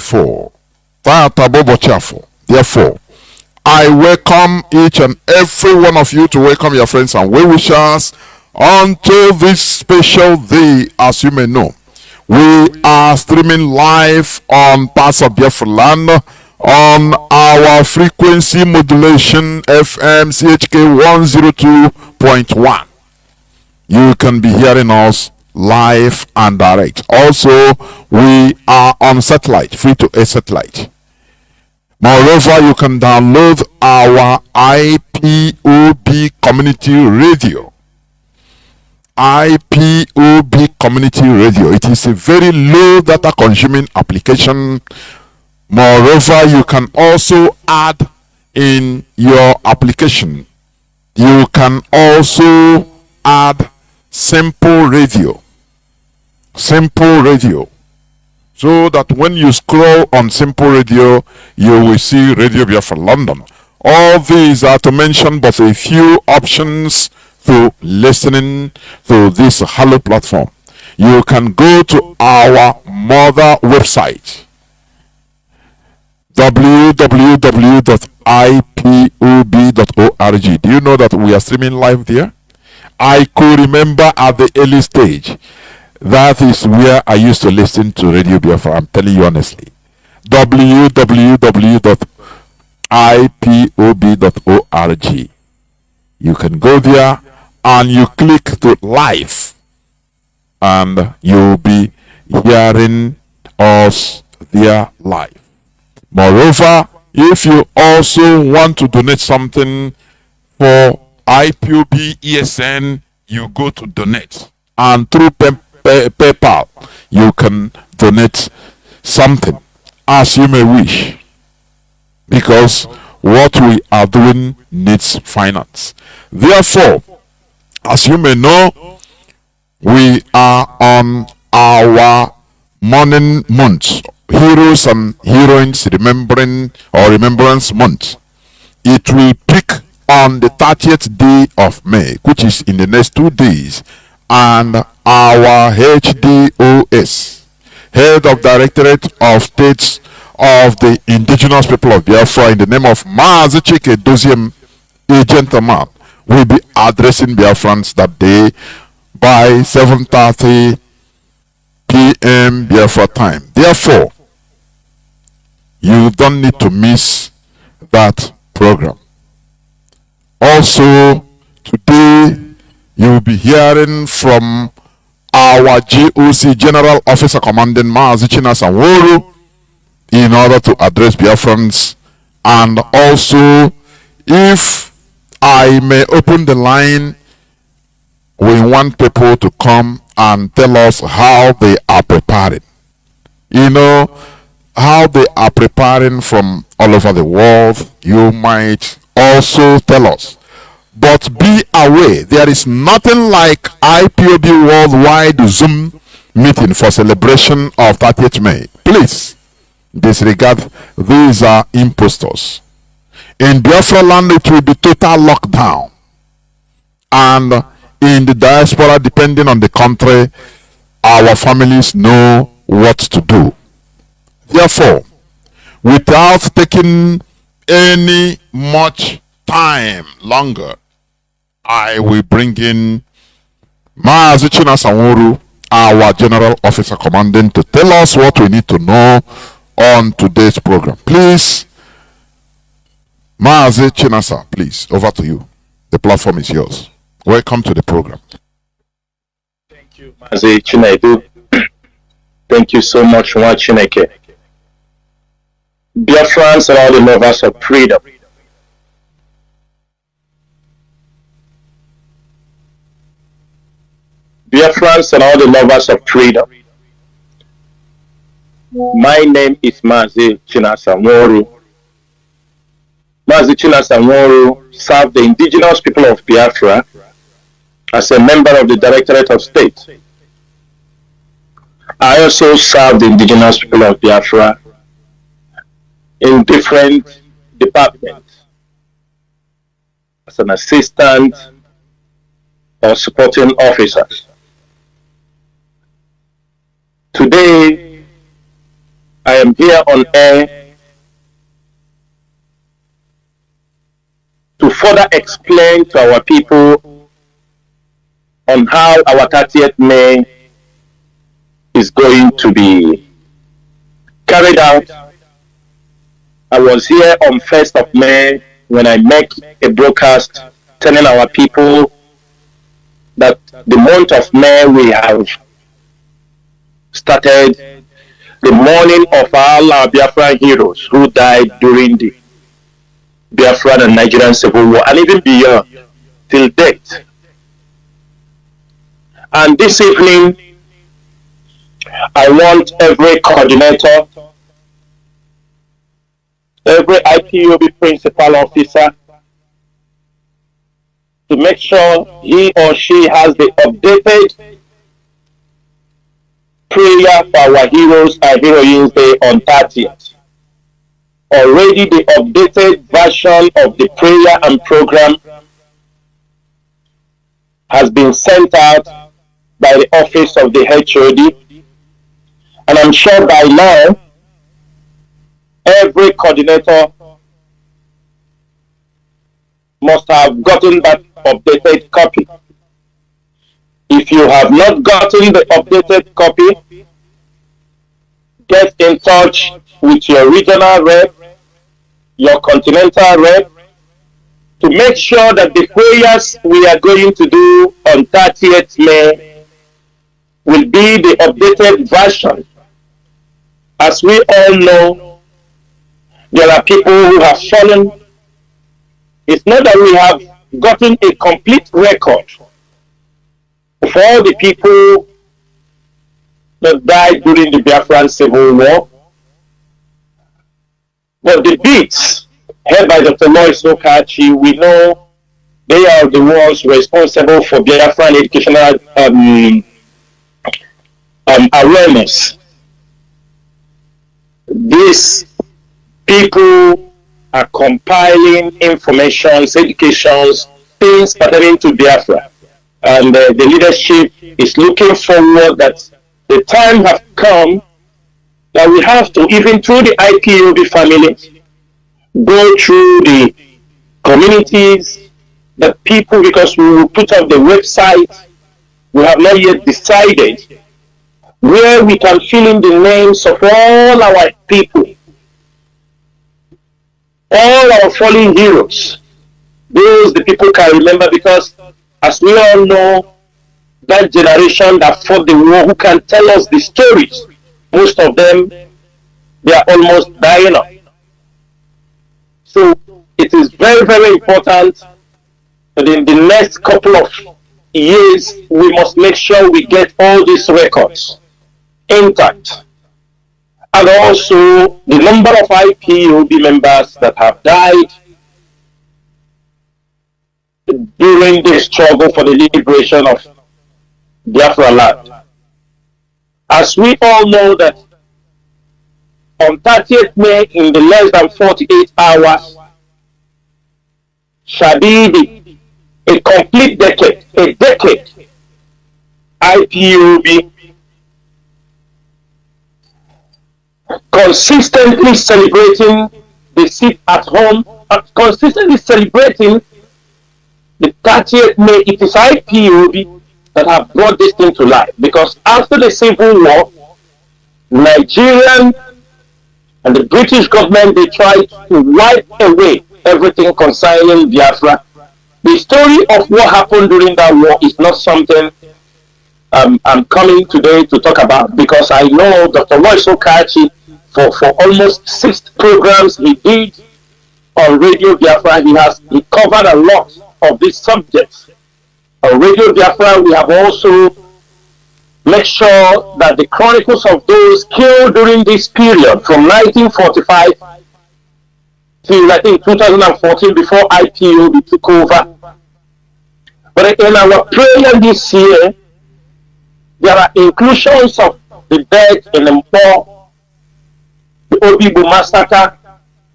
Therefore, I welcome each and every one of you to welcome your friends and well-wishers unto this special day. As you may know, we are streaming live on parts of Biafra land on our frequency modulation FM CHK 102.1. You can be hearing us live and direct. Also, we are on satellite, free to air satellite. Moreover, you can download our IPOB community radio. IPOB community radio. It is a very low data consuming application. Moreover, you can also add in your application. You can also add simple radio. Simple radio. So that when you scroll on simple radio, you will see Radio Biafra London. All these are to mention but a few options to listening to this Hello platform. You can go to our mother website, www.ipob.org. Do you know that we are streaming live there? I could remember at the early stage, that is where I used to listen to Radio Biafra. I'm telling you honestly. www.ipob.org. You can go there and you click to live, and you'll be hearing us there live. Moreover, if you also want to donate something for IPOB ESN, you go to donate, and through PayPal you can donate something as you may wish, because what we are doing needs finance. Therefore, as you may know, we are on our morning month, Heroes and Heroines Remembrance Month. It will peak on the 30th day of May, which is in the next 2 days, and our HDOS, Head of Directorate of States of the Indigenous People of Biafra, in the name of Mazi Chinasa Nworu, a gentleman, will be addressing Biafrans that day by 7:30 p.m. Biafra time. Therefore, you don't need to miss that program. Also, today you will be hearing from our GOC General Officer Commanding Mazi Chinasa Nworu in order to address Biafrans. And also, if I may open the line, we want people to come and tell us how they are preparing. You know, how they are preparing from all over the world. You might also tell us. But be aware, there is nothing like IPOB Worldwide Zoom meeting for celebration of 30th May. Please disregard, these are impostors. In Biafra land, it will be total lockdown. And in the diaspora, depending on the country, our families know what to do. Therefore, without taking any much time longer, I will bring in Mazi Chinasa Nworu, our General Officer Commanding, to tell us what we need to know on today's program. Please, Mazi Chinasa, please, over to you. The platform is yours. Welcome to the program. Thank you, Mazi Chinasa. Thank you so much, Chineke. Biafrans and all the lovers of freedom. Biafrans and all the lovers of freedom. My name is Mazi Chinasa Nworu. Mazi Chinasa Nworu served the indigenous people of Biafra as a member of the Directorate of State. I also served the indigenous people of Biafra in different departments as an assistant or supporting officers. Today, I am here on air to further explain to our people on how our 30th May is going to be carried out. I was here on 1st of May when I make a broadcast telling our people that the month of May we have started the mourning of all our Biafra heroes who died during the Biafra and Nigerian Civil War, and even beyond, till death. And this evening, I want every coordinator, every IPOB principal officer to make sure he or she has the updated prayer for our heroes and heroines day on 30th. Already the updated version of the prayer and program has been sent out by the office of the HOD, and I'm sure by now every coordinator must have gotten that updated copy. If you have not gotten the updated copy, get in touch with your regional rep, your continental rep, to make sure that the prayers we are going to do on 30th May will be the updated version. As we all know, there are people who have fallen. It's not that we have gotten a complete record of all the people that died during the Biafran Civil War, but the beats held by Dr. Lois Okachi, we know they are the ones responsible for Biafran educational awareness. These people are compiling information, educations, things pertaining to Biafra. And the leadership is looking forward that the time has come that we have to, even through the IPOB family, go through the communities, the people, because we will put up the website. We have not yet decided where we can fill in the names of all our people, all our fallen heroes, those the people can remember, because as we all know, that generation that fought the war, who can tell us the stories, most of them, they are almost dying off. So it is very, very important that in the next couple of years, we must make sure we get all these records intact. And also the number of IPOB members that have died during the struggle for the liberation of Biafra land. As we all know that on 30th May, in the less than 48 hours, shall be a complete decade, IPOB consistently celebrating the sit at home, consistently celebrating the 30th May. It is IPOB that have brought this thing to life, because after the Civil War, Nigerian and the British government, they tried to wipe away everything concerning Biafra. The story of what happened during that war is not something I'm coming today to talk about, because I know Dr. Lois Okachi, for almost 6 programs he did on Radio Biafra, he covered a lot of these subjects. On Radio Biafra, we have also made sure that the chronicles of those killed during this period from 1945 till I think 2014, before IPOB took over. But in our prayer this year, there are inclusions of the dead in Mpo, the Obibu massacre,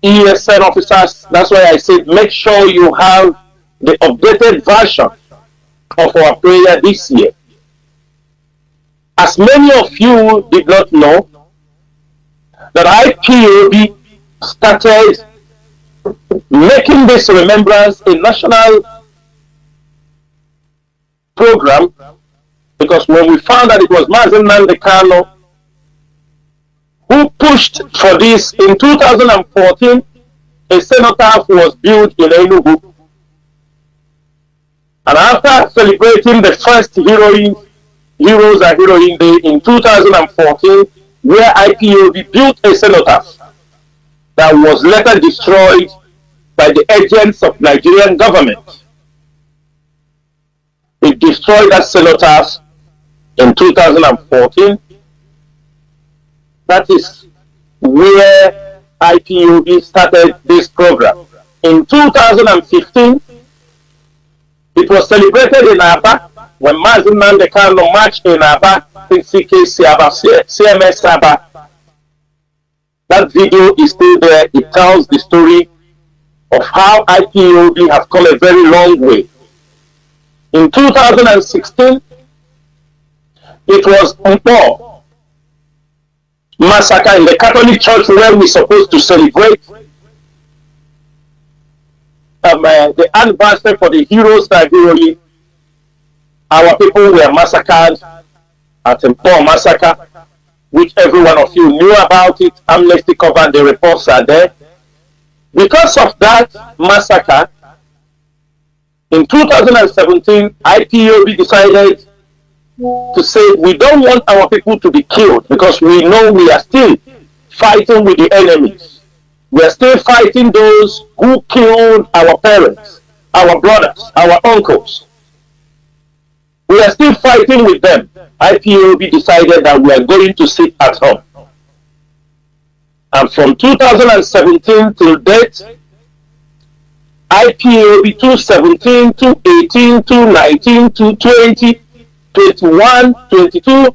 ESN officers. That's why I said make sure you have the updated version of our prayer this year. As many of you did not know, that IPOB started making this remembrance a national program, because when we found that it was Mazi Nworu who pushed for this in 2014, a cenotaph was built in Enugu. And after celebrating the first Heroes and Heroine Day in 2014, where IPOB built a cenotaph that was later destroyed by the agents of Nigerian government. It destroyed that cenotaph in 2014. That is where IPOB started this program. In 2015, it was celebrated in Aba when Mazi Nworu marched in Aba, CMS Aba. That video is still there. It tells the story of how IPOB have come a very long way. In 2016, it was Mpo massacre in the Catholic Church, where we're supposed to celebrate the anniversary for the Heroes and Heroine. Our people were massacred at Mpo massacre, which every one of you knew about it. Amnesty covered, the reports are there. Because of that massacre, in 2017, IPOB decided to say we don't want our people to be killed, because we know we are still fighting with the enemies. We are still fighting those who killed our parents, our brothers, our uncles. We are still fighting with them. IPOB decided that we are going to sit at home. And from 2017 till date, IPOB 217, 218, 219, 220, 21, 22,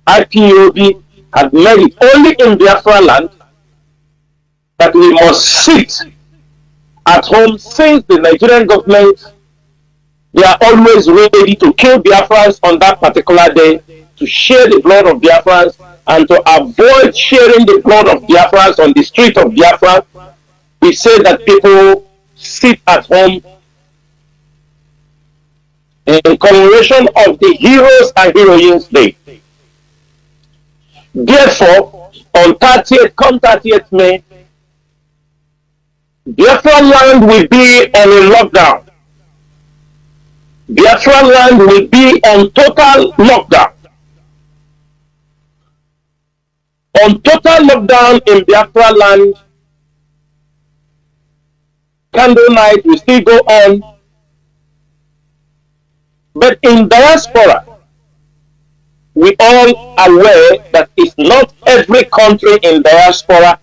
IPOB had made it only in Biafra land that we must sit at home, since the Nigerian government, they are always ready to kill Biafrans on that particular day, to share the blood of Biafrans, and to avoid sharing the blood of Biafrans on the street of Biafra. We say that people sit at home in commemoration of the Heroes and Heroines Day. Therefore, on 30th May, Biafra land will be on a lockdown. Biafra land will be on total lockdown. On total lockdown in Biafra land, candle night will still go on. But in diaspora, we all aware that it's not every country in diaspora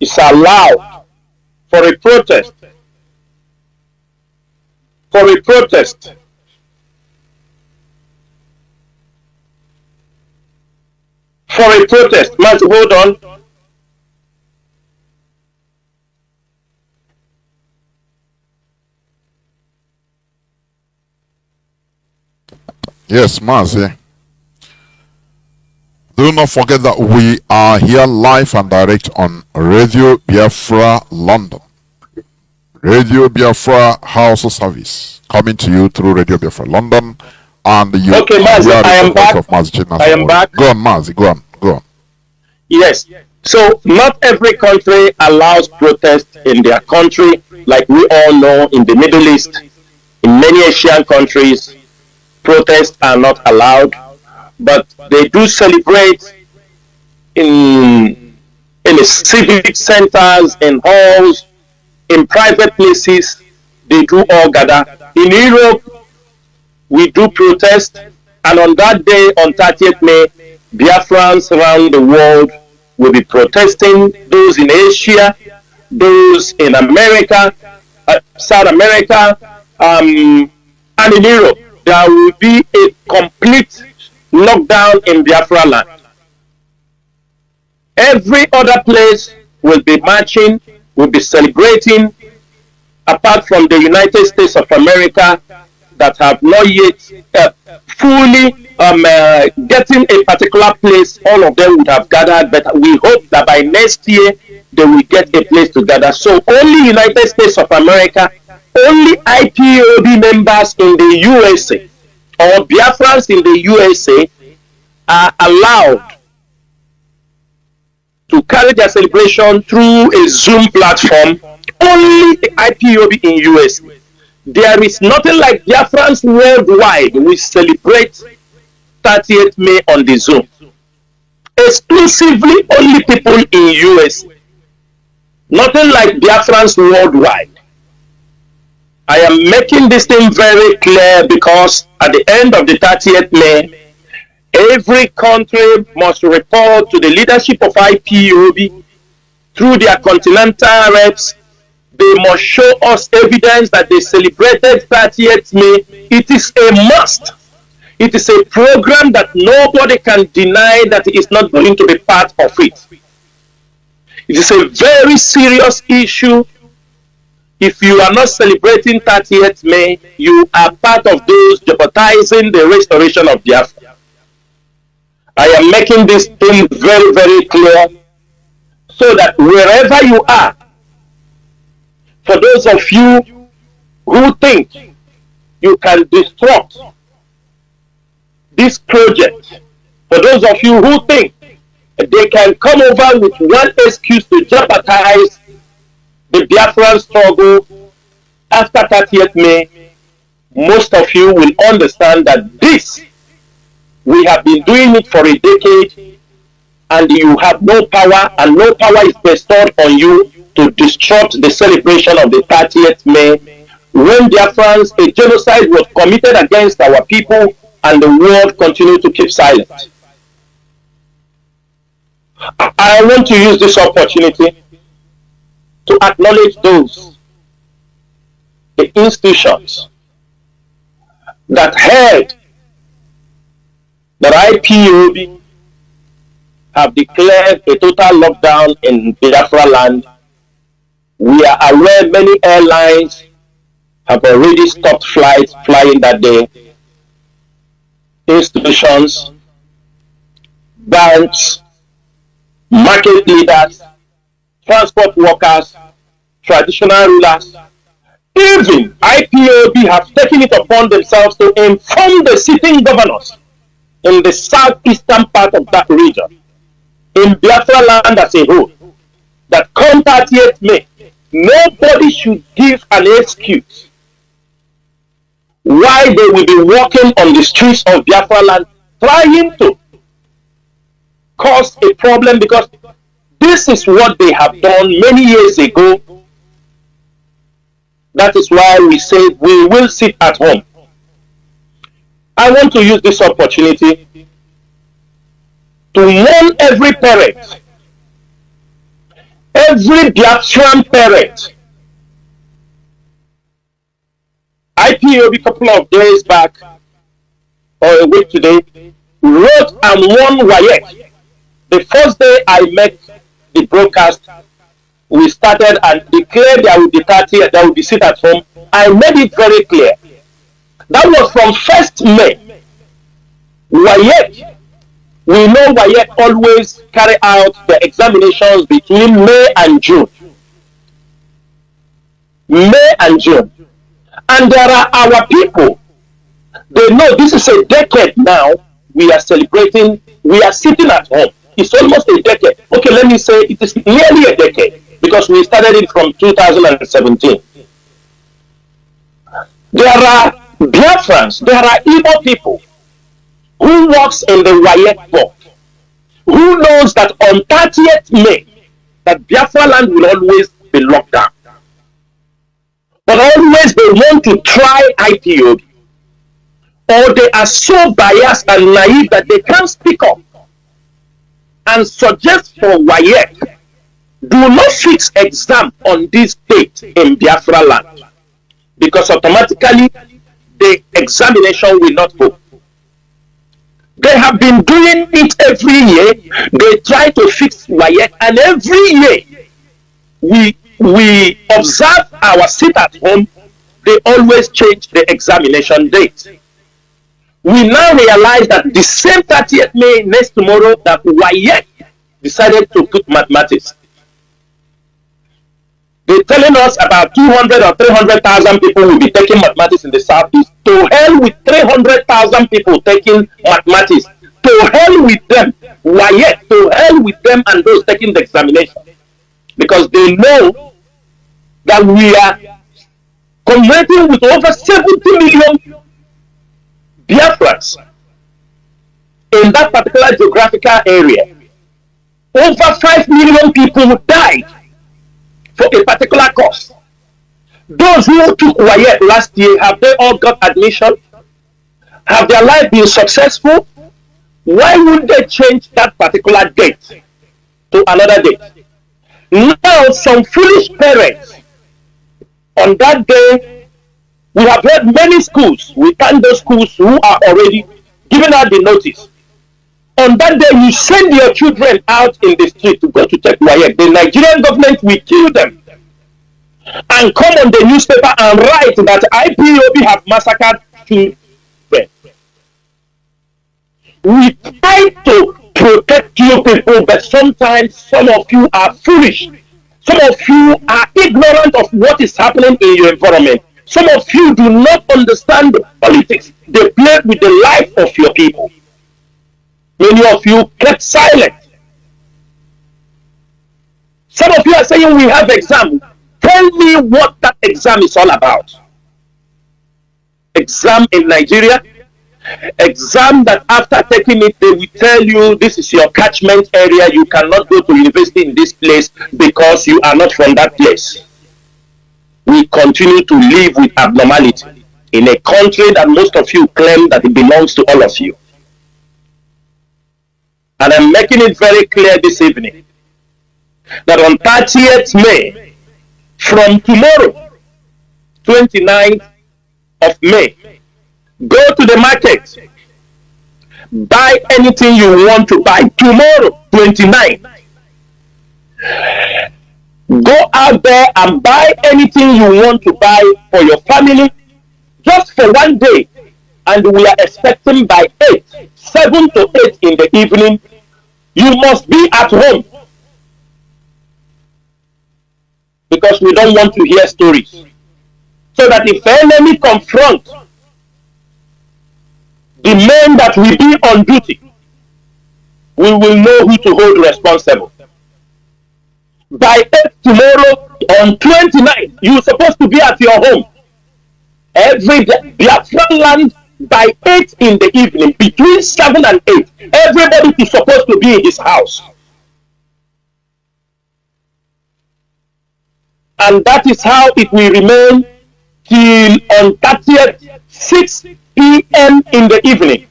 is allowed for a protest. For a protest. For a protest. Mazi, hold on. Yes, Mazi. Do not forget that we are here live and direct on Radio Biafra London. Radio Biafra House of Service, coming to you through Radio Biafra London. And you okay, Mazi, I am back. Of Mazi Chinasa Nworu. I am back. Go on, Mazi, go on. Yes. So not every country allows protest in their country. Like we all know, in the Middle East, in many Asian countries, protests are not allowed. But they do celebrate in the civic centers, in halls, in private places. They do all gather. In Europe, we do protest, and on that day, on 30th May, Biafrans around the world will be protesting. Those in Asia, those in America, South America, and in Europe. There will be a complete lockdown in Biafra land. Every other place will be marching, will be celebrating, apart from the United States of America that have not yet fully getting a particular place, all of them would have gathered, but we hope that by next year they will get a place to gather. So only United States of America, only IPOB members in the USA or Biafrans in the USA are allowed to carry their celebration through a Zoom platform. Only the IPOB in USA. There is nothing like Biafrans worldwide. We celebrate 30th May on the Zoom. Exclusively only people in US. Nothing like Biafrans worldwide. I am making this thing very clear because at the end of the 30th May, every country must report to the leadership of IPOB through their continental reps. They must show us evidence that they celebrated 30th May. It is a must. It is a program that nobody can deny that is not going to be part of it. It is a very serious issue. If you are not celebrating 30th May, you are part of those jeopardizing the restoration of Biafra. I am making this thing very, very clear so that wherever you are, for those of you who think you can disrupt this project, for those of you who think they can come over with one excuse to jeopardize the Biafran struggle after 30th May, most of you will understand that this, we have been doing it for a decade, and you have no power, and no power is bestowed on you to disrupt the celebration of the 30th May, when Biafrans, a genocide was committed against our people, and the world continued to keep silent. I want to use this opportunity to acknowledge those, the institutions that heard that IPOB have declared a total lockdown in Biafra land. We are aware many airlines have already stopped flights flying that day. Institutions, banks, market leaders, transport workers, traditional rulers, even IPOB have taken it upon themselves to inform the sitting governors in the southeastern part of that region, in Biafra land as a whole, that come 30th May, nobody should give an excuse why they will be walking on the streets of Biafra land trying to cause a problem, because this is what they have done many years ago. That is why we say we will sit at home. I want to use this opportunity to warn every parent, every Biafran parent. IPOB a couple of days back, or a week today, wrote and warned WAEC. The first day I met the broadcast, we started and declared there will be 30, there will be sit at home. I made it very clear. That was from 1st May. WAEC, we know WAEC always carry out the examinations between May and June. May and June. And there are our people. They know this is a decade now. We are celebrating, we are sitting at home. It's almost a decade. Okay, let me say it is nearly a decade, because we started it from 2017. There are Biafrans, there are IPOB people who works in the WAEC board, who knows that on 30th May, that Biafra land will always be locked down. But always they want to try IPOB, or they are so biased and naive that they can't speak up and suggest for WAEC, do not fix exam on this date in Biafra land, because automatically the examination will not go. They have been doing it every year. They try to fix WAEC, and every year we observe our sit at home, they always change the examination date. We now realize that the same 30th May next tomorrow that WAEC decided to put mathematics. They're telling us about 200 or 300,000 people will be taking mathematics in the Southeast. To hell with 300,000 people taking mathematics. To hell with them. WAEC, to hell with them and those taking the examination. Because they know that we are commemorating with over 70 million Biafrans in that particular geographical area. Over 5 million people died for a particular cause. Those who took WAEC last year, have they all got admission? Have their life been successful? Why would they change that particular date to another date? Now, some foolish parents, on that day, we have heard many schools, we thank those schools who are already giving out the notice. On that day, you send your children out in the street to go to take WAEC. The Nigerian government will kill them and come on the newspaper and write that IPOB have massacred children. We try to protect you people, but sometimes some of you are foolish. Some of you are ignorant of what is happening in your environment. Some of you do not understand the politics. They play with the life of your people. Many of you kept silent. Some of you are saying we have exam. Tell me what that exam is all about. Exam in Nigeria. Exam that after taking it, they will tell you this is your catchment area. You cannot go to university in this place because you are not from that place. We continue to live with abnormality in a country that most of you claim that it belongs to all of you. And I'm making it very clear this evening that on 30th May, from tomorrow, 29th of May, go to the market, buy anything you want to buy. Tomorrow, 29th, go out there and buy anything you want to buy for your family just for one day. And we are expecting by 7 to 8 in the evening, you must be at home. Because we don't want to hear stories. So that if enemy confront the men that will be on duty, we will know who to hold responsible. By 8 tomorrow, on 29th, you're supposed to be at your home. Every Biafra land by 8 in the evening, between 7 and 8, everybody is supposed to be in his house. And that is how it will remain till on 30th, 6 p.m. in the evening.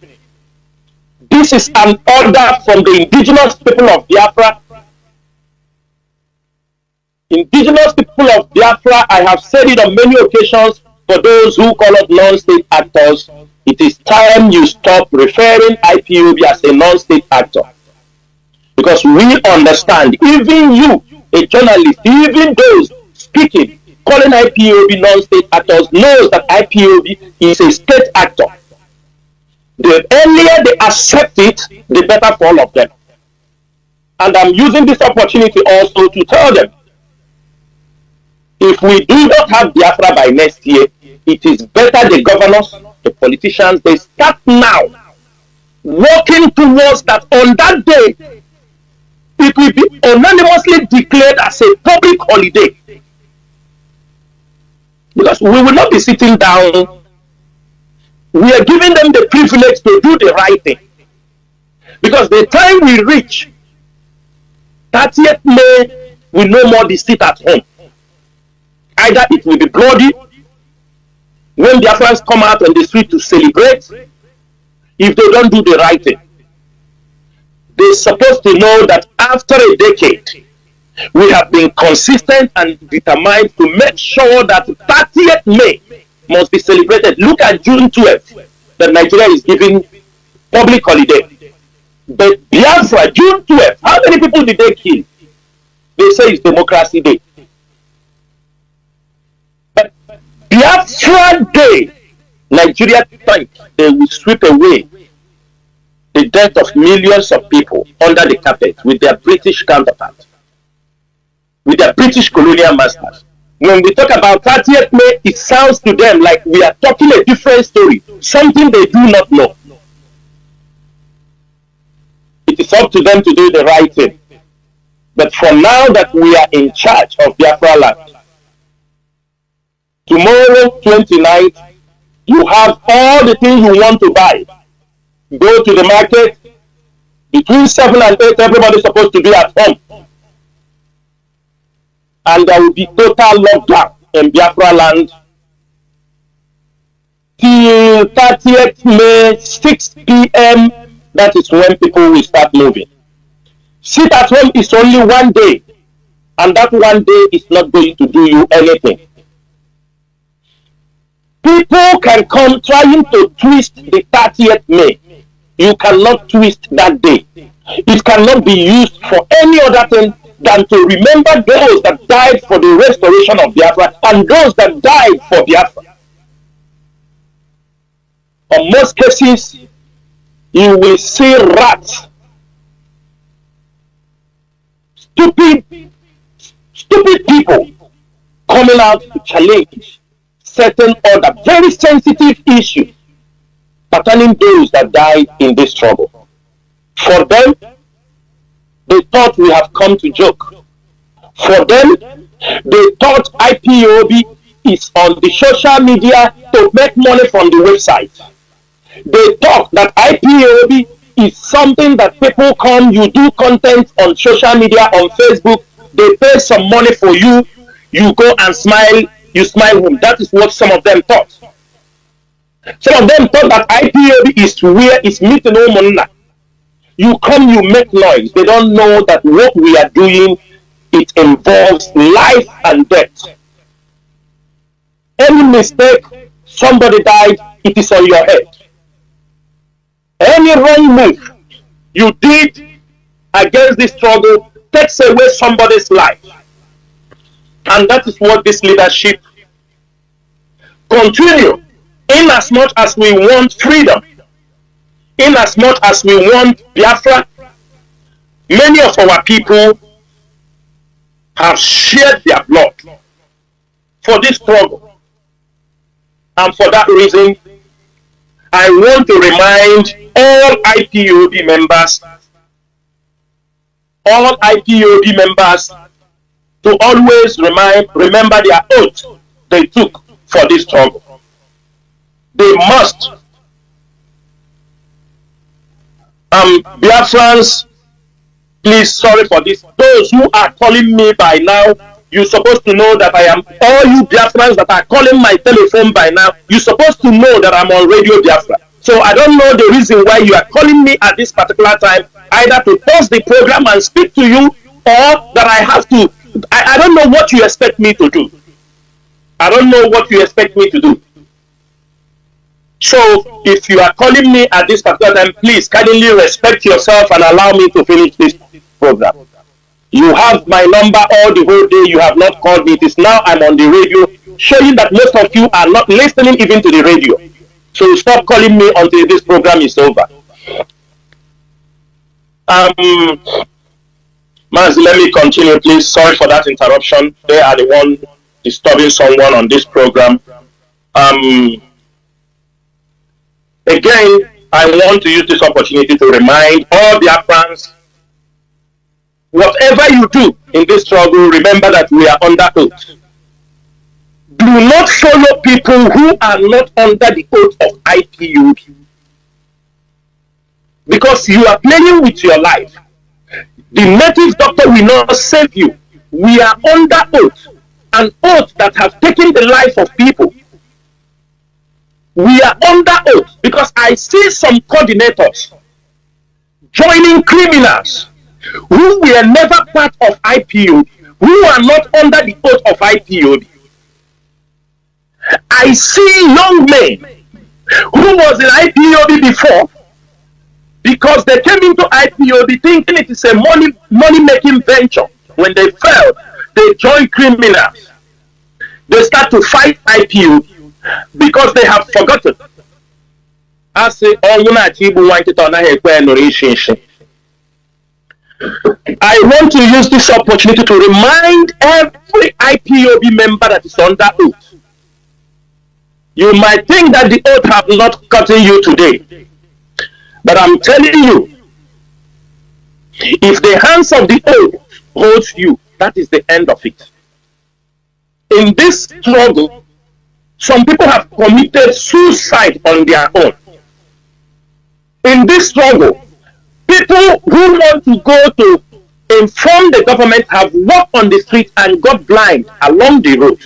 This is an order from the indigenous people of Biafra. Indigenous people of Biafra, I have said it on many occasions, for those who call us non-state actors, it is time you stop referring IPOB as a non-state actor. Because we understand, even you, a journalist, even those speaking, calling IPOB non-state actors, knows that IPOB is a state actor. The earlier they accept it, the better for all of them. And I'm using this opportunity also to tell them, if we do not have Biafra by next year, it is better the governors, the politicians, they start now working towards that. On that day, it will be unanimously declared as a public holiday. Because we will not be sitting down. We are giving them the privilege to do the right thing. Because the time we reach 30th May, we no more be sit at home. Either it will be bloody when the Biafrans come out on the street to celebrate, if they don't do the right thing. They're supposed to know that after a decade, we have been consistent and determined to make sure that 30th May must be celebrated. Look at June 12th, that Nigeria is giving public holiday. But Biafra, June 12th, how many people did they kill? They say it's Democracy Day. But Biafra Day, Nigeria thanked they will sweep away the death of millions of people under the carpet with their British counterparts, with their British colonial masters. When we talk about 30th May, it sounds to them like we are talking a different story, something they do not know. It is up to them to do the right thing. But for now that we are in charge of Biafra land, tomorrow, 29th, you have all the things you want to buy. Go to the market. Between 7 and 8, everybody is supposed to be at home. And there will be total lockdown in Biafra land till 30th May, 6 p.m. That is when people will start moving. Sit at home is only 1 day, and that 1 day is not going to do you anything. People can come trying to twist the 30th May. You cannot twist that day. It cannot be used for any other thing than to remember those that died for the restoration of Biafra and those that died for Biafra. In most cases, you will see rats, stupid people coming out to challenge certain other very sensitive issues pertaining those that died in this struggle. For them, they thought we have come to joke. For them, they thought IPOB is on the social media to make money from the website. They thought that IPOB is something that people come, you do content on social media, on Facebook, they pay some money for you, you go and smile, you smile home. That is what some of them thought. Some of them thought that IPOB is where it's meeting home. You come, you make noise. They don't know that what we are doing, it involves life and death. Any mistake, somebody died, it is on your head. Any wrong move you did against this struggle takes away somebody's life. And that is what this leadership continue. In as much as we want freedom, in as much as we want Biafra, many of our people have shed their blood for this struggle. And for that reason, I want to remind all IPOB members to always remember their oath they took for this struggle. They must. Biafrans, please, sorry for this. Those who are calling me by now, you're supposed to know that I am, all you Biafrans that are calling my telephone by now, you're supposed to know that I'm on Radio Biafra. So I don't know the reason why you are calling me at this particular time, either to pause the program and speak to you, or that I have to, I don't know what you expect me to do. I don't know what you expect me to do. So if you are calling me at this particular time, please kindly respect yourself and allow me to finish this program. You have my number all the whole day. You have not called me. It is now I'm on the radio, showing that most of you are not listening even to the radio. So stop calling me until this program is over. Mazi, let me continue, please. Sorry for that interruption. They are the one disturbing someone on this program. Again, I want to use this opportunity to remind all Biafrans, whatever you do in this struggle, remember that we are under oath. Do not follow people who are not under the oath of IPOB. Because you are playing with your life. The native doctor will not save you. We are under oath, an oath that has taken the life of people. We are under oath because I see some coordinators joining criminals who were never part of IPOB, who are not under the oath of IPOB. I see young men who was in IPOB before, because they came into IPOB thinking it is a money-making venture. When they failed, they joined criminals. They start to fight IPOB because they have forgotten I say, oh, you not even want it on a I want to use this opportunity to remind every IPOB member that is under oath. You might think that the oath have not gotten you today, but I'm telling you, if the hands of the oath holds you, that is the end of it. In this struggle, some people have committed suicide on their own. In this struggle, people who want to go to inform the government have walked on the street and got blind along the road.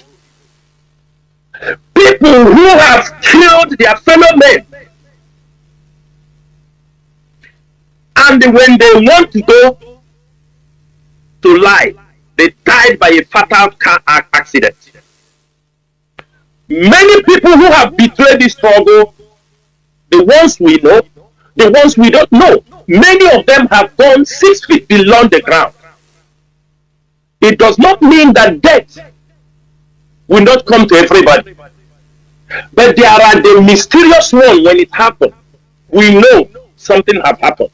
People who have killed their fellow men, and when they want to go to lie, they died by a fatal car accident. Many people who have betrayed this struggle, the ones we know, the ones we don't know, many of them have gone 6 feet below the ground. It does not mean that death will not come to everybody. But there are the mysterious ones. When it happened, we know something have happened.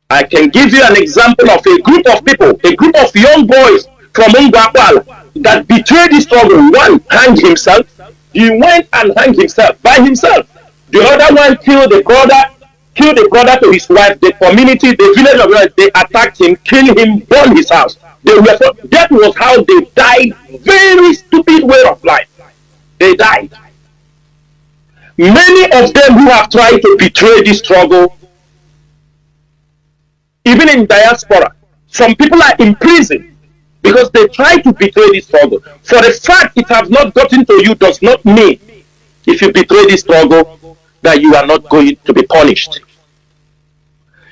I can give you an example of a group of people, a group of young boys from Ngwakwala that betrayed the struggle. One hanged himself. He went and hanged himself by himself. The other one killed the brother to his wife. The community, the village of life, they attacked him, killed him, burned his house. That was how they died. Very stupid way of life. They died. Many of them who have tried to betray this struggle, even in diaspora, some people are in prison because they try to betray this struggle. For the fact it has not gotten to you does not mean, if you betray this struggle, that you are not going to be punished.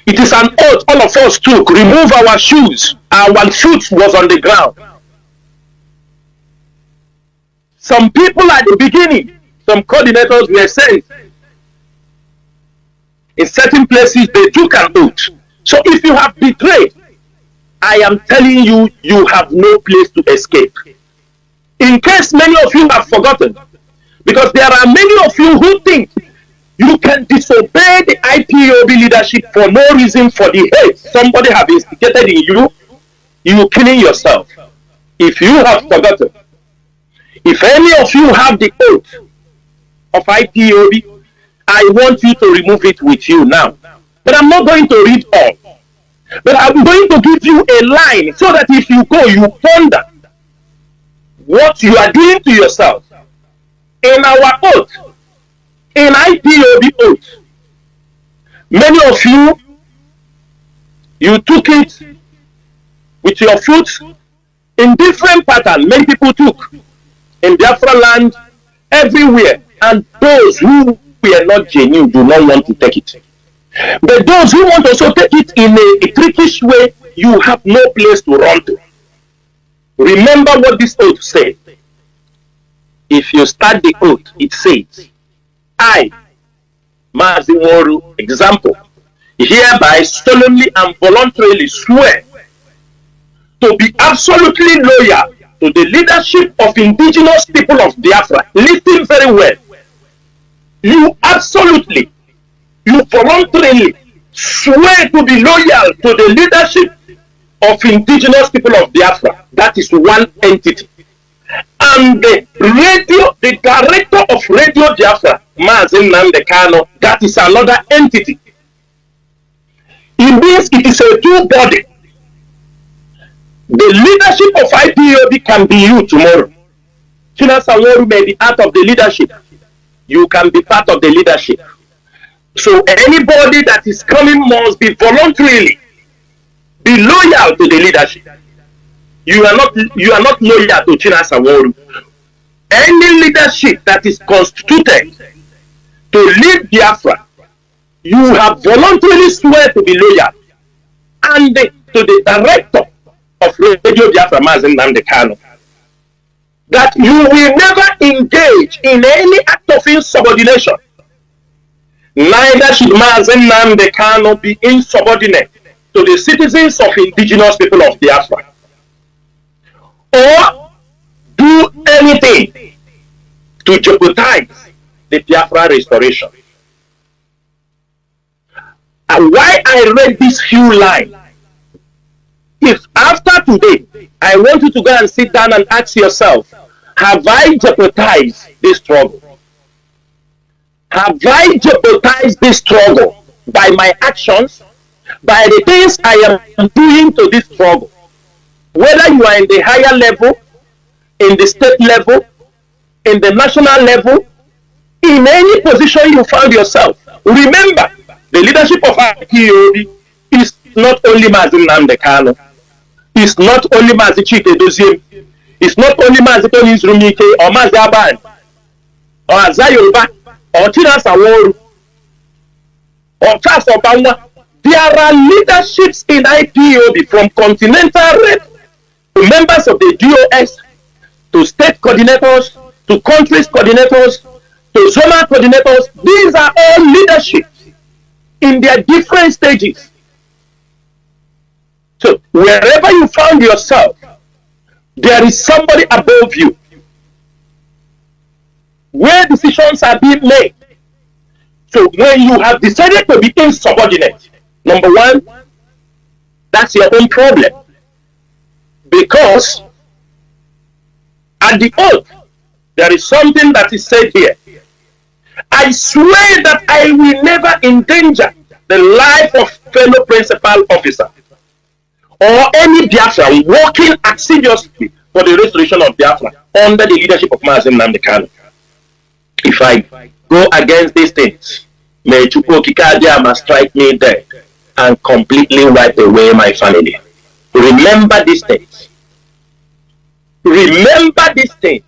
It is an oath all of us took. Remove our shoes. Our foot was on the ground. Some people at the beginning, some coordinators were sent. In certain places, they took an oath. So if you have betrayed, I am telling you, you have no place to escape. In case many of you have forgotten, because there are many of you who think you can disobey the IPOB leadership for no reason, for the hate somebody have instigated in you, you killing yourself. If you have forgotten, if any of you have the oath of IPOB, I want you to remove it with you now. But I'm not going to read all. But I'm going to give you a line so that if you go, you ponder what you are doing to yourself. In our oath, in IPOB oath, many of you, you took it with your foot in different patterns. Many people took in Biafra land, everywhere, and those who were not genuine do not want to take it. But those who want to also take it in a trickish way, you have no place to run to. Remember what this oath said. If you start the oath, it says, I, Mazi Nworu, example, hereby solemnly and voluntarily swear to be absolutely loyal to the leadership of indigenous people of Biafra. Listen very well. You absolutely, you voluntarily swear to be loyal to the leadership of indigenous people of Biafra. That is one entity. And the director of Radio Biafra, Mazi Nworu, that is another entity. It means it is a two-body. The leadership of IPOB can be you tomorrow. Chinasa Nworu may be part of the leadership. You can be part of the leadership. So anybody that is coming must be voluntarily be loyal to the leadership. You are not loyal to Chinasa Nworu. Any leadership that is constituted to lead Biafra, you have voluntarily swear to be loyal. And to the director of Radio Biafra, Mazi Nworu, that you will never engage in any act of insubordination. Neither should Mazi Nworu be insubordinate to the citizens of indigenous people of Biafra, or do anything to jeopardize the Biafra restoration. And why I read this few lines, if after today, I want you to go and sit down and ask yourself, have I jeopardized this struggle? Have I jeopardized this struggle by my actions, by the things I am doing to this struggle? Whether you are in the higher level, in the state level, in the national level, in any position you found yourself, remember, the leadership of IPOB is not only Mazi Nworu, it's not only Mazi Chinasa, it's not only Mazi Nworu or Mazi Aban or Azayoba or Chinasa Nworu or Charles Obama. There are leaderships in IPOB, from continental rep to members of the DOS to state coordinators to countries coordinators to zonal coordinators. These are all leaderships in their different stages. So wherever you found yourself, there is somebody above you. Where decisions are being made. So when you have decided to be insubordinate, number one, that's your own problem. Because at the oath, there is something that is said here. I swear that I will never endanger the life of fellow principal officer or any Biafra working assiduously for the restoration of Biafra under the leadership of Mazi Nworu. If I go against these things, may Chukwu Okike strike me dead and completely wipe away my family. Remember these things. Remember these things.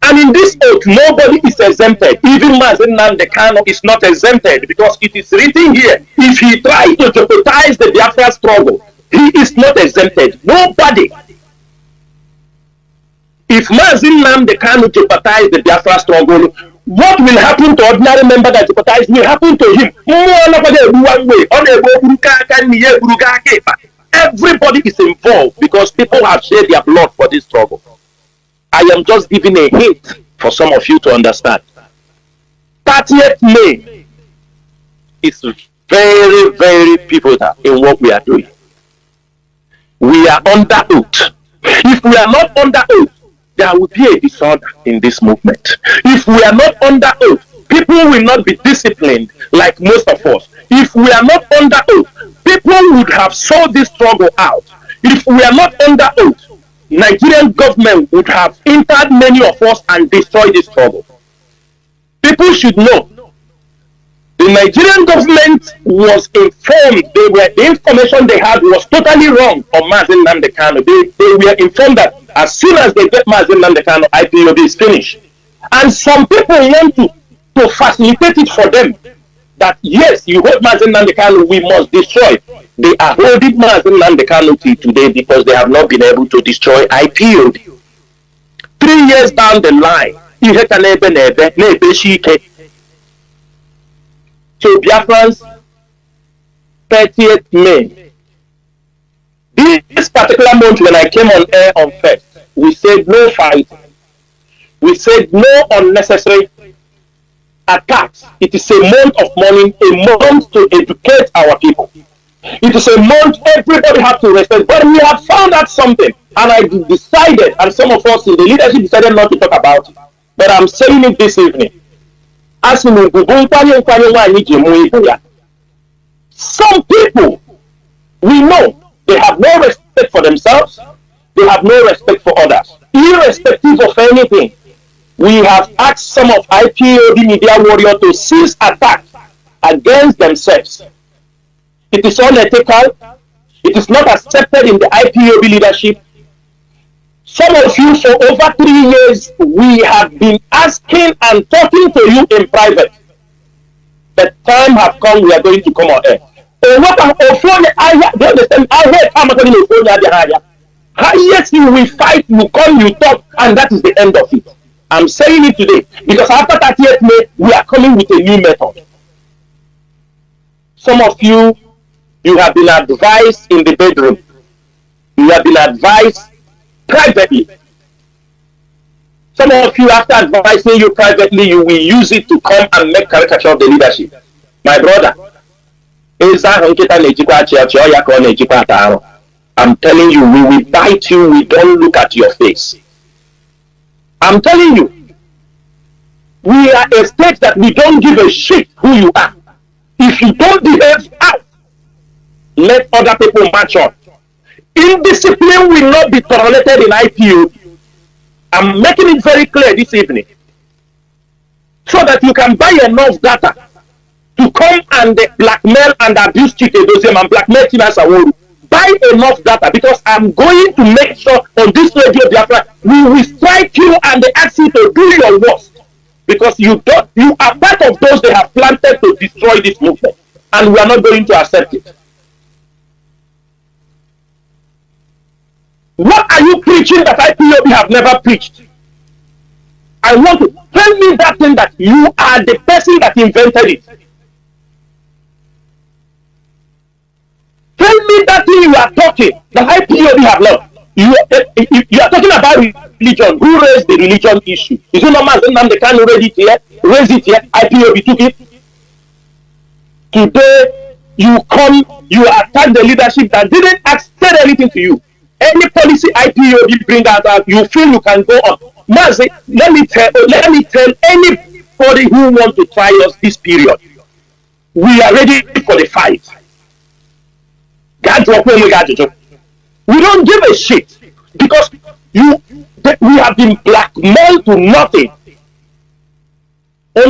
And in this oath, nobody is exempted. Even Mazi Nworu is not exempted, because it is written here, if he tries to jeopardize the Biafra struggle, he is not exempted. Nobody. If Mazi Nworu jeopardize the Biafra struggle, what will happen to ordinary member that jeopardize will happen to him. Everybody is involved because people have shed their blood for this struggle. I am just giving a hint for some of you to understand. 30th May is very, very pivotal in what we are doing. We are under oath. If we are not under oath, there will be a disorder in this movement. If we are not under oath, people will not be disciplined like most of us. If we are not under oath, people would have sold this struggle out. If we are not under oath, Nigerian government would have entered many of us and destroyed this struggle. People should know the Nigerian government was informed. The information they had was totally wrong on Mazi Nworu. They were informed that as soon as they get Mazi Nworu, IPOB is finished. And some people want to facilitate it for them. That yes, you hold Mazi Nworu, we must destroy. They are holding Mazi Nworu till today because they have not been able to destroy IPOB. 3 years down the line, so Biafrans, 30th May. This particular month when I came on air on 1st, we said no fighting. We said no unnecessary attacks. It is a month of mourning, a month to educate our people. It is a month everybody has to respect. But we have found out something, and I decided, and some of us in the leadership decided not to talk about it. But I'm saying it this evening. Some people, we know, they have no respect for themselves, they have no respect for others. Irrespective of anything, we have asked some of IPOB media warriors to cease attack against themselves. It is unethical. It is not accepted in the IPOB leadership. Some of you, for over 3 years, we have been asking and talking to you in private. The time has come, we are going to come on air. Yes, you will fight, you come, you talk, and that is the end of it. I'm saying it today because after 30th May, we are coming with a new method. Some of you, you have been advised in the bedroom. You have been advised privately. Some of you, after advising you privately, you will use it to come and make caricature of the leadership. My brother, I'm telling you, we will bite you, we don't look at your face. I'm telling you, we are a state that we don't give a shit who you are. If you don't behave out, let other people march on. Indiscipline will not be tolerated in IPOB. I'm making it very clear this evening, so that you can buy enough data to come and blackmail and abuse Chike and blackmail Chinasa Nworu. Buy enough data, because I'm going to make sure on this radio Biafra we will strike you and they ask you to do your worst, because you are part of those they have planted to destroy this movement, and we are not going to accept it. What are you preaching that IPOB have never preached? I want to tell me that thing that you are the person that invented it. Tell me that thing you are talking that IPOB have not. You are talking about religion. Who raised the religion issue? Is it not Mazi they can't raise it here? Raise it here. IPOB took it. Today you come, you attack the leadership that didn't say anything to you. Any policy IPOB bring out, you feel you can go on. Mazi, let me tell anybody who wants to try us this period, we are ready for the fight. We don't give a shit, because we have been blackmailed to nothing. I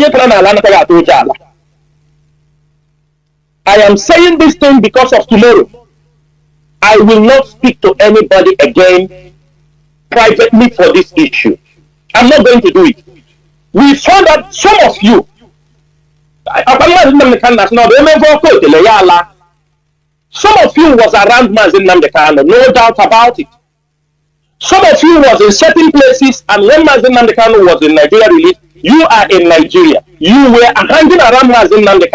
am saying this thing because of tomorrow. I will not speak to anybody again privately for this issue. I'm not going to do it. We saw that some of you, some of you was around Mazi Nworu, no doubt about it. Some of you was in certain places, and when Mazi Nworu was in Nigeria released, you are in Nigeria. You were hanging around Mazi Nworu,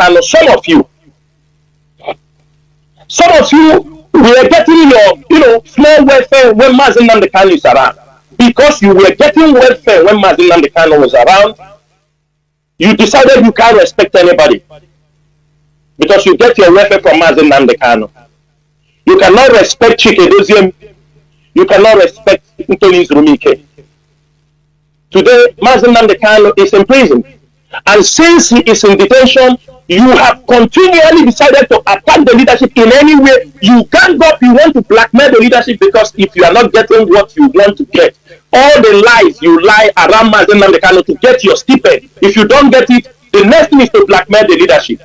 some of you were getting your, small welfare when Mazi Nworu is around. Because you were getting welfare when Mazi Nworu was around, you decided you can't respect anybody. Because you get your welfare from Mazi Nworu. You cannot respect Chike. You cannot respect Ntoni Rumike. Today, Mazi Nworu is in prison. And since he is in detention, you have continually decided to attack the leadership in any way. You can't go up, you want to blackmail the leadership, because if you are not getting what you want to get, all the lies you lie around Mazi Nworu to get your stipend, if you don't get it, the next thing is to blackmail the leadership.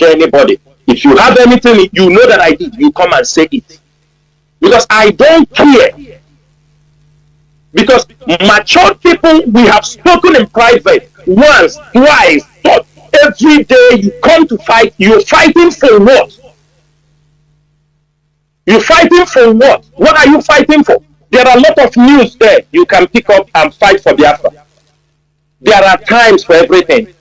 Anybody. If you have anything you know that I did, you come and say it. Because I don't care. Because mature people, we have spoken in private once, twice, but every day you come to fight. You're fighting for what? You're fighting for what? What are you fighting for? There are a lot of news there you can pick up and fight for Biafra. There are times for everything.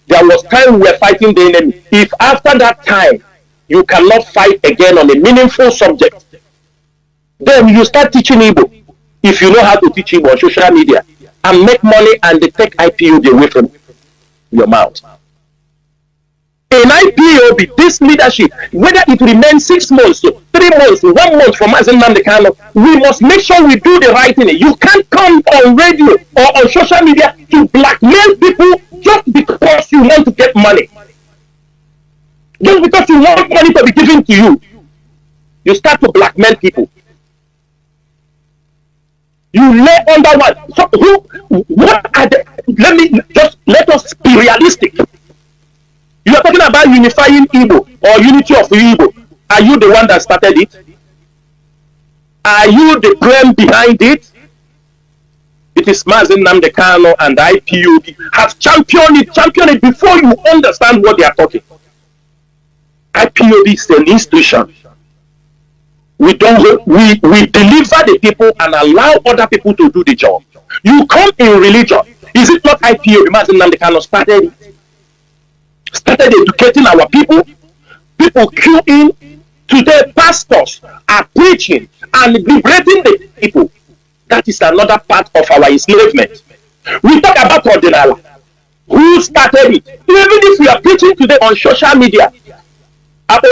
There was time we were fighting the enemy. If after that time you cannot fight again on a meaningful subject, then you start teaching Igbo. If you know how to teach Igbo on social media and make money and they take IPOB away from your mouth. In IPOB, this leadership, whether it remains 6 months, 3 months, 1 month from Mazi Nworu, we must make sure we do the right thing. You can't come on radio or on social media to blackmail people just because you want to get money. Just because you want money to be given to you, you start to blackmail people. You lay under one. So what are the, let us be realistic. You are talking about unifying Igbo or unity of Igbo. Are you the one that started it? Are you the brain behind it? It is Mazi Nworu and the IPOB have championed it before you understand what they are talking. IPOB is an institution. We deliver the people and allow other people to do the job. You come in religion. Is it not IPOB? Mazi Nworu started educating our people. People queue in. Today, pastors are preaching and liberating the people. That is another part of our enslavement. We talk about Ordinala. Who started it? Even if we are preaching today on social media, have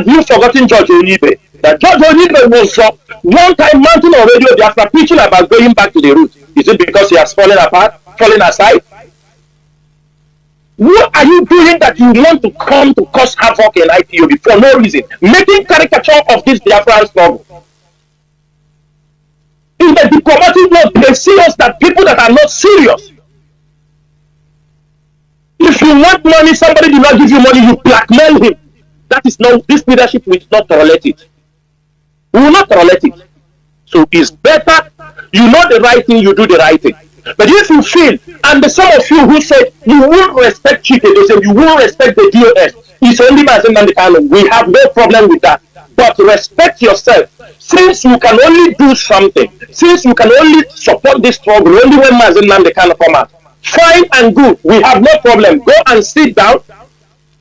you forgotten George Onibe? That George Onibe was one time mountain on radio Biafra preaching about going back to the root. Is it because he has fallen apart, fallen aside? What are you doing that you want to come to cause havoc in IPOB for no reason? Making caricature of this Biafran struggle. In the diplomatic world, they see us that people that are not serious. If you want money, somebody did not give you money, you blackmail him. That is not, this leadership will not tolerate it. We will not tolerate it. So it's better, you know the right thing, you do the right thing. But if you feel, and the some of you who said you won't respect Chike, they say you won't respect the DOS, it's only Mazi Nworu. We have no problem with that. But respect yourself. Since you can only do something, since you can only support this struggle only when Mazi Nworu come out, fine and good, we have no problem. Go and sit down,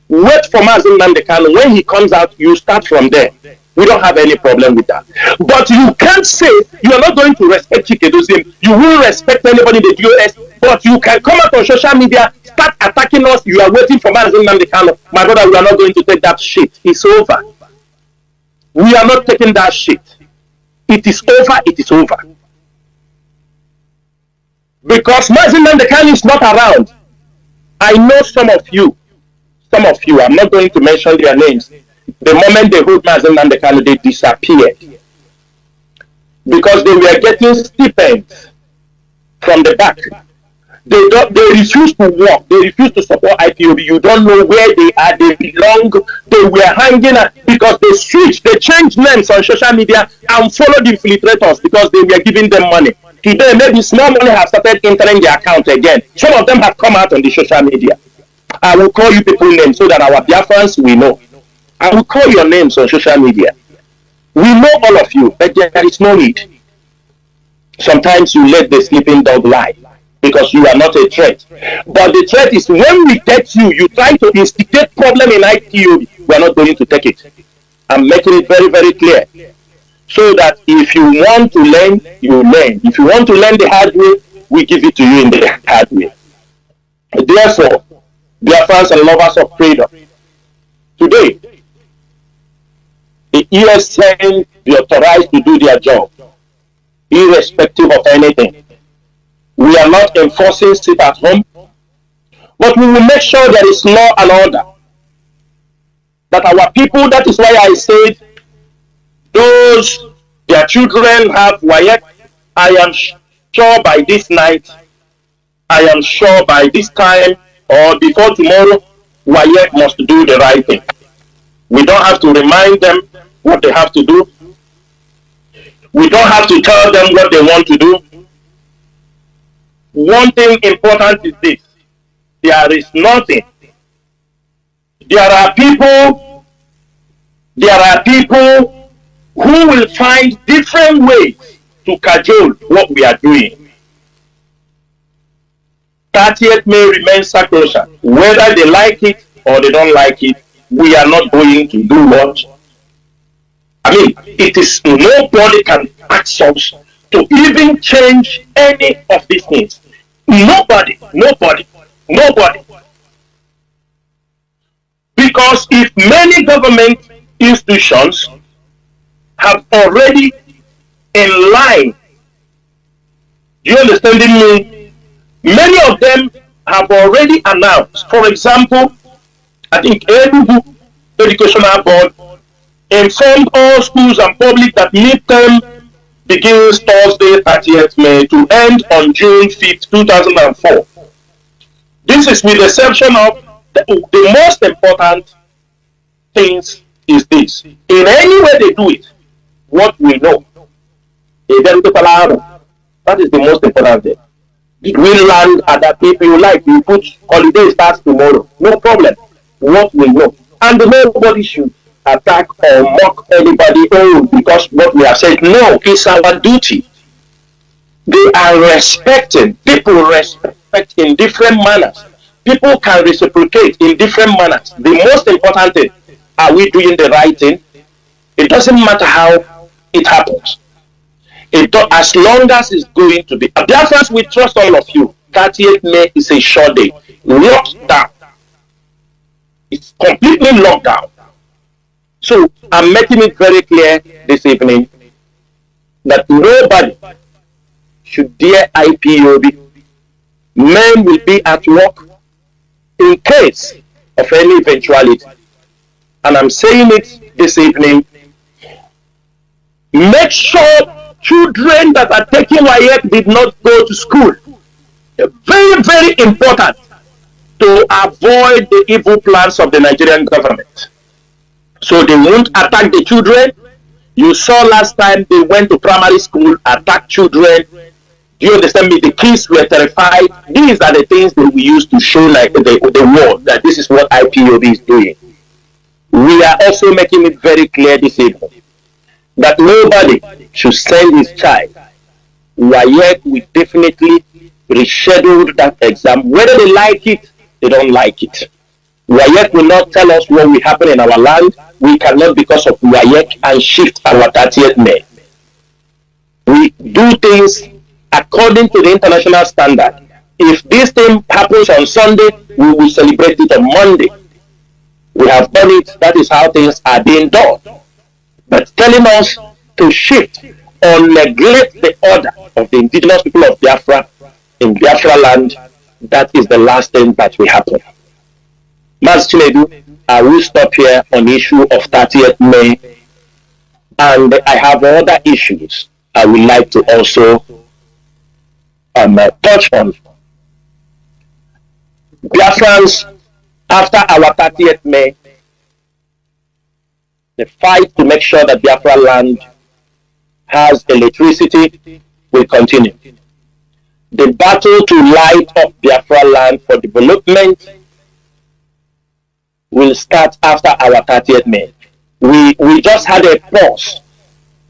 wait for Mazi Nworu. When he comes out, you start from there. We don't have any problem with that. But you can't say you are not going to respect Chike. You will respect anybody in the DOS, but you can come out on social media, start attacking us. You are waiting for Mazi Nworu. My brother, we are not going to take that shit. It's over. We are not taking that shit. It is over. It is over. Because Mazi Nworu is not around. I know some of you, I'm not going to mention their names. The moment they hold Mazi Nworu, they disappeared. Because they were getting stipends from the back. They refuse to work. They refuse to support IPOB. You don't know where they are. They belong. They were hanging out because they switched. They changed names on social media and followed infiltrators because they were giving them money. Today, maybe small money have started entering their account again. Some of them have come out on the social media. I will call you people names so that our Biafrans will know. I will call your names on social media. We know all of you, but there is no need. Sometimes you let the sleeping dog lie because you are not a threat. But the threat is when we get you, you try to instigate problem in IPOB, we are not going to take it. I'm making it very, very clear. So that if you want to learn, you learn. If you want to learn the hard way, we give it to you in the hard way. Therefore, Biafrans and lovers of freedom, today, the ESN be authorized to do their job, irrespective of anything. We are not enforcing sit at home, but we will make sure there is law and order. That our people, that is why I said, those, their children have WAEC, I am sure by this night, I am sure by this time, or before tomorrow, WAEC must do the right thing. We don't have to remind them what they have to do. We don't have to tell them what they want to do. One thing important is this. There is nothing. There are people who will find different ways to cajole what we are doing. 30th May remains sacrosanct. Whether they like it or they don't like it, we are not going to do what? I mean, it is nobody can ask us to even change any of these things. Nobody. Because if many government institutions have already in line, do you understand me? Many of them have already announced. For example, I think Enugu Educational Board informed all schools and public that midterm begins Thursday, 30th May to end on June 5th, 2004. This is with the exception of the most important things is this. In any way they do it, what we know. That is the most important thing. Did we land at that people you like? You put holiday starts tomorrow. No problem. What we know. And nobody should attack or mock anybody because what we have said. No, it's our duty. They are respected. People respect in different manners. People can reciprocate in different manners. The most important thing, are we doing the right thing? It doesn't matter how it happens. As long as it's going to be. Biafrans, we trust all of you. 30th May is a short day. Locked down. It's completely locked down. So I'm making it very clear this evening that nobody should dare IPOB. Men will be at work in case of any eventuality. And I'm saying it this evening. Make sure children that are taking WAEC did not go to school. Very, very important to avoid the evil plans of the Nigerian government. So they won't attack the children. You saw last time they went to primary school, attacked children. Do you understand me? The kids were terrified. These are the things that we use to show like the world that this is what IPOB is doing. We are also making it very clear this evening that nobody should send his child. WAEC will definitely reschedule that exam. Whether they like it, they don't like it. WAEC will not tell us what will happen in our land. We cannot, because of WAEC, and shift our 30th May. We do things according to the international standard. If this thing happens on Sunday, we will celebrate it on Monday. We have done it. That is how things are being done. But telling us to shift or neglect the order of the indigenous people of Biafra in Biafra land, that is the last thing that will happen. Mazi Chinedu, I will stop here on the issue of 30th May, and I have other issues I would like to also touch on. Biafrans, after our 30th May, the fight to make sure that Biafra land has electricity will continue. The battle to light up Biafra land for development will start after our 30th May. We just had a pause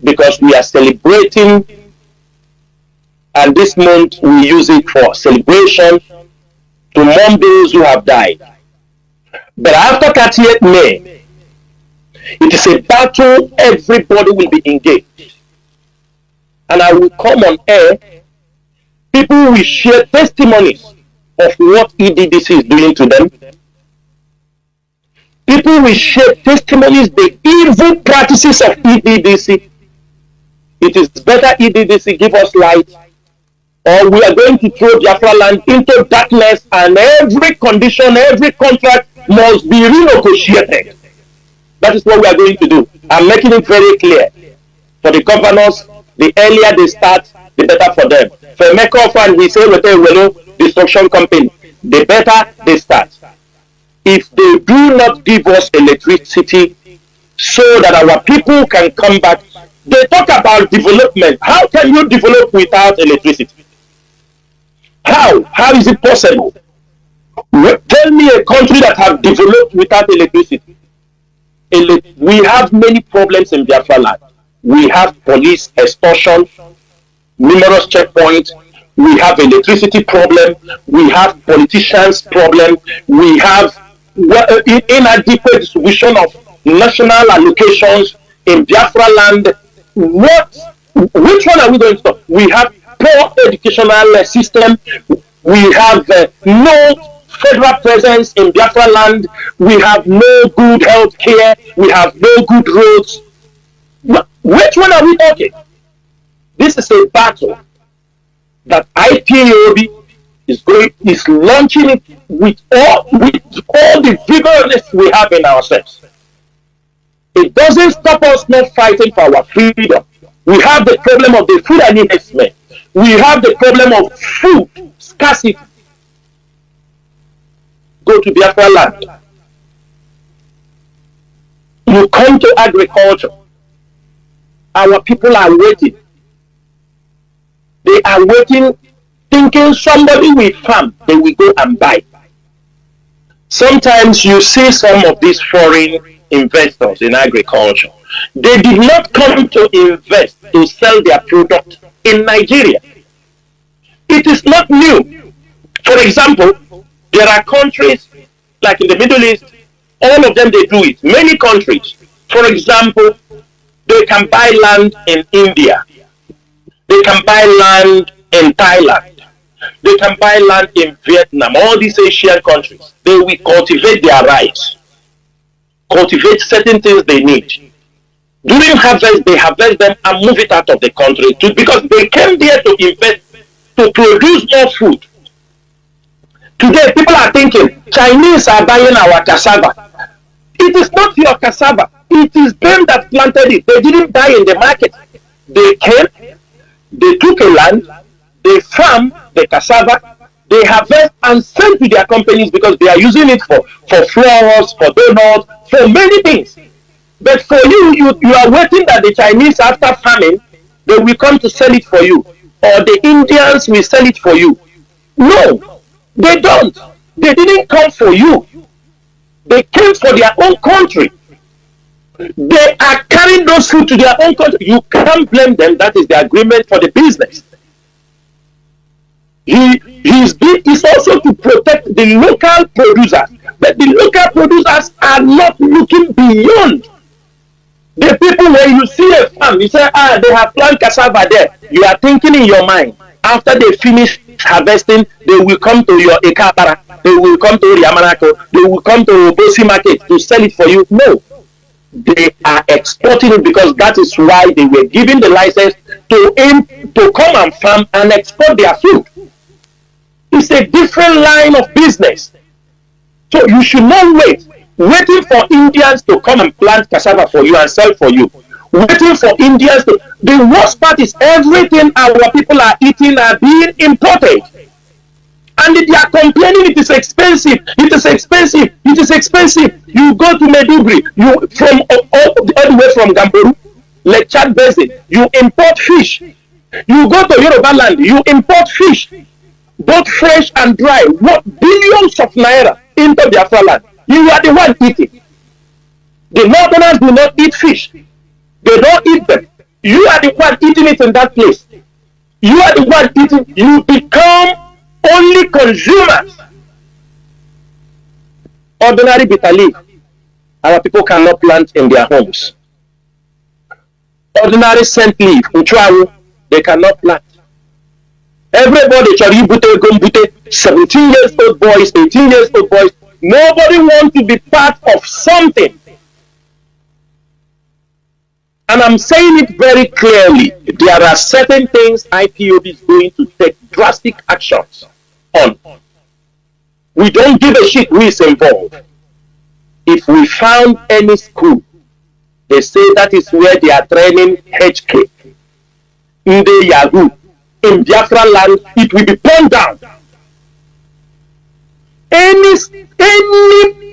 because we are celebrating, and this month we use it for celebration to mourn those who have died. But after 30th May, it is a battle everybody will be engaged. And I will come on air, people will share testimonies of what EDDC is doing to them. People will share testimonies, the evil practices of EDDC. It is better EDDC give us light, or we are going to throw Biafra land into darkness, and every condition, every contract must be renegotiated. That is what we are going to do. I'm making it very clear. For the governors, the earlier they start, the better for them. For Meko, we say with a destruction company, the better they start. If they do not give us electricity so that our people can come back, they talk about development. How can you develop without electricity? How? How is it possible? Tell me a country that have developed without electricity. We have many problems in Biafra land. We have police extortion, numerous checkpoints. We have electricity problem. We have politicians problem. We have inadequate distribution of national allocations in Biafra land. Which one are we going to stop? We have poor educational system. We have no federal presence in Biafra land. We have no good health care. We have no good roads. Which one are we talking? This is a battle that IPOB is launching it with all the vigorousness we have in ourselves. It doesn't stop us not fighting for our freedom. We have the problem of the food and investment. We have the problem of food scarcity. Go to Biafra land. You come to agriculture. Our people are waiting. They are waiting, thinking somebody will farm, they will go and buy. Sometimes you see some of these foreign investors in agriculture. They did not come to invest to sell their product in Nigeria. It is not new. For example, there are countries like in the Middle East, all of them they do it. Many countries, for example, they can buy land in India. They can buy land in Thailand. They can buy land in Vietnam, all these Asian countries. They will cultivate their rice, cultivate certain things they need. During harvest, they harvest them and move it out of the country because they came there to invest, to produce more food. Today, people are thinking Chinese are buying our cassava. It is not your cassava. It is them that planted it. They didn't buy in the market. They came, they took a land, they farm the cassava, they harvest and sell to their companies because they are using it for flours, for donuts, for many things. But for you are waiting that the Chinese, after farming, they will come to sell it for you. Or the Indians will sell it for you. No, they don't. They didn't come for you. They came for their own country. They are carrying those food to their own country. You can't blame them. That is the agreement for the business. His bid is also to protect the local producers. But the local producers are not looking beyond. The people, when you see a farm, you say, they have planted cassava there. You are thinking in your mind, after they finish harvesting, they will come to your Ekapara, they will come to Yamanako, they will come to Bosi Market to sell it for you. No. They are exporting it because that is why they were given the license to come and farm and export their food. It's a different line of business. So you should not waiting for Indians to come and plant cassava for you and sell for you. Waiting for Indians to... The worst part is everything our people are eating are being imported. And they are complaining it is expensive. It is expensive. It is expensive. You go to Medugri, you from all the way from Gamboru, Lake Chad Basin, you import fish. You go to Yoruba land, you import fish, both fresh and dry. What billions of naira into Biafra land? You are the one eating. The Northerners do not eat fish. They don't eat them. You are the one eating it in that place. You are the one eating. You become only consumers. Ordinary bitter leaf, our people cannot plant in their homes. Ordinary scent leaf, they cannot plant. Everybody, 17 years old boys, 18 years old boys, nobody wants to be part of something. And I'm saying it very clearly. There are certain things IPOB is going to take drastic actions on. We don't give a shit who is involved. If we found any school, they say that is where they are training HK. In the Yahoo, in Biafra land, it will be torn down. Any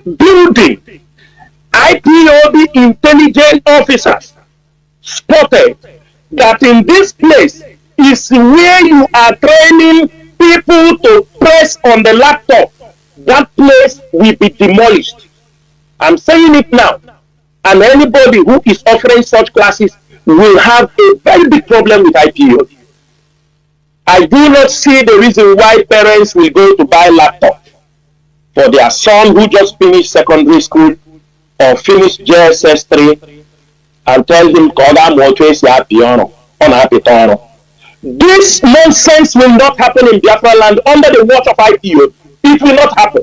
building, IPOB intelligence officers spotted that in this place is where you are training people to press on the laptop, that place will be demolished. I'm saying it now. And anybody who is offering such classes will have a very big problem with IPOB. I do not see the reason why parents will go to buy laptop for their son who just finished secondary school or finished JSS 3 and tell him, this nonsense will not happen in Biafra land under the watch of IPOB. It will not happen.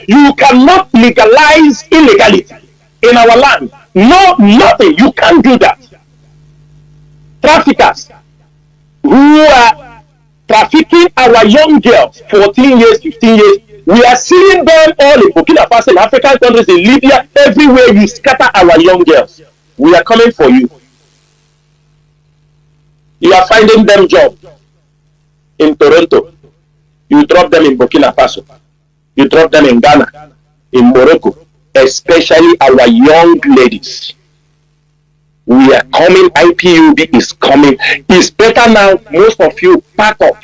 You cannot legalize illegality in our land. No, nothing. You can't do that. Traffickers who are trafficking our young girls, 14 years, 15 years, we are seeing them all in Burkina Faso, in African countries, in Libya, everywhere you scatter our young girls. We are coming for you. You are finding them jobs in Toronto. You drop them in Burkina Faso. You drop them in Ghana, in Morocco, especially our young ladies. We are coming, IPOB is coming. It's better now, most of you pack up.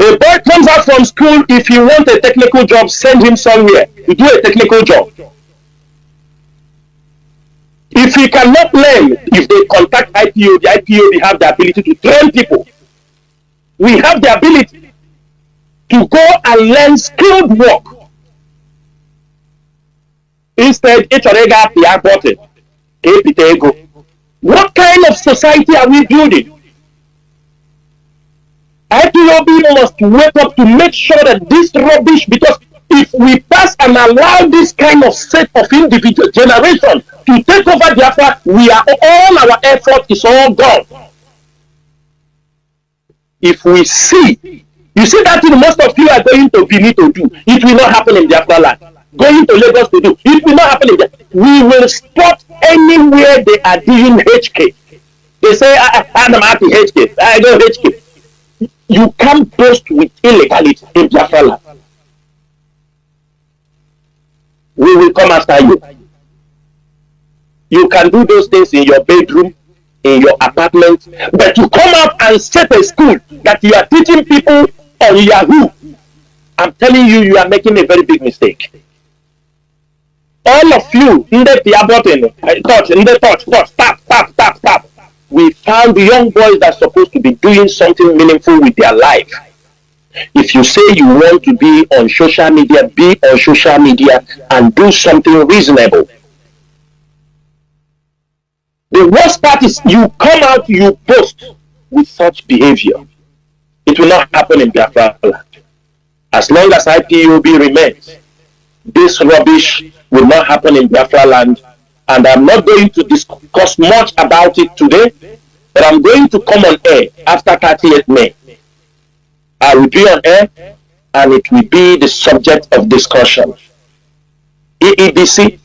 A boy comes out from school, if you want a technical job, send him somewhere to do a technical job. If he cannot learn, if they contact IPOB, IPOB have the ability to train people. We have the ability to go and learn skilled work. Instead, what kind of society are we building? IPOB must wake up to make sure that this rubbish, because if we pass and allow this kind of set of individual generation to take over Biafra, all our effort is all gone. If we see, you see that thing most of you are going to Benin to do, it will not happen in Biafra land. Going to Lagos to do, it will not happen in Biafra. We will spot anywhere they are doing HK. They say, I'm happy HK, I go HK. You can't boast with illegality in Biafra land. We will come after you. You can do those things in your bedroom, in your apartment, but you come out and set a school that you are teaching people on Yahoo. I'm telling you, you are making a very big mistake. All of you, in the tap. We found young boys that are supposed to be doing something meaningful with their life. If you say you want to be on social media, be on social media and do something reasonable. The worst part is you come out, you post with such behavior. It will not happen in Biafra land. As long as IPOB remains, this rubbish will not happen in Biafra land. And I'm not going to discuss much about it today, but I'm going to come on air after 30th May. I will be on air, and it will be the subject of discussion. EEDC,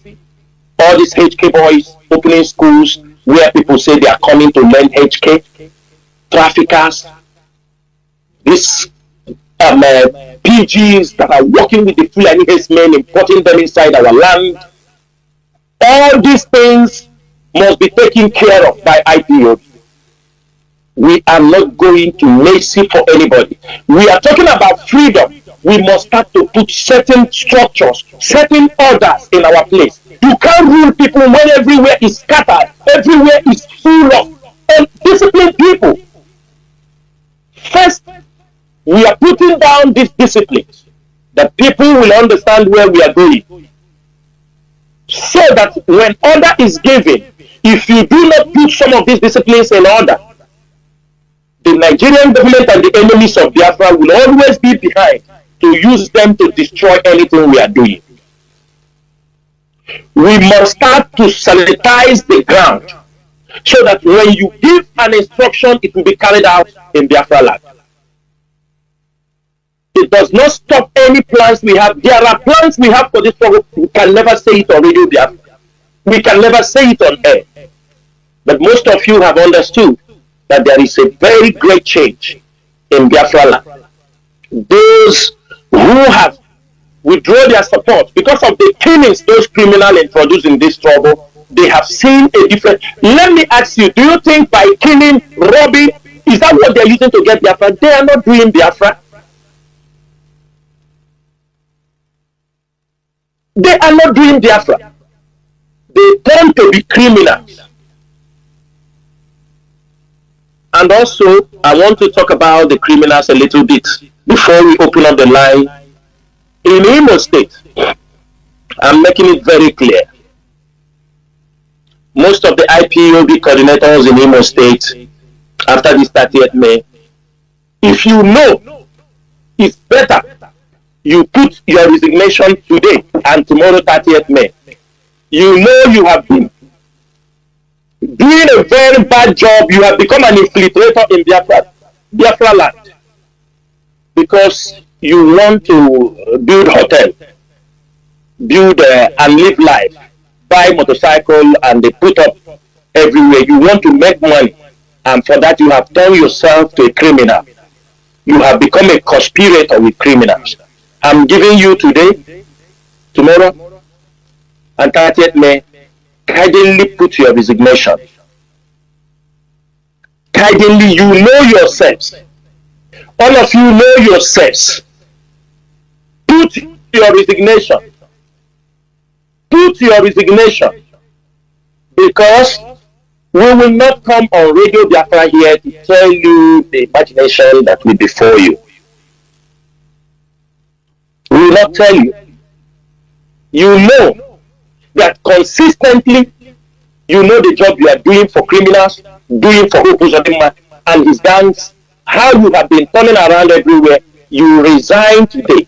all these HK boys opening schools where people say they are coming to learn HK, traffickers, these PGs that are working with the Fulani men, importing them inside our land. All these things must be taken care of by IPOB. We are not going to lazy for anybody. We are talking about freedom. We must start to put certain structures, certain orders in our place. You can't rule people when everywhere is scattered, everywhere is full of undisciplined people. First, we are putting down this discipline that people will understand where we are going. So that when order is given, if you do not put some of these disciplines in order, the Nigerian government and the enemies of Biafra will always be behind to use them to destroy anything we are doing. We must start to sanitize the ground so that when you give an instruction, it will be carried out in Biafra land. It does not stop any plans we have. There are plans we have for this program. We can never say it on Radio Biafra. We can never say it on air. But most of you have understood that there is a very great change in Biafra land. Those who have withdrawn their support because of the killings those criminals introduced in this trouble, they have seen a different. Let me ask you, do you think by killing, robbing, is that what they're using to get Biafra? They are not doing Biafra. They are not doing Biafra. They tend to be criminals. And also, I want to talk about the criminals a little bit before we open up the line. In Imo State, I'm making it very clear. Most of the IPOB coordinators in Imo State, after this 30th May, if you know, it's better you put your resignation today and tomorrow 30th May. You know you have been doing a very bad job. You have become an infiltrator in Biafra land because you want to build hotel, build and live life, buy motorcycle, and they put up everywhere. You want to make money, and for that you have turned yourself to a criminal. You have become a conspirator with criminals. I'm giving you today, tomorrow, and 30th May, kindly put your resignation. Kindly, you know yourselves. All of you know yourselves. Put your resignation. Put your resignation. Because we will not come on Radio Biafra here to tell you the imagination that will be before you. We will not tell you. You know that consistently, you know the job you are doing for criminals, doing for Opuzodima and his gangs, how you have been turning around everywhere, you resign today.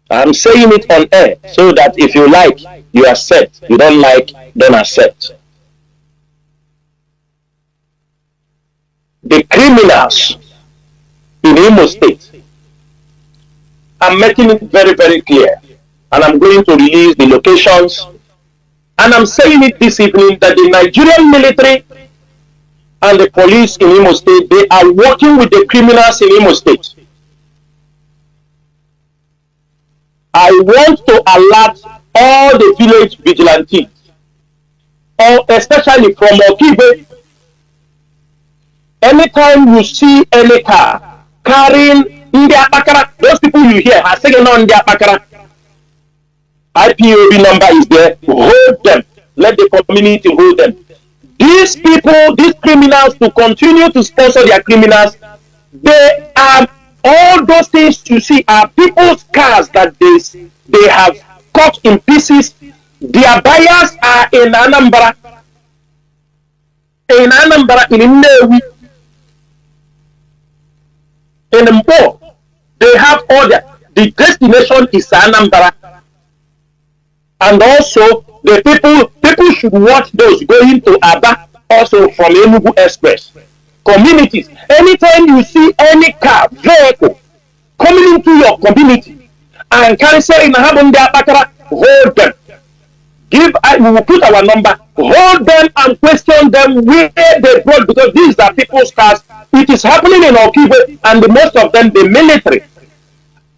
I'm saying it on air so that if you like, you accept. You don't like, don't accept. The criminals in Imo State, I'm making it very, very clear. And I'm going to release the locations. And I'm saying it this evening that the Nigerian military and the police in Imo State, they are working with the criminals in Imo State. I want to alert all the village vigilantes, especially from Okibe. Anytime you see any car carrying India Bakara, those people you hear are saying on India Bakara, IPOB number is there, hold them. Let the community hold them. These people, these criminals, to continue to sponsor their criminals, they are, all those things you see are people's cars that they have cut in pieces. Their buyers are in Anambra, in Nnewi, in Mbo. They have all the destination is Anambra. And also, the people should watch those going to Aba, also from Enugu Express. Communities, anytime you see any car, vehicle coming into your community and canceling Habunda Bakara, hold them. We will put our number, hold them and question them where they brought, because these are people's cars. It is happening in Okibe, and most of them, the military,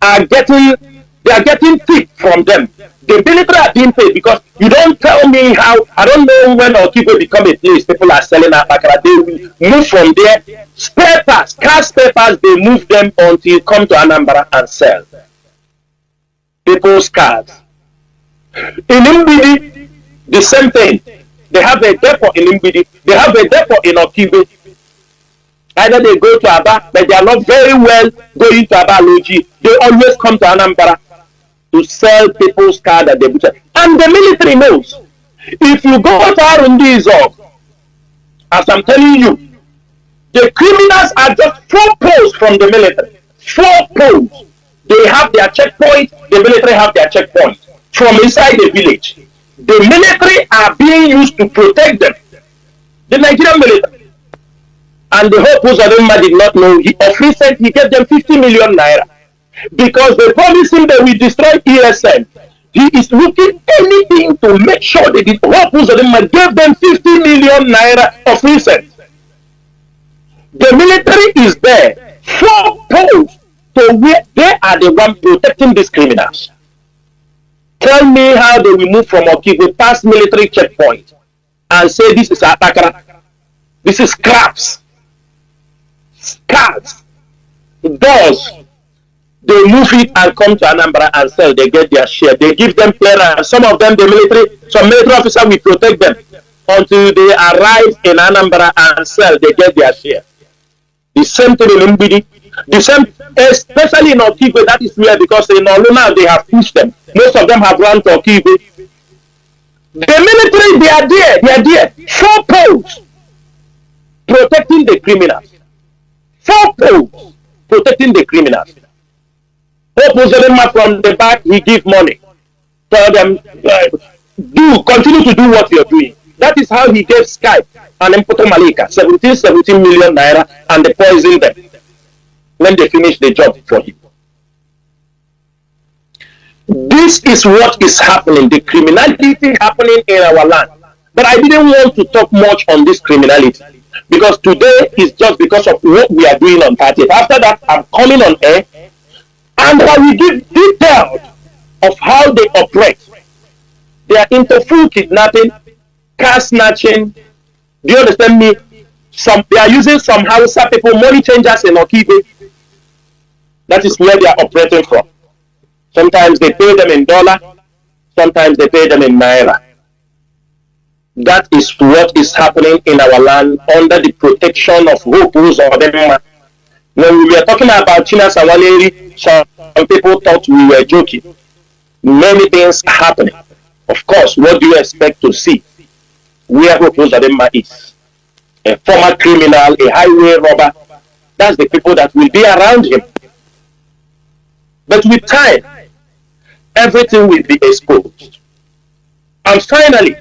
are getting tipped from them. The military are being paid, because you don't tell me how. I don't know when Okibo become a place people are selling Abakara. They will move from there. Spare parts, car spare parts, they move them until you come to Anambra and sell. People's cars. In Mbidi, the same thing. They have a depot in Mbidi. They have a depot in Okibo. Either they go to Aba, but they are not very well going to Aba Loji. They always come to Anambra to sell people's car that they butcher. And the military knows. If you go to Arundizog, as I'm telling you, the criminals are just 4 posts from the military. 4 posts. They have their checkpoint, the military have their checkpoint from inside the village. The military are being used to protect them. The Nigerian military. And the whole Uzadema did not know. He gave them 50 million naira. Because they promised him they will destroy ESN. He is looking anything to make sure they did. What Uzadema gave them 50 million naira of recent. The military is there. 4 posts to where they are the one protecting these criminals. Tell me how they will move from Okibo past military checkpoint and say this is Atakara. This is scraps. Scars. Doors. They move it and come to Anambra and sell. They get their share. They give them clearance. Some of them, some military officer will protect them until they arrive in Anambra and sell. They get their share. The same thing in Mbidi. The same, especially in Okibo, that is where, because in Oluna they have pushed them. Most of them have run to Okibo. The military, they are there. They are there. 4 posts protecting the criminals. 4 posts protecting the criminals. From the back, he give money. Tell them, continue to do what you're doing. That is how he gave Skype and Mpoto Malika 17 million naira, and they poisoned them when they finish the job for him. This is what is happening, the criminality happening in our land. But I didn't want to talk much on this criminality, because today is just because of what we are doing on 30th. After that, I'm coming on air, and I will give details of how they operate. They are into full kidnapping, car snatching. Do you understand me? They are using some Hausa people, money changers in Okibe. That is where they are operating from. Sometimes they pay them in dollar, sometimes they pay them in naira. That is what is happening in our land under the protection of Hope Uzodema. When we were talking about Chinasa Nworu, some people thought we were joking. Many things are happening. Of course, what do you expect to see where Hope Uzodema is? a former criminal, a highway robber. That's the people that will be around him. But with time, everything will be exposed. And finally,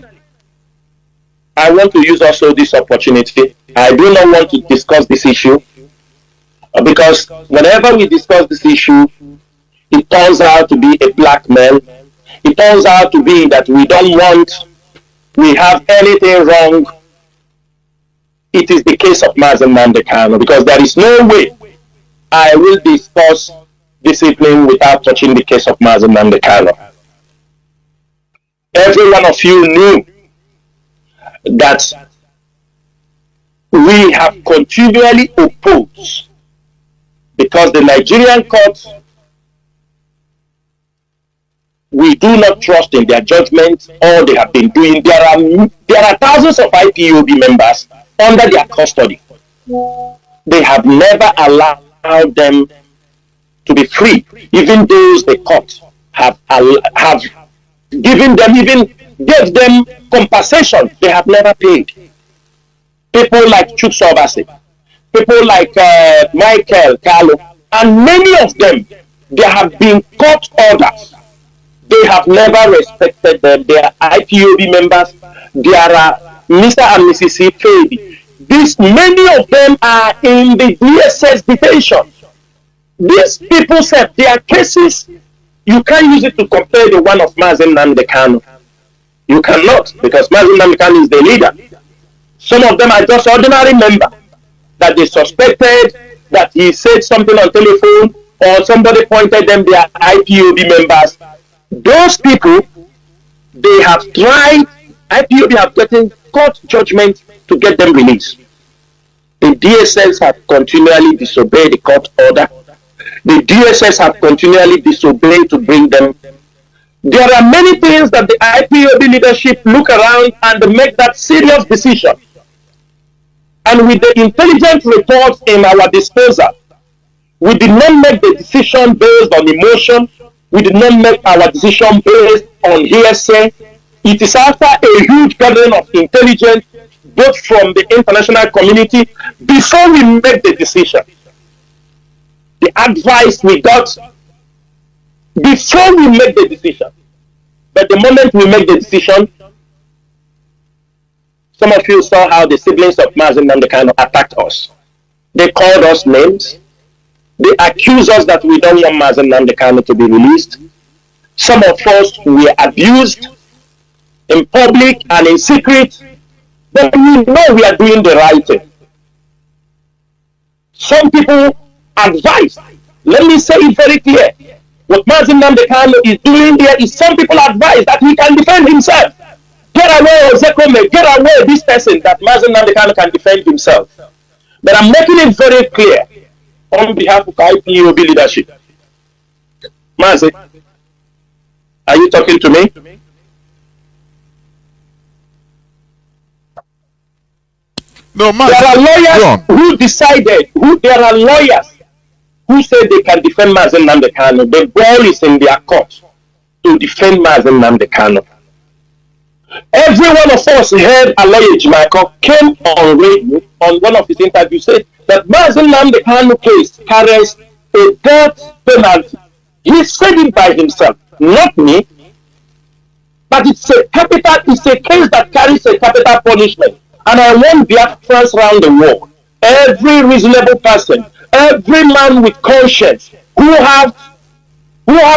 I want to use also this opportunity. I do not want to discuss this issue because whenever we discuss this issue, it turns out to be a blackmail. It turns out to be that we have anything wrong. It is the case of Mazi Nworu because there is no way I will discuss discipline without touching the case of Mazi Nworu. Every one of you knew that we have continually opposed because the Nigerian courts, we do not trust in their judgment. All they have been doing, there are thousands of IPOB members under their custody. They have never allowed them to be free. Even those the court have given them, even gave them compensation, they have never paid. People like Chukso Obasi, people like Michael Carlo, and many of them, there have been court orders. They have never respected them. They are IPOB members. There are Mr. and Mrs. Ifebi. Many of them are in the DSS detention. These people said their cases, you can't use it to compare the one of Mazi Nworu. You cannot, because Mazi Nworu is the leader. Some of them are just ordinary members that they suspected that he said something on telephone or somebody pointed them, they are IPOB members. Those people, they have tried, IPOB have gotten court judgment to get them released. The DSS have continually disobeyed the court order. The DSS have continually disobeyed to bring them. There are many things that the IPOB leadership look around and make that serious decision. And with the intelligence reports in our disposal, we did not make the decision based on emotion. We did not make our decision based on hearsay. It is after a huge gathering of intelligence, both from the international community, before we make the decision. The advice we got before we make the decision. But the moment we make the decision, some of you saw how the siblings of Mazi Nworu attacked us. They called us names. They accused us that we don't want Mazi Nworu to be released. Some of us were abused in public and in secret. But we know we are doing the right thing. Some people advise. Let me say it very clear. What Mazi Nworu is doing here is some people advise that he can defend himself. Get away, Ozekome, get away this person that Mazi Nworu can defend himself. But I'm making it very clear on behalf of IPOB leadership. Mazi, are you talking to me? No, Mazi, there are lawyers who decided, there are lawyers who say they can defend Mazi Nworu. The ball is in their court to defend Mazi Nworu. Every one of us heard a lawyer, Michael, came on radio on one of his interviews, said that Mazi Nworu case carries a death penalty. He said it by himself, not me. But it's a case that carries a capital punishment. And I want Biafrans around the world, every reasonable person, every man with conscience who have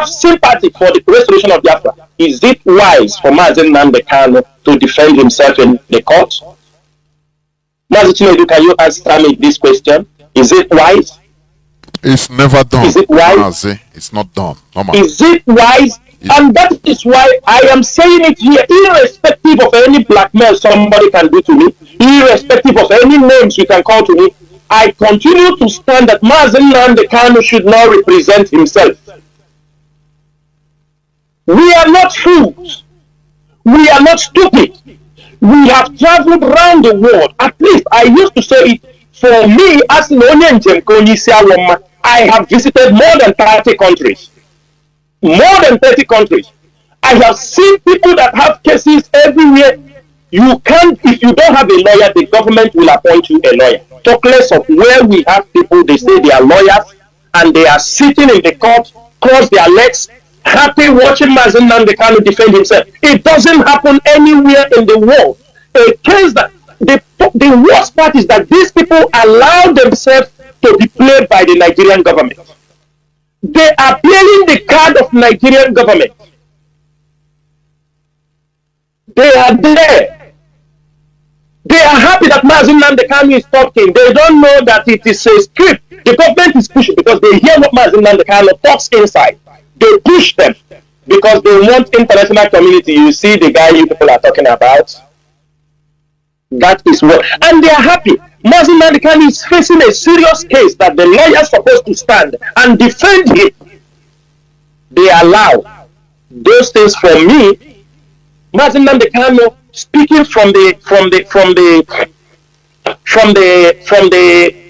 sympathy for the restoration of Biafra. Is it wise for Mazi Nworu to defend himself in the court? Mazi Chinasa, can you answer me this question? Is it wise? It's never done. Is it wise? Mazi, it's not done. Is it wise? And that is why I am saying it here, irrespective of any blackmail somebody can do to me, irrespective of any names you can call to me, I continue to stand that Mazi Nworu should not represent himself. We are not fools. We are not stupid. We have traveled around the world. At least I used to say it, for me, as I have visited more than 30 countries. More than 30 countries. I have seen people that have cases everywhere. You can't, if you don't have a lawyer, the government will appoint you a lawyer. Talk less of where we have people, they say they are lawyers, and they are sitting in the court, cross their legs, happy watching Mazi Nworu Kanu defend himself. It doesn't happen anywhere in the world. A case that the worst part is that these people allow themselves to be played by the Nigerian government. They are playing the card of Nigerian government. They are there. They are happy that Mazi Nworu Kanu is talking. They don't know that it is a script. The government is pushing because they hear what Mazi Nworu Kanu talks inside. They push them because they want international community. You see the guy you people are talking about. That is what, and they are happy. Mazi Nworu Kanu is facing a serious case that the lawyer is supposed to stand and defend him. They allow those things from me. Mazi Nworu Kanu speaking from the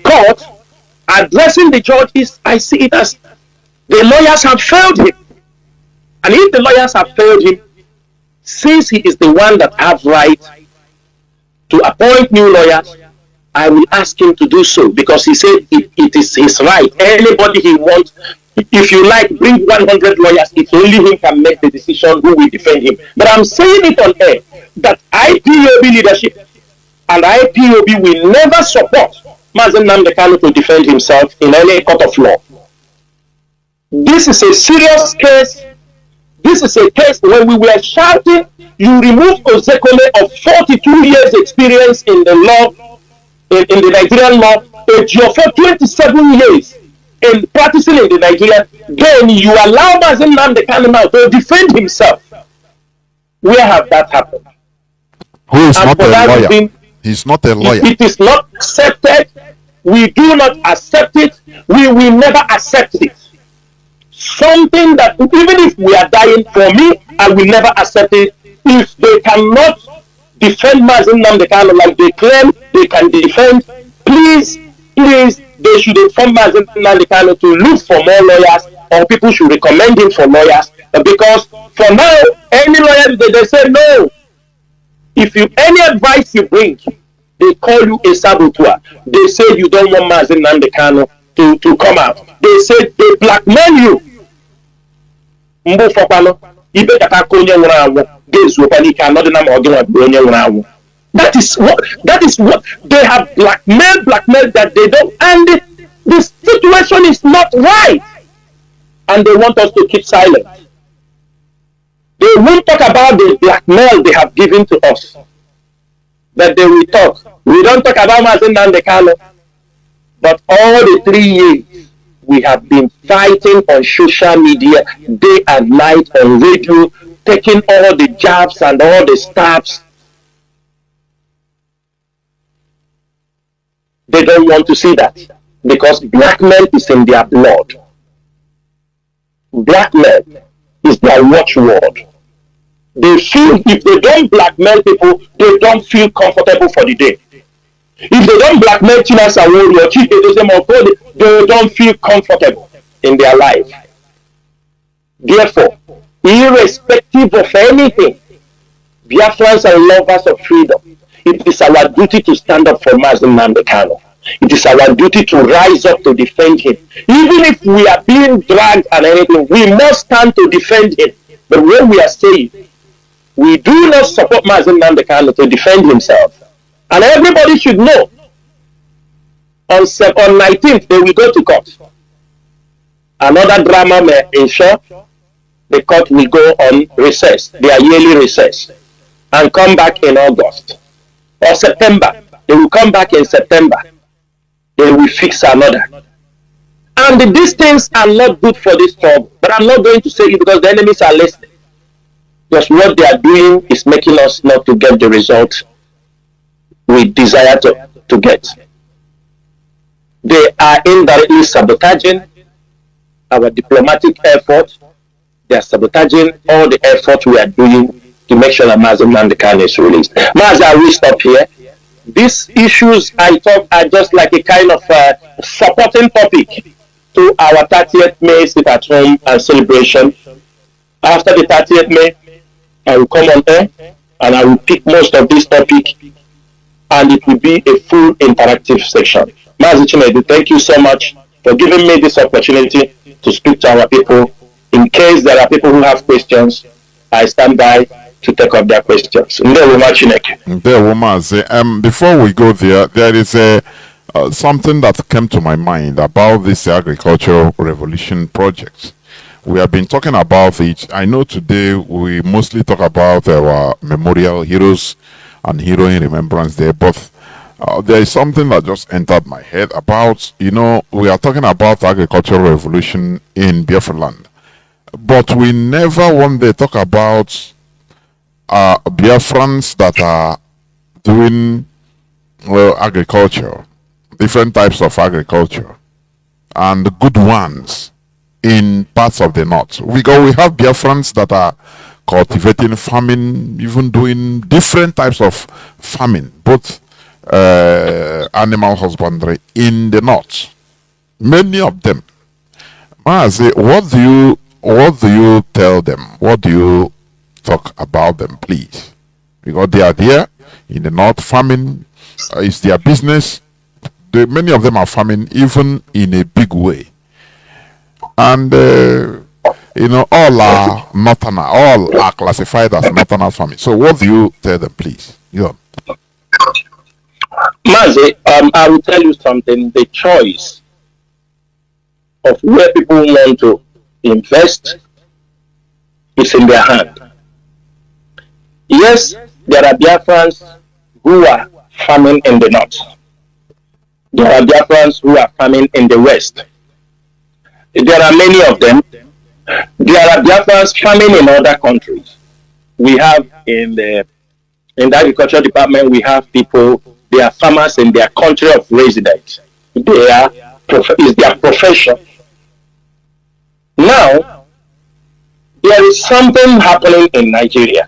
court, addressing the judges. I see it as the lawyers have failed him, and if the lawyers have failed him, since he is the one that have right to appoint new lawyers, I will ask him to do so because he said it is his right. Anybody he wants, if you like, bring 100 lawyers. If only him can make the decision who will defend him. But I'm saying it on air that IPOB leadership and IPOB will never support Mazi Nworu Kanu to defend himself in any court of law. This is a serious case. This is a case when we were shouting, you remove Ozekome of 42 years experience in the law, in the Nigerian law, for 27 years in practicing in the Nigerian, then you allow Mazi Nworu Kanu now to defend himself. Where have that happened? Who is not a lawyer? Reason, he's not a lawyer. It is not accepted. We do not accept it. We will never accept it. Something that even if we are dying, for me, I will never accept it. If they cannot defend Mazi Nworu Kanu like they claim they can defend, please, they should inform Mazi Nworu Kanu to look for more lawyers, or people should recommend him for lawyers. Because for now, any lawyer, they say no. If you any advice you bring, they call you a saboteur. They say you don't want Mazi Nworu Kanu to come out. They say they blackmail you. That is what they have blackmailed that they don't, and the situation is not right, and they want us to keep silent. They won't talk about the blackmail they have given to us, but they will talk. We don't talk about Mazi Nworu Kanu, but all the 3 years we have been fighting on social media, day and night, on radio, taking all the jabs and all the stabs. They don't want to see that because blackmail is in their blood. Blackmail is their watchword. They feel if they don't blackmail people, they don't feel comfortable for the day. If they don't blackmail Chinasa Nworu or Chief, they don't feel comfortable in their life. Therefore, irrespective of anything, Biafrans and lovers of freedom, it is our duty to stand up for Mazi Nworu Kanu. It is our duty to rise up to defend him. Even if we are being dragged and anything, we must stand to defend him. But when we are saying, we do not support Mazi Nworu Kanu to defend himself, and everybody should know, on 19th, they will go to court. Another drama may ensure the court will go on recess, their yearly recess, and come back in August or September. They will come back in September. They will fix another. And these things are not good for this trouble. But I'm not going to say it because the enemies are listening. Because what they are doing is making us not to get the result we desire to get. They are indirectly sabotaging our diplomatic effort. They are sabotaging all the effort we are doing to make sure that Mazi Nworu Kanu is released. Mazi, I will stop here. These issues I thought are just like a kind of supporting topic to our 30th May sit at home and celebration. After the 30th May, I will come on air and I will pick most of this topic, and it will be a full interactive section. Mazi Chinasa, thank you so much for giving me this opportunity to speak to our people. In case there are people who have questions, I stand by to take up their questions. Before we go there, there is a something that came to my mind about this agricultural revolution project. We have been talking about it. I know today we mostly talk about our memorial heroes and heroine remembrance day, but there is something that just entered my head about, we are talking about agricultural revolution in Biafra land, but we never one day talk about Biafrans that are doing agriculture, different types of agriculture, and good ones in parts of the north. We have Biafrans that are cultivating, farming, even doing different types of farming, both animal husbandry in the north. Many of them. Mazi, what do you tell them? What do you talk about them, please? Because they are there in the north, farming is their business. Many of them are farming even in a big way. And all are northern, all are classified as northern farming. So what do you tell them, please? Yeah. Mazi, I will tell you something. The choice of where people want to invest is in their hand. Yes, there are Biafrans who are farming in the north. There are Biafrans who are farming in the west. There are many of them. There are Biafrans farming in other countries. We have in the agriculture department, we have people, they are farmers in their country of residence. It's their profession. Now, there is something happening in Nigeria.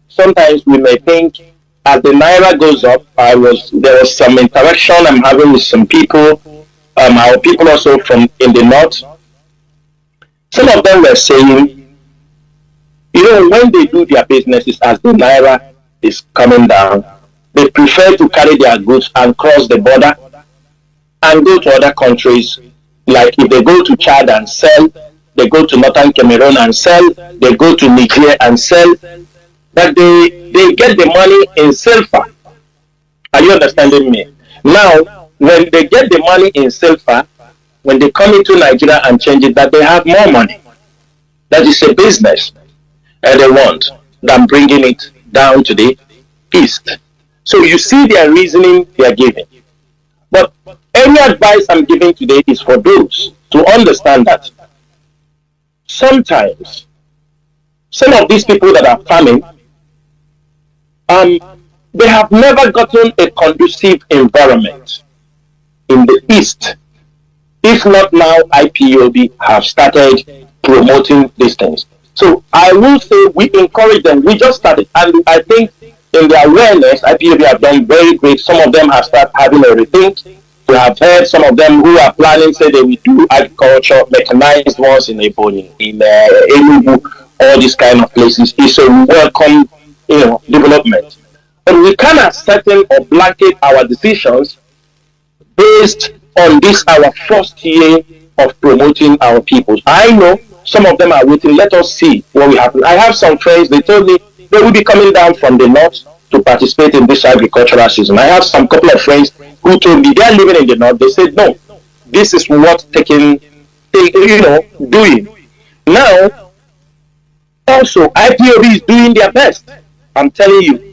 Sometimes we may think as the Naira goes up, there was some interaction I'm having with some people, our people also in the north. Some of them were saying, when they do their businesses as the Naira is coming down, they prefer to carry their goods and cross the border and go to other countries. Like if they go to Chad and sell, they go to northern Cameroon and sell, they go to Niger and sell, that they get the money in silver. Are you understanding me? Now, when they get the money in silver, when they come into Nigeria and change it, that they have more money. That is a business and they want than bringing it down to the east. So you see their reasoning they are giving. But any advice I'm giving today is for those to understand that sometimes some of these people that are farming, they have never gotten a conducive environment in the east. If not now, IPOB have started promoting these things. So I will say we encourage them. We just started, and I think in their awareness, IPOB have done very great. Some of them have started having a rethink. We have heard some of them who are planning, say they will do agriculture, mechanized ones in Ebony, in Enugu, all these kind of places. It's a welcome, development. But we cannot settle or blanket our decisions based on this our first year of promoting our people. I know some of them are waiting. Let us see what will happen. I have some friends, they told me they will be coming down from the north to participate in this agricultural season. I have some couple of friends who told me they are living in the north. They said, no, this is what doing. Now, also, IPOB is doing their best. I'm telling you,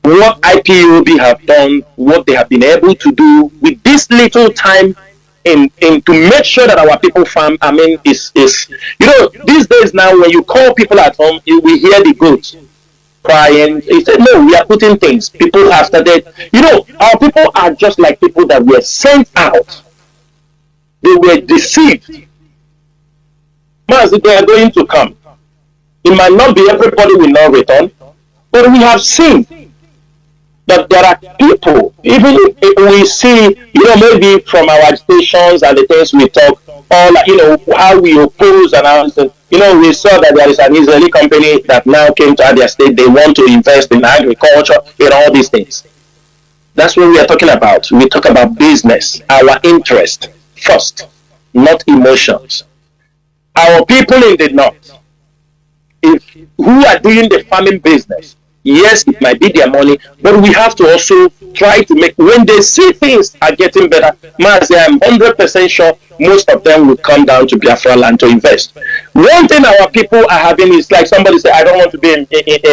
what IPOB have done, what they have been able to do with this little time in to make sure that our people farm, is these days now when you call people at home, you will hear the goats crying. He said, no, we are putting things. People have started, our people are just like people that were sent out. They were deceived. Mazi, they are going to come. It might not be everybody will not return, but we have seen But there are people, even if we see, maybe from our stations and the things we talk, or how we oppose and all, we saw that there is an Israeli company that now came to their state. They want to invest in agriculture, in all these things. That's what we are talking about. We talk about business, our interest first, not emotions. Our people in the north, who are doing the farming business, yes, it might be their money, but we have to also try to make, when they see things are getting better, Mazi, I'm 100% sure most of them will come down to Biafra land to invest. One thing our people are having is like somebody say, I don't want to be in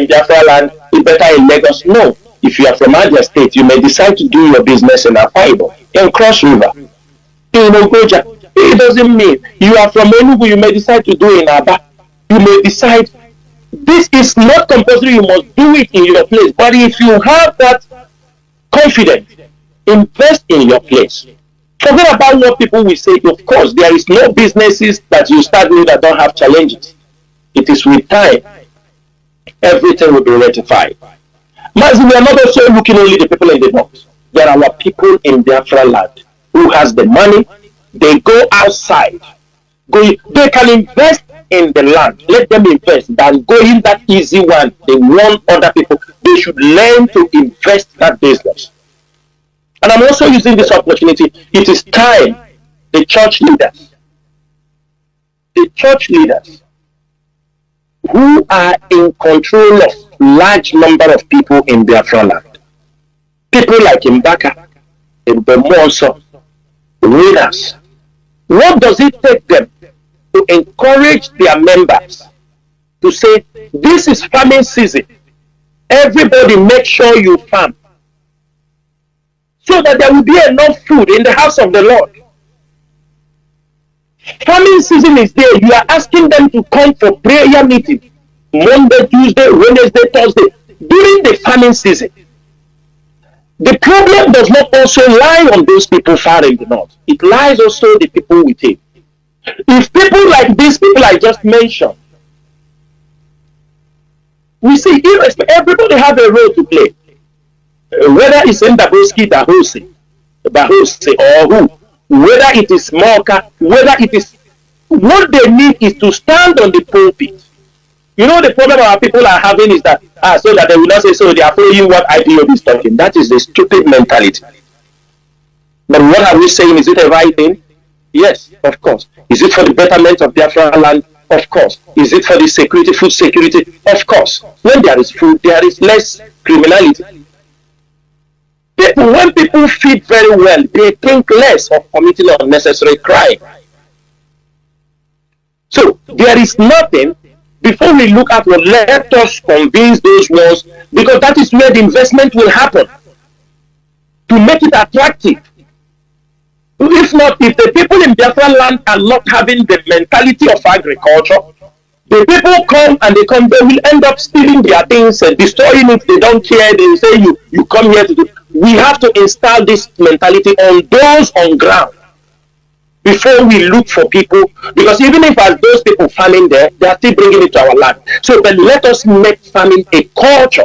Biafra land, it's better in Lagos. No, if you are from Abia State, you may decide to do your business in Afaibo, in Cross River, in Ogoja. It doesn't mean you are from Enugu, you may decide to do in Aba. You may decide. This is not compulsory, you must do it in your place. But if you have that confidence, invest in your place. Forget about what people will say. Of course, there is no businesses that you start with that don't have challenges. It is with time, everything will be rectified. Mazi, we are not also looking only the people in the north. There are our people in Biafra land who has the money. They go outside. They can invest in the land. Let them invest than going that easy one. They want other people. They should learn to invest that business. And I'm also using this opportunity. It is time the church leaders who are in control of large number of people in Biafra land, people like Mbaka, Mbemonso, leaders, what does it take them to encourage their members to say, this is farming season. Everybody make sure you farm, so that there will be enough food in the house of the Lord. Farming season is there. You are asking them to come for prayer meeting Monday, Tuesday, Wednesday, Thursday during the farming season. The problem does not also lie on those people far in the north. It lies also the people within. If people like these people I just mentioned, we see everybody have a role to play. Whether it's in Daboski, Bahose, or who, whether it is Moka, whether it is, what they need is to stand on the pulpit. The problem our people are having is that, so that they will not say, so they are following what IPOB is talking. That is the stupid mentality. But what are we saying? Is it a right thing? Yes, of course. Is it for the betterment of Biafra land? Of course. Is it for the security, food security? Of course. When there is food, there is less criminality. When people feed very well, they think less of committing unnecessary crime. So there is nothing, before we look at what, let us convince those ones, because that is where the investment will happen, to make it attractive. If not, if the people in Biafra land are not having the mentality of agriculture, the people come, they will end up stealing their things and destroying it. They don't care. They say you come here to do. We have to install this mentality on those on ground before we look for people, because even if as those people farming there, they are still bringing it to our land. So then let us make farming a culture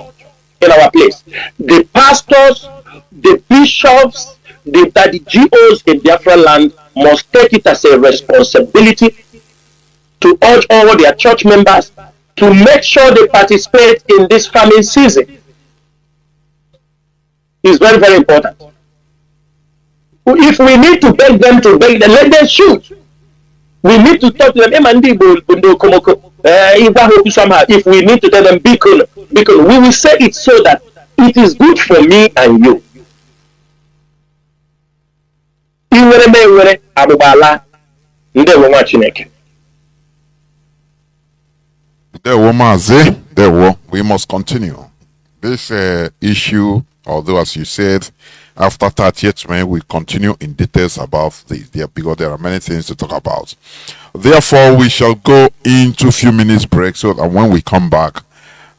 in our place. The pastors, the bishops, the GOs in Biafra land must take it as a responsibility to urge all their church members to make sure they participate in this farming season. It's very, very important. If we need to beg them, let them shoot. We need to talk to them. If we need to tell them, we will say it so that it is good for me and you. We must continue this issue, although as you said, after 30th May, we continue in details about this, because there are many things to talk about. Therefore, we shall go into a few minutes break, so that when we come back,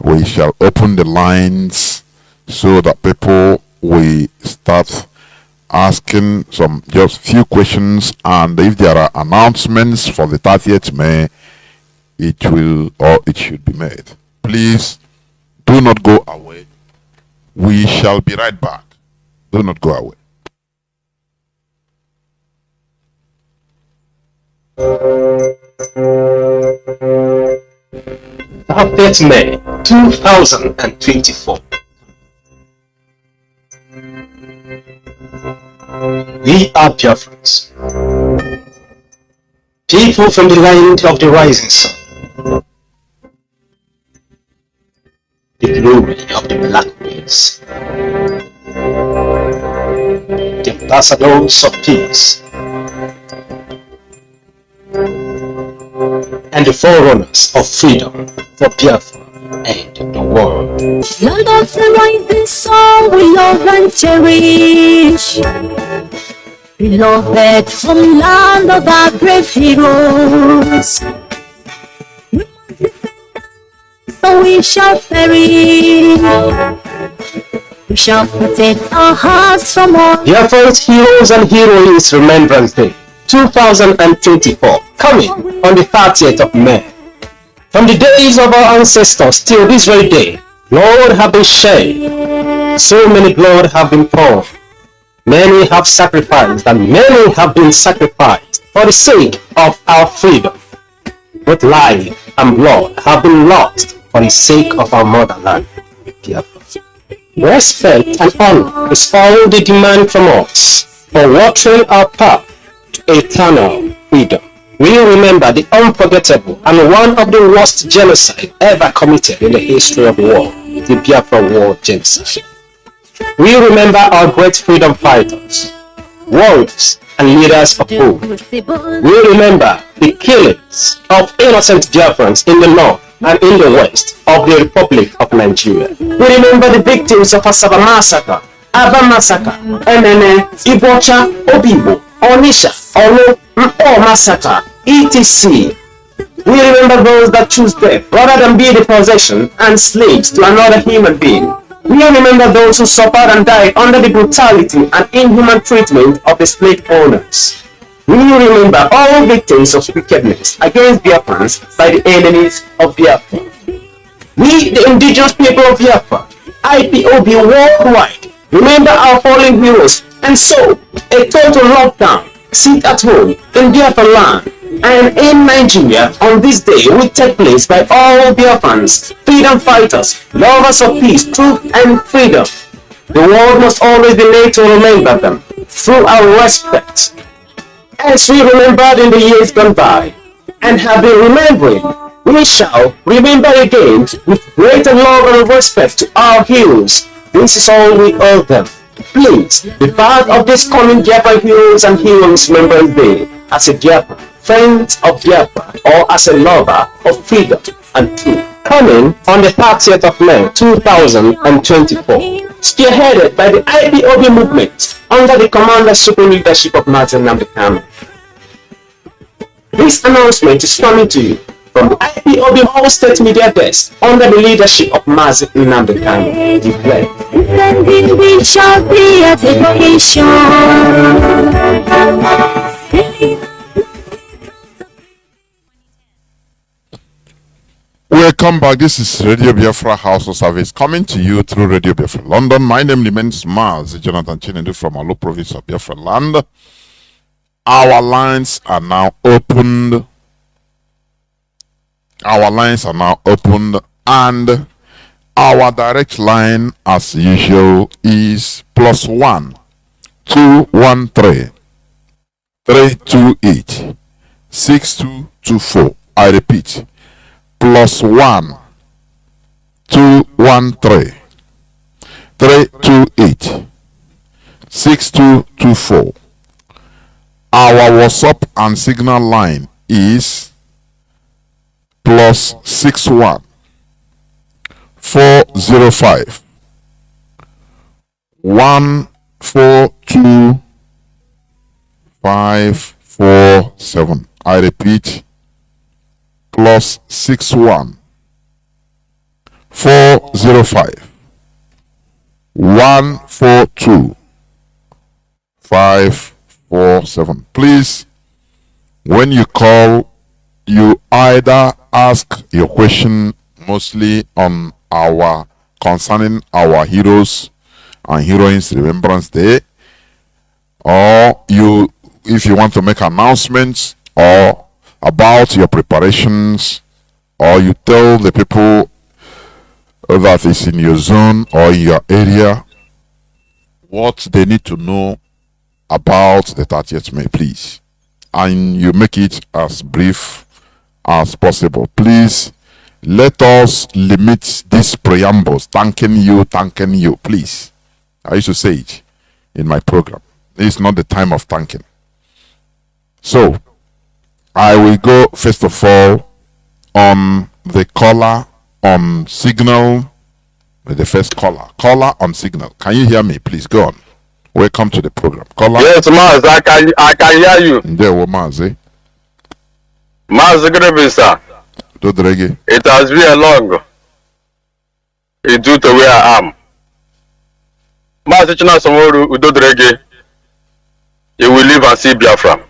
we shall open the lines so that people will start asking just few questions, and if there are announcements for the 30th May, it should be made. Please do not go away. We shall be right back. Do not go away. Update May 2024. We are Biafrans, people from the land of the rising sun, the glory of the black race, the ambassadors of peace, and the forerunners of freedom for Biafra and the world. Land of the rising sun, we love and cherish. Beloved from land of our brave heroes. We must defend, so we shall perish. We shall protect our hearts from all. Biafra's Heroes and Heroines Remembrance Day 2024, coming on the 30th of May. From the days of our ancestors till this very day, blood have been shed, so many blood have been poured. Many have sacrificed and many have been sacrificed for the sake of our freedom. Both life and blood have been lost for the sake of our motherland. Respect and honor is all they demand from us for watering our path to eternal freedom. We remember the unforgettable and one of the worst genocide ever committed in the history of the world, the Biafra War genocide. We remember our great freedom fighters, warriors, and leaders of hope. We remember the killings of innocent Biafrans in the north and in the west of the Republic of Nigeria. We remember the victims of Asaba Massacre, Aba Massacre, Emene, Ibocha, Obibo, Onisha, Olo, Mpo Massacre, etc. We remember those that choose death rather than be the possession and slaves to another human being. We remember those who suffered and died under the brutality and inhuman treatment of the slave owners. We remember all victims of wickedness against Biafrans by the enemies of Biafra. We, the indigenous people of Biafra, IPOB worldwide, remember our fallen heroes, and so a total lockdown, sit at home in Biafra land and in Nigeria on this day will take place by all Biafrans, freedom fighters, lovers of peace, truth and freedom. The world must always be made to remember them through our respect, as we remembered in the years gone by and have been remembering. We shall remember again with greater love and respect to our heroes. This is all we owe them. Please be part of this coming Biafra Heroes and Heroines Remembrance Day as a Biafra, friend of Biafra, or as a lover of freedom and truth. Coming on the 30th of May 2024, spearheaded by the IPOB movement under the Commander-Supreme leadership of Mazi Nworu. This announcement is coming to you from the IPOB All State Media Desk under the leadership of Mazi Nworu. Declare. Defending we shall be at education. Welcome back. This is Radio Biafra House of Service coming to you through Radio Biafra London. My name remains Mazi Chinasa from Alo province of Biafra land. Our lines are now opened. Our lines are now opened, and our direct line, as usual, is +1 213 328 6224. I repeat, +1 213 328 6224. Our WhatsApp and Signal line is +61 405 142 547. I repeat, +61 405 142 547. Please, when you call, you either ask your question mostly on our concerning our heroes and heroines Remembrance Day, or if you want to make announcements or about your preparations, or you tell the people that is in your zone or in your area what they need to know about the 30th May, please. And you make it as brief as possible. Please let us limit these preambles. Thanking you, please. I used to say it in my program. It's not the time of thanking. So, I will go first of all on the caller on signal. The first caller on signal. Can you hear me? Please go on. Welcome to the program. Caller. Yes, Maz, I can hear you. There, Mazi. Maz, good evening, sir. It has been a long due to where I am. Mazi Chinasa Nworu, Udodrege, you will live and see Biafra.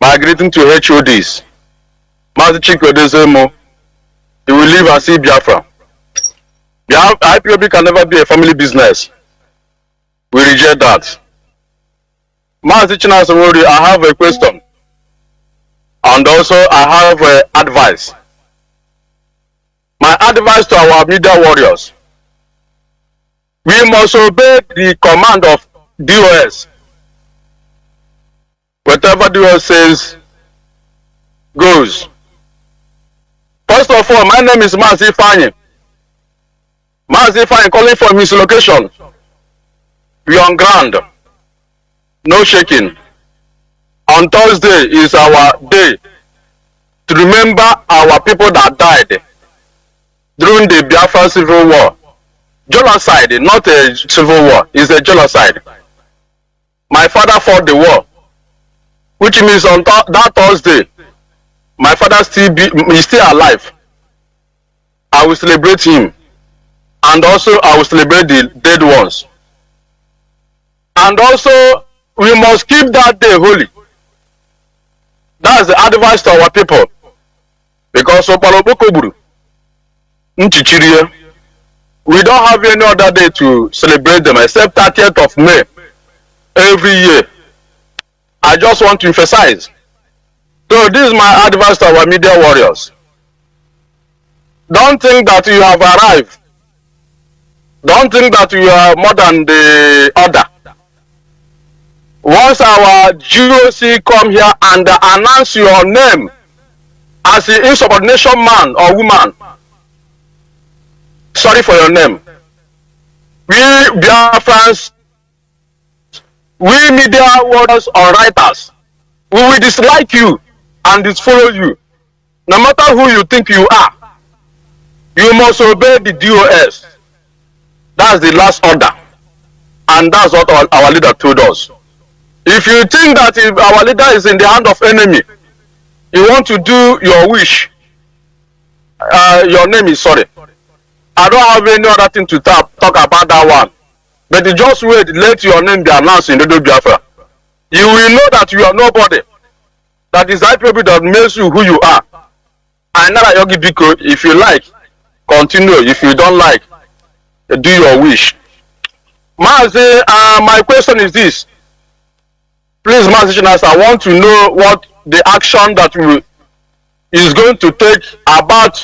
My greeting to HODs. Mazi Chikwedezemo, you will live and see Biafra. IPOB can never be a family business. We reject that. Mazi Chinasa Nworu, I have a question. And also I have advice. My advice to our media warriors. We must obey the command of DOS. Whatever DOS says goes. First of all, my name is Mazi Fanyi. Mazi Fanyi calling from his location. We are on ground. No shaking. On Thursday is our day to remember our people that died during the Biafra Civil War. Genocide, not a civil war, it's a genocide. My father fought the war, which means on that Thursday, my father is still alive. I will celebrate him, and also I will celebrate the dead ones. And also, we must keep that day holy. That's the advice to our people. Because we don't have any other day to celebrate them except 30th of May every year. I just want to emphasize. So this is my advice to our media warriors. Don't think that you have arrived. Don't think that you are more than the other. Once our GOC come here and announce your name as an insubordination man or woman, sorry for your name. We Biafrans, we media warriors or writers, we will dislike you and disfollow you. No matter who you think you are, you must obey the DOS. That's the last order. And that's what our leader told us. If you think that if our leader is in the hand of enemy, you want to do your wish, your name is sorry. I don't have any other thing to talk about that one. But you just wait, let your name be announced in the Biafra. You will know that you are nobody. That is IPOB that makes you who you are. And now Yogi Biko, if you like, continue. If you don't like, do your wish. Mazi, my question is this. Please, Mazi Chinasa, I want to know what the action that is going to take about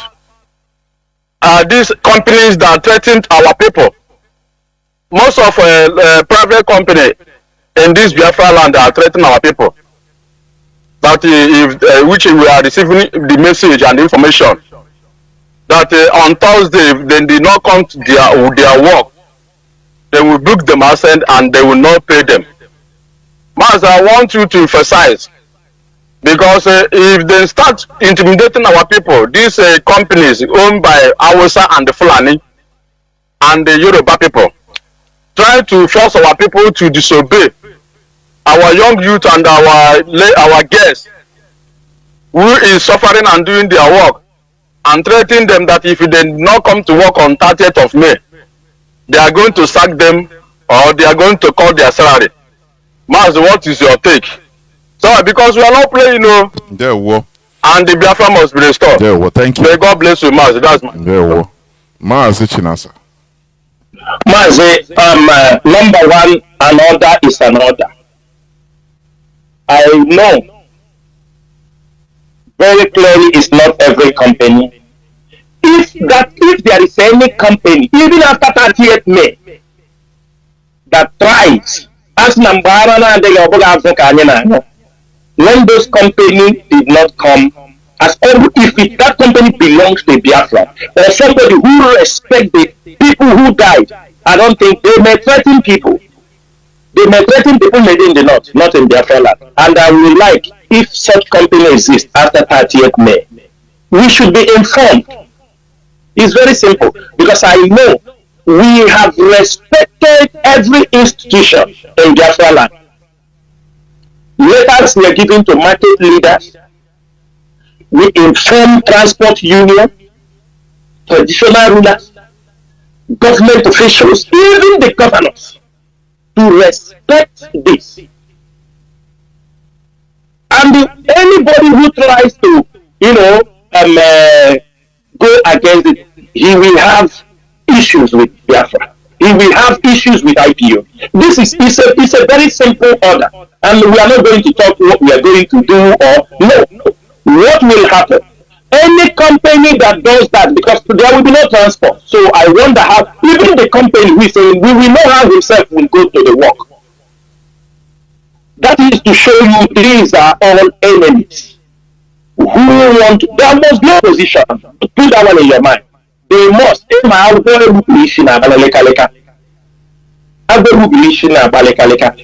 these companies that threatened our people. Most of private company in this Biafra land are threatening our people. That which we are receiving the message and information that on Thursday they did not come to their work. They will book them outside and they will not pay them. Mas, I want you to emphasize, because if they start intimidating our people, these companies owned by Hausa and the Fulani and the Yoruba people, try to force our people to disobey our young youth and our guests who is suffering and doing their work, and threatening them that if they not come to work on 30th of May, they are going to sack them or they are going to cut their salary. Maz, what is your take? So, because we are not playing, There we go. And the Biafra must be restored. There we go. Thank you. May God bless you, Maz. That's my. There we go. Mazi Chinasa. Mazi, number one, an order is an order. I know very clearly it's not every company. If there is any company, even after 30th May, that tries, as Nambara when those companies did not come, if that company belongs to Biafra, or somebody who respects the people who died, I don't think they may threaten people. They may threaten people maybe in the north, not in Biafra land. And I would like, if such company exists after 30th May, we should be informed. It's very simple, because I know we have respected every institution in Biafra land. Letters were given to market leaders. We informed transport union, traditional rulers, government officials, even the governors, to respect this. And anybody who tries to, go against it, he will have issues with Biafra. He will have issues with IPO. This is it's a very simple order, and we are not going to talk what we are going to do or no. What will happen? Any company that does that, because there will be no transport. So I wonder how even the company we say we will know how himself will go to the work. That is to show you these are all enemies who want to, there must be opposition. Put that one in your mind. They must.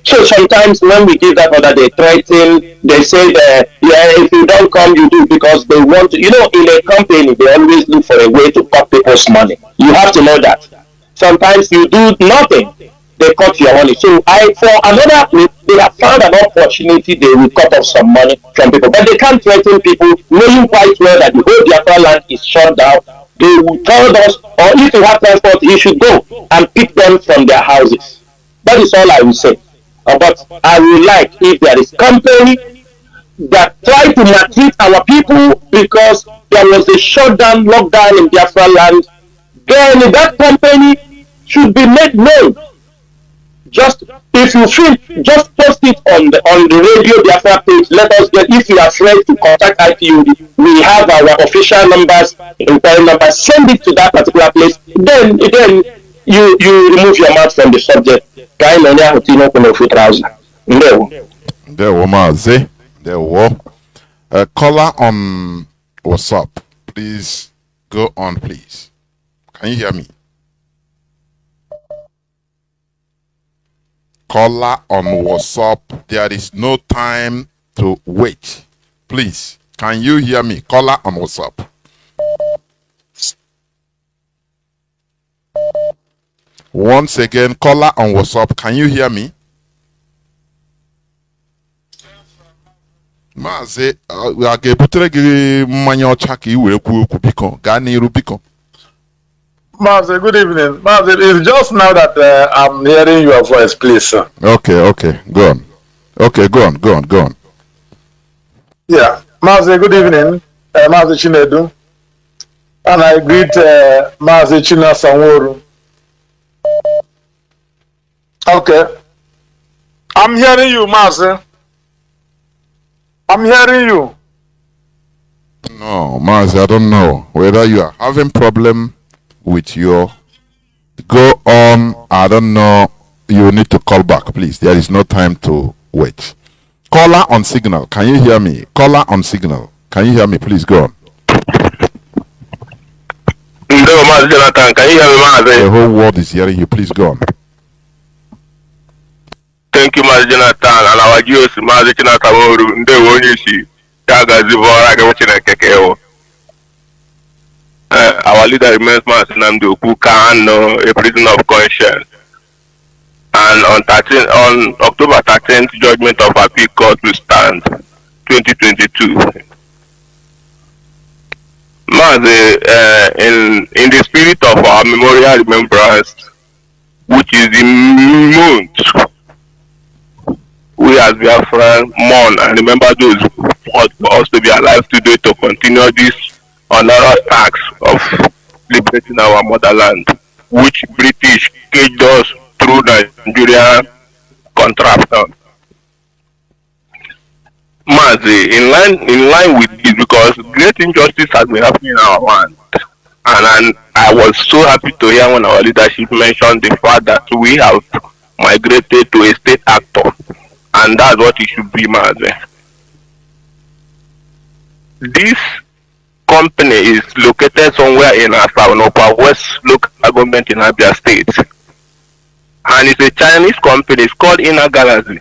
So sometimes when we give that order, they threaten, they say that, if you don't come, you do, because they want to, in a company, they always look for a way to cut people's money. You have to know that. Sometimes you do nothing, they cut your money. So for another place, they have found an opportunity, they will cut off some money from people. But they can't threaten people, knowing quite well that the whole Biafra land is shut down. They will tell us, or if you have transport, you should go and pick them from their houses. That is all I will say. But I would like, if there is company that try to maltreat our people because there was a shutdown, lockdown in Biafra land, then that company should be made known. Just if you feel, just post it on the radio Biafra page. Let us get. If you are afraid to contact IPOB, we have our official numbers, inquiry numbers. Send it to that particular place. Then you remove your mouth from the subject. There were Mazi. There were caller on WhatsApp. Please go on, please. Can you hear me? Caller on WhatsApp. There is no time to wait. Please, can you hear me? Caller on WhatsApp. Once again, caller on WhatsApp. Can you hear me? Mazi, Mazi, good evening. Mazi, it's just now that I'm hearing your voice, please, sir. Okay, go on. Okay, go on. Yeah, Mazi, good evening. Mazi Chinedu. And I greet Mazi Chinasa Nworu. Okay. I'm hearing you, Mazi. I'm hearing you. No, Mazi, I don't know whether you are having problem with your go on. I don't know. You need to call back, please. There is no time to wait. Caller on signal. Can you hear me? Caller on signal. Can you hear me? Please go on. Can you hear me, Mazi? The whole world is hearing you. Please go on. Thank you, Mazi Jonathan, and our Jews, Mazi Chinasa Nworu, Nde Wonyushi, Kaga Zivora, Gawachina Kekeo. Our leader remains Mazi Nworu, Kano, a prisoner of conscience. And on October 13th, judgment of appeal court will stand, 2022. Mazi, in the spirit of our memorial remembrance, which is the month we as Biafra mourn and remember those who fought for us to be alive today to continue this honorable task of liberating our motherland. which British caged us through Nigerian contractor. Mazi, in line with this, because great injustice has been happening in our land, and I was so happy to hear when our leadership mentioned the fact that we have migrated to a state actor, and that's what it should be, Mazi. This company is located somewhere in Asawanopa West local government in Abia State, and it's a Chinese company. It's called Inner Galaxy.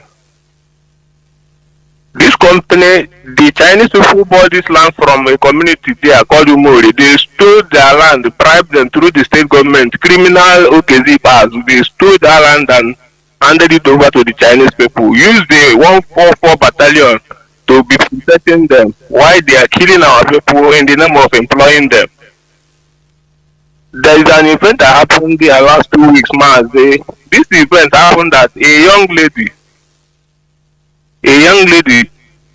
This company, the Chinese people bought this land from a community there called Umori. They stole their land, bribed them through the state government, criminal OKZ bars. They stole their land and handed it over to the Chinese people. Used the 144 battalion to be protecting them while they are killing our people in the name of employing them. There is an event that happened there last 2 weeks, Mazi. This event happened that a young lady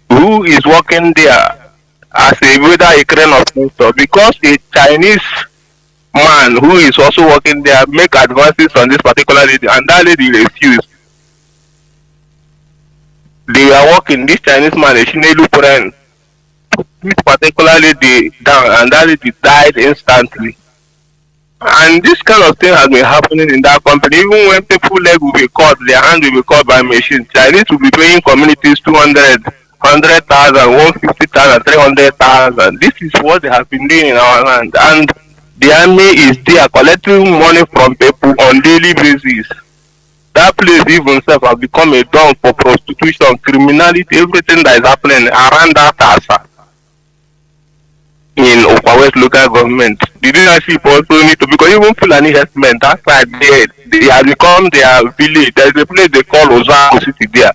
who is working there as whether a crane operator, because a Chinese man who is also working there make advances on this particular lady, and that lady refused. They were working, this Chinese man, a Shinelu friend, this particular lady down, and that lady died instantly. And this kind of thing has been happening in that company. Even when people leg will be cut, their hand will be cut by machine. Chinese will be paying communities 200, 100,000, 150,000, 300,000. This is what they have been doing in our land. And the army is there collecting money from people on daily basis. That place even itself has become a dump for prostitution, criminality, everything that is happening around that asa in Okwa West local government. The leadership also need to, because even Fulani herdsmen, that side there, they have become their village. There is a place they call Ozako City there.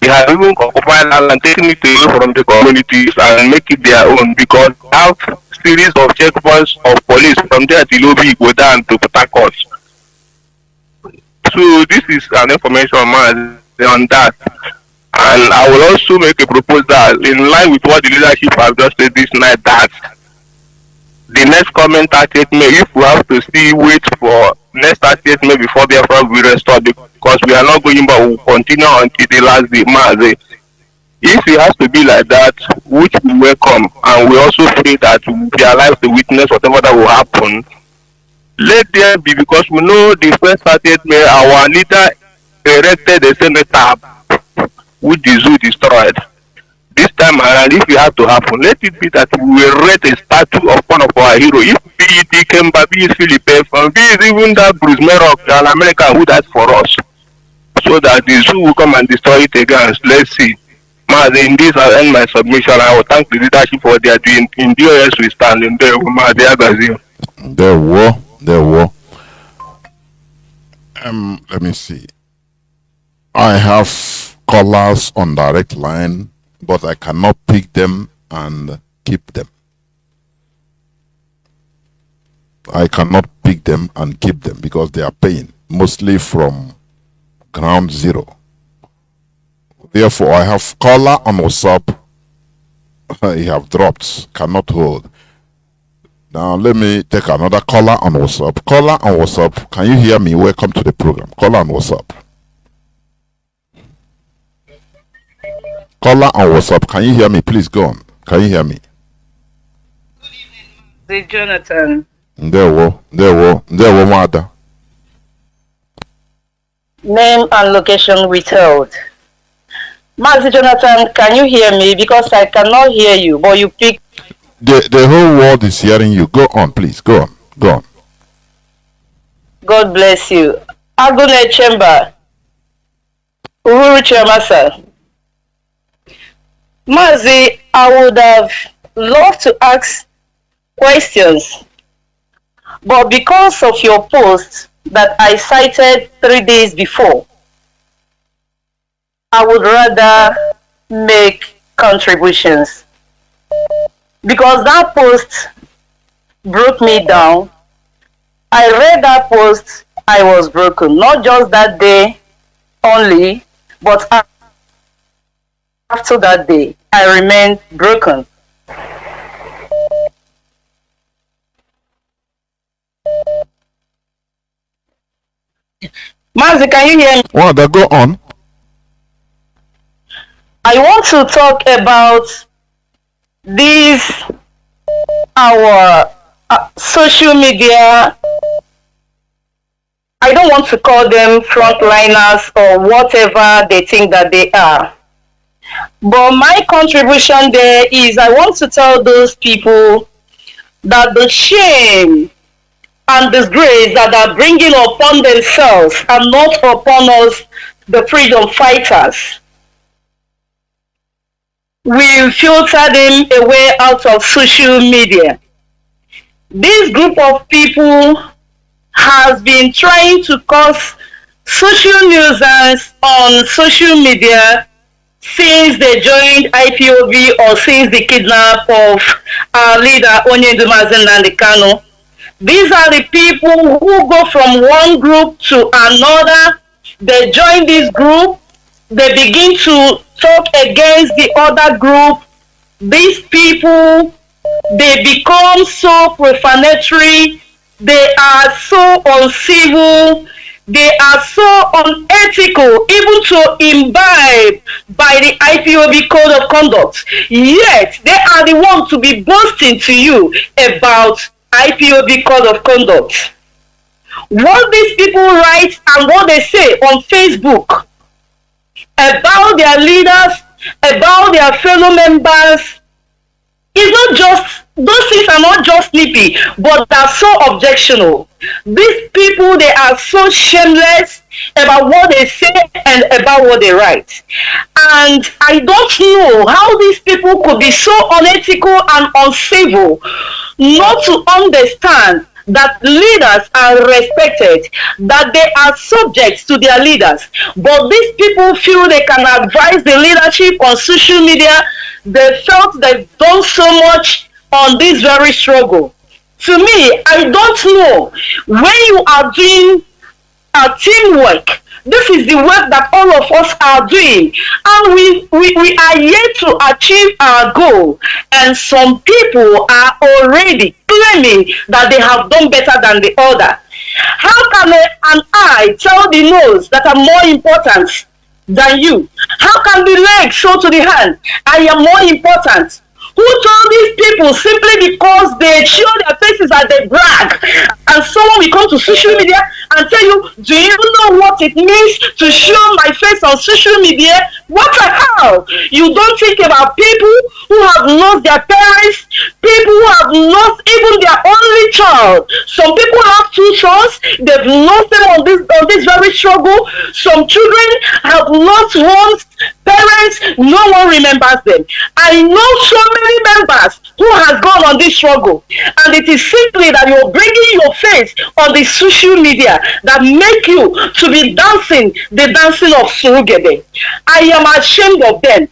They have even occupied land and taken it away from the communities and make it their own, because they have series of checkpoints of police from there to Lobi go down to Port Harcourt. So this is an information man on that. And I will also make a proposal in line with what the leadership have just said this night, that the next comment 30th May, if we have to still wait for next 30th May before Biafra will be restored, because we are not going, but we will continue until the last day, Mazi. If it has to be like that, which we welcome, and we also pray that we will be alive to witness whatever that will happen, let there be, because we know the first 30th May, our leader erected a cenotaph which the zoo destroyed. This time around, if it has to happen, let it be that we will erect a statue of one of our heroes. If be it Kemba, be it Philippe, be it even that Bruce Merrock, an American who died for us, so that the zoo will come and destroy it again. Let's see. Mazi, in this I'll end my submission. I will thank the leadership for their doing. In DOS we stand in there. There were. Let me see. I have callers on direct line, but I cannot pick them and keep them. I cannot pick them and keep them because they are paying, mostly from ground zero. Therefore, I have caller on WhatsApp. You have dropped, cannot hold. Now, let me take another caller on WhatsApp. Caller on WhatsApp, can you hear me? Welcome to the program. Caller on WhatsApp. Caller on WhatsApp, can you hear me? Please go on. Can you hear me? The Jonathan. There were, mother. Name and location withheld. Mazi Jonathan, can you hear me? Because I cannot hear you, but you pick. The whole world is hearing you. Go on, please. Go on. God bless you. Agune Chamber. Uhuru Chamasa. Mazi, I would have loved to ask questions, but because of your post that I cited 3 days before, I would rather make contributions. Because that post broke me down. I read that post, I was broken. Not just that day only, but after that day, I remained broken. Mazi, can you hear me? Well, then go on. I want to talk about these our social media. I don't want to call them frontliners or whatever they think that they are. But my contribution there is I want to tell those people that the shame and disgrace that are bringing upon themselves and not upon us, the freedom fighters, will filter them away out of social media. This group of people has been trying to cause social nuisance on social media since they joined IPOB or since the kidnap of our leader Onyendu Mazi Nnamdi Kanu. These are the people who go from one group to another. They join this group. They begin to talk against the other group. These people, they become so profanatory. They are so uncivil. They are so unethical, even to imbibe by the IPOB code of conduct. Yet, they are the ones to be boasting to you about IPOB code of conduct. What these people write and what they say on Facebook about their leaders, about their fellow members, is not just, those things are not just snippy, but they are so objectionable. These people, they are so shameless about what they say and about what they write. And I don't know how these people could be so unethical and uncivil not to understand that leaders are respected, that they are subject to their leaders. But these people feel they can advise the leadership on social media. They felt they've done so much on this very struggle. To me, I don't know, when you are doing a teamwork, this is the work that all of us are doing, and we are yet to achieve our goal, and some people are already claiming that they have done better than the other. How can an eye tell the nose that I'm more important than you? How can the leg show to the hand I am more important? Who told these people simply because they show their faces and they brag, and someone will come to social media and tell you, do you know what it means to show my face on social media? What the hell? You don't think about people who have lost their parents, people who have lost even their only child. Some people have two sons, they've lost them on this very struggle. Some children have lost homes, parents, no one remembers them. I know so many members who has gone on this struggle, and it is simply that you're bringing your face on the social media that make you to be dancing the dancing of Surugede. I am ashamed of them.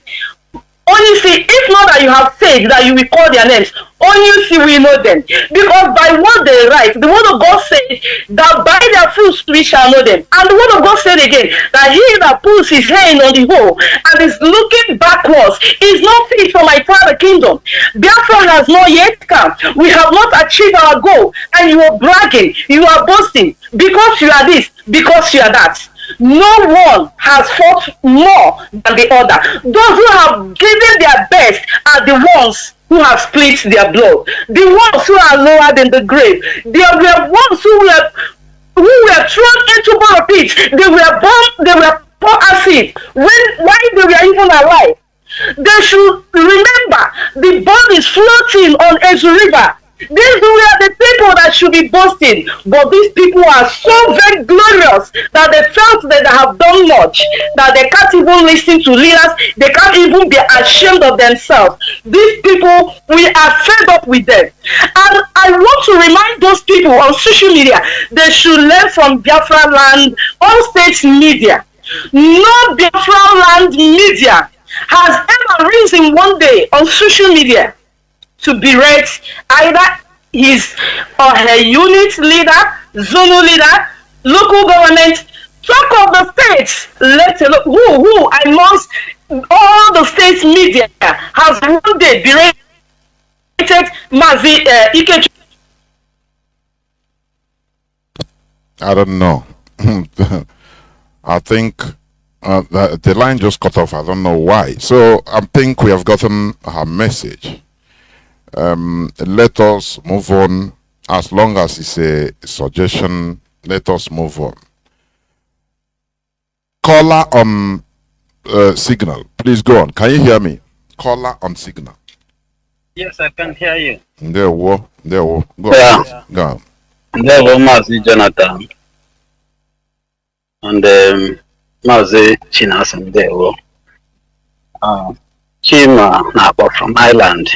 Honestly, if not that you have said that you will call their names, honestly we know them. Because by what they write, the word of God says that by their fruits we shall know them. And the word of God said again that he that puts his hand on the hole and is looking backwards is not fit for my Father kingdom. Biafra has not yet come. We have not achieved our goal. And you are bragging, you are boasting because you are this, because you are that. No one has fought more than the other. Those who have given their best are the ones who have split their blood. The ones who are lower than the grave. They were ones who were thrown into borrow pits. They were bombed, they were poured acid while they were even alive. They should remember the body is floating on Ezu River. These were the people that should be boasting, but these people are so very glorious that they felt that they have done much, that they can't even listen to leaders, they can't even be ashamed of themselves. These people, we are fed up with them. And I want to remind those people on social media, they should learn from Biafra Land, all states media. No Biafra Land media has ever risen one day on social media to berate either his or her unit leader, zonal leader, local government, talk of the states, let alone who amongst all the states media has one day berated Mazi Ikechu. I don't know. I think the line just cut off. I don't know why. So I think we have gotten her message. Let us move on. As long as it's a suggestion, let us move on. Caller on signal. Please go on. Can you hear me? Caller on signal. Yes, I can hear you. There we go. Go Yeah. on. Go on. There was Mazi Jonathan and Mazi Chinasa Nworu. Chima Napa from Ireland.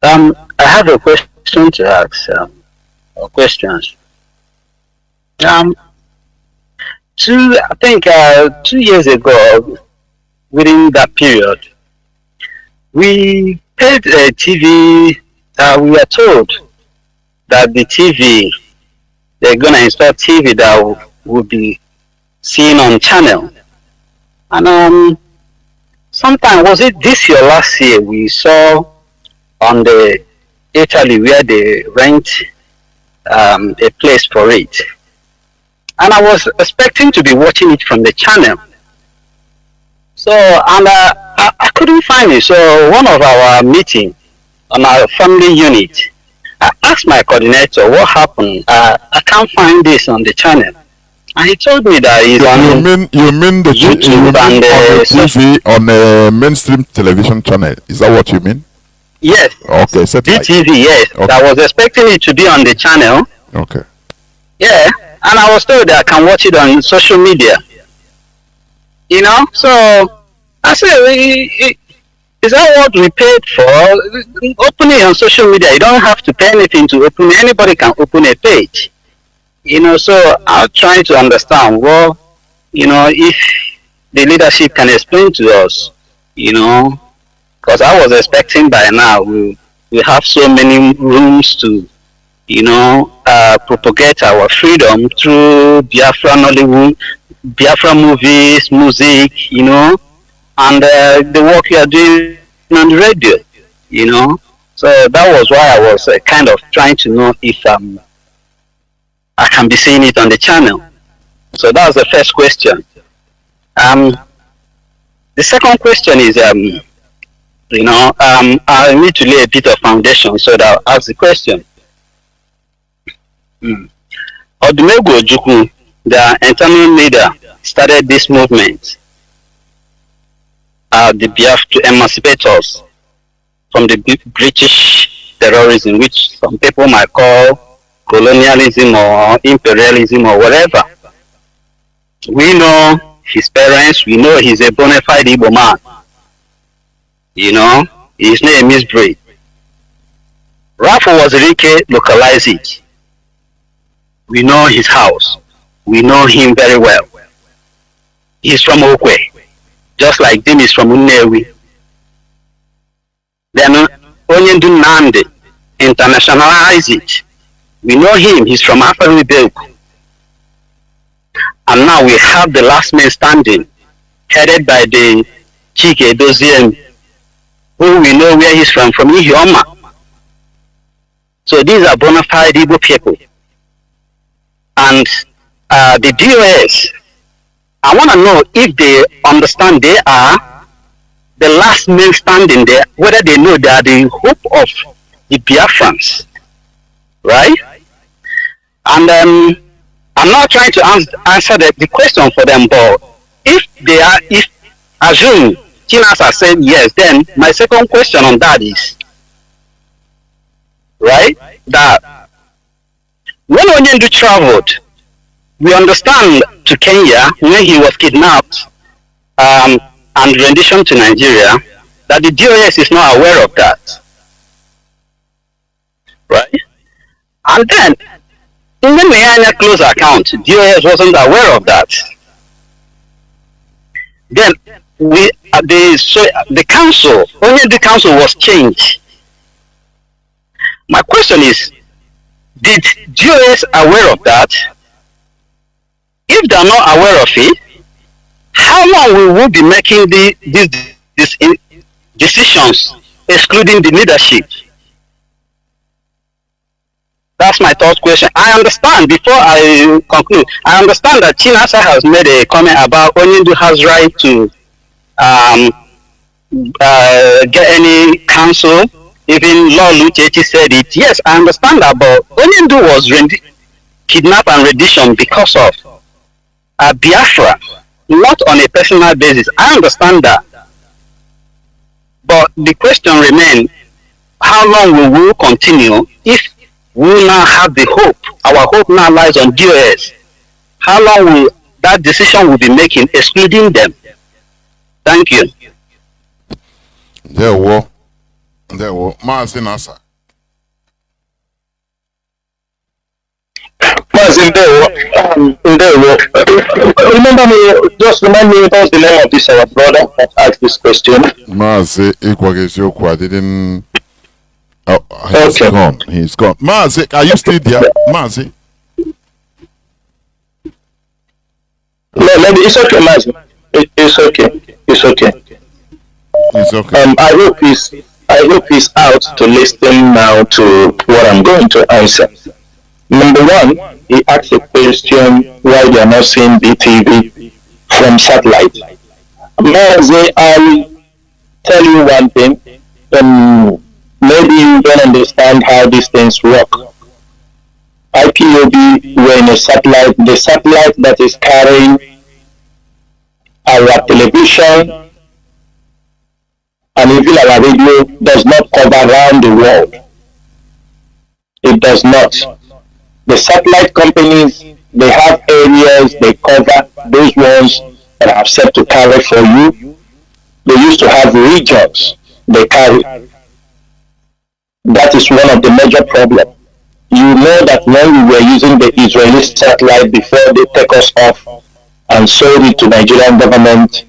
I have a question to ask, or questions. I think 2 years ago, within that period, we paid a TV. We were told that the TV, they're going to install TV that will be seen on channel. And sometime, was it this year, last year, we saw on the Italy where they rent a place for it. And I was expecting to be watching it from the channel. So, and I couldn't find it. So one of our meeting on our family unit, I asked my coordinator what happened. I can't find this on the channel. And he told me that it's on You mean the YouTube and on the TV on a mainstream television channel? Is that what you mean? Yes. Okay, satellite. DTV, yes. Okay. I was expecting it to be on the channel. Okay. Yeah. And I was told that I can watch it on social media. You know? So I said, is that what we paid for? Open it on social media. You don't have to pay anything to open it. Anybody can open a page. You know, so I'm trying to understand, well, you know, if the leadership can explain to us, you know, because I was expecting by now we have so many rooms to, you know, propagate our freedom through Biafra Nollywood, Biafra movies, music, you know, and the work you are doing on the radio, you know. So that was why I was kind of trying to know if I can be seeing it on the channel. So that was the first question. The second question is, you know, I need to lay a bit of foundation so that I'll ask the question. Odumegwu Ojukwu, the internal leader, started this movement, the Biafra, to emancipate us from the British terrorism, which some people might call colonialism or imperialism or whatever. We know his parents, we know he's a bona fide Igbo man. You know, his name is Bray. Rafa was Rike, localize it. We know his house. We know him very well. He's from Okwe, just like Dim is from Unewi. Then Onyendu Nande, internationalize it. We know him, he's from Afari Belku. And now we have the last man standing, headed by the Chike Doziem, who we know where he's from Ihioma. So these are bona fide Igbo people. And the DOS, I want to know if they understand they are the last men standing there, whether they know they are the hope of the Biafrans, right? And I'm not trying to answer the question for them, but if they are, if assume Chinasa said yes, then my second question on that is, right, that when Onyendu traveled, we understand to Kenya when he was kidnapped and rendition to Nigeria, that the DOS is not aware of that, right? And then in the Mayanya close account, DOS wasn't aware of that. Then the council, only the council was changed. My question is, did DOS aware of that? If they're not aware of it, how long will we be making these decisions, excluding the leadership? That's my third question. I understand, before I conclude, I understand that Chinasa has made a comment about Onyendu has right to get any counsel. Even Lord Luchechi said it. Yes, I understand that, but Onyendu was kidnapped and rendition because of Biafra, not on a personal basis. I understand that. But the question remains, how long will we continue if we now have the hope? Our hope now lies on DOS. How long will that decision will be making, excluding them? Thank you. There were Mazi Nasa. Mazi Nworu, remember me, just remind me what's the name of this our brother that asked this question. Mazi Ikwagesioku, I didn't. Oh, he's gone. He's gone. Mazi, are you still there? Mazi? No, maybe it's okay, Mazi. It's okay. It's okay. It's okay. I hope he's out to listen now to what I'm going to answer. Number one, he asked a question why they are not seeing BTV from satellite. Mazi, I'll tell you one thing. Maybe you don't understand how these things work. IPOB were in a satellite, the satellite that is carrying our television and even our radio does not cover around the world. It does not. The satellite companies, they have areas they cover, those ones that are set to carry for you. They used to have regions they carry. That is one of the major problems. You know that when we were using the Israeli satellite before they take us off and sold it to Nigerian government,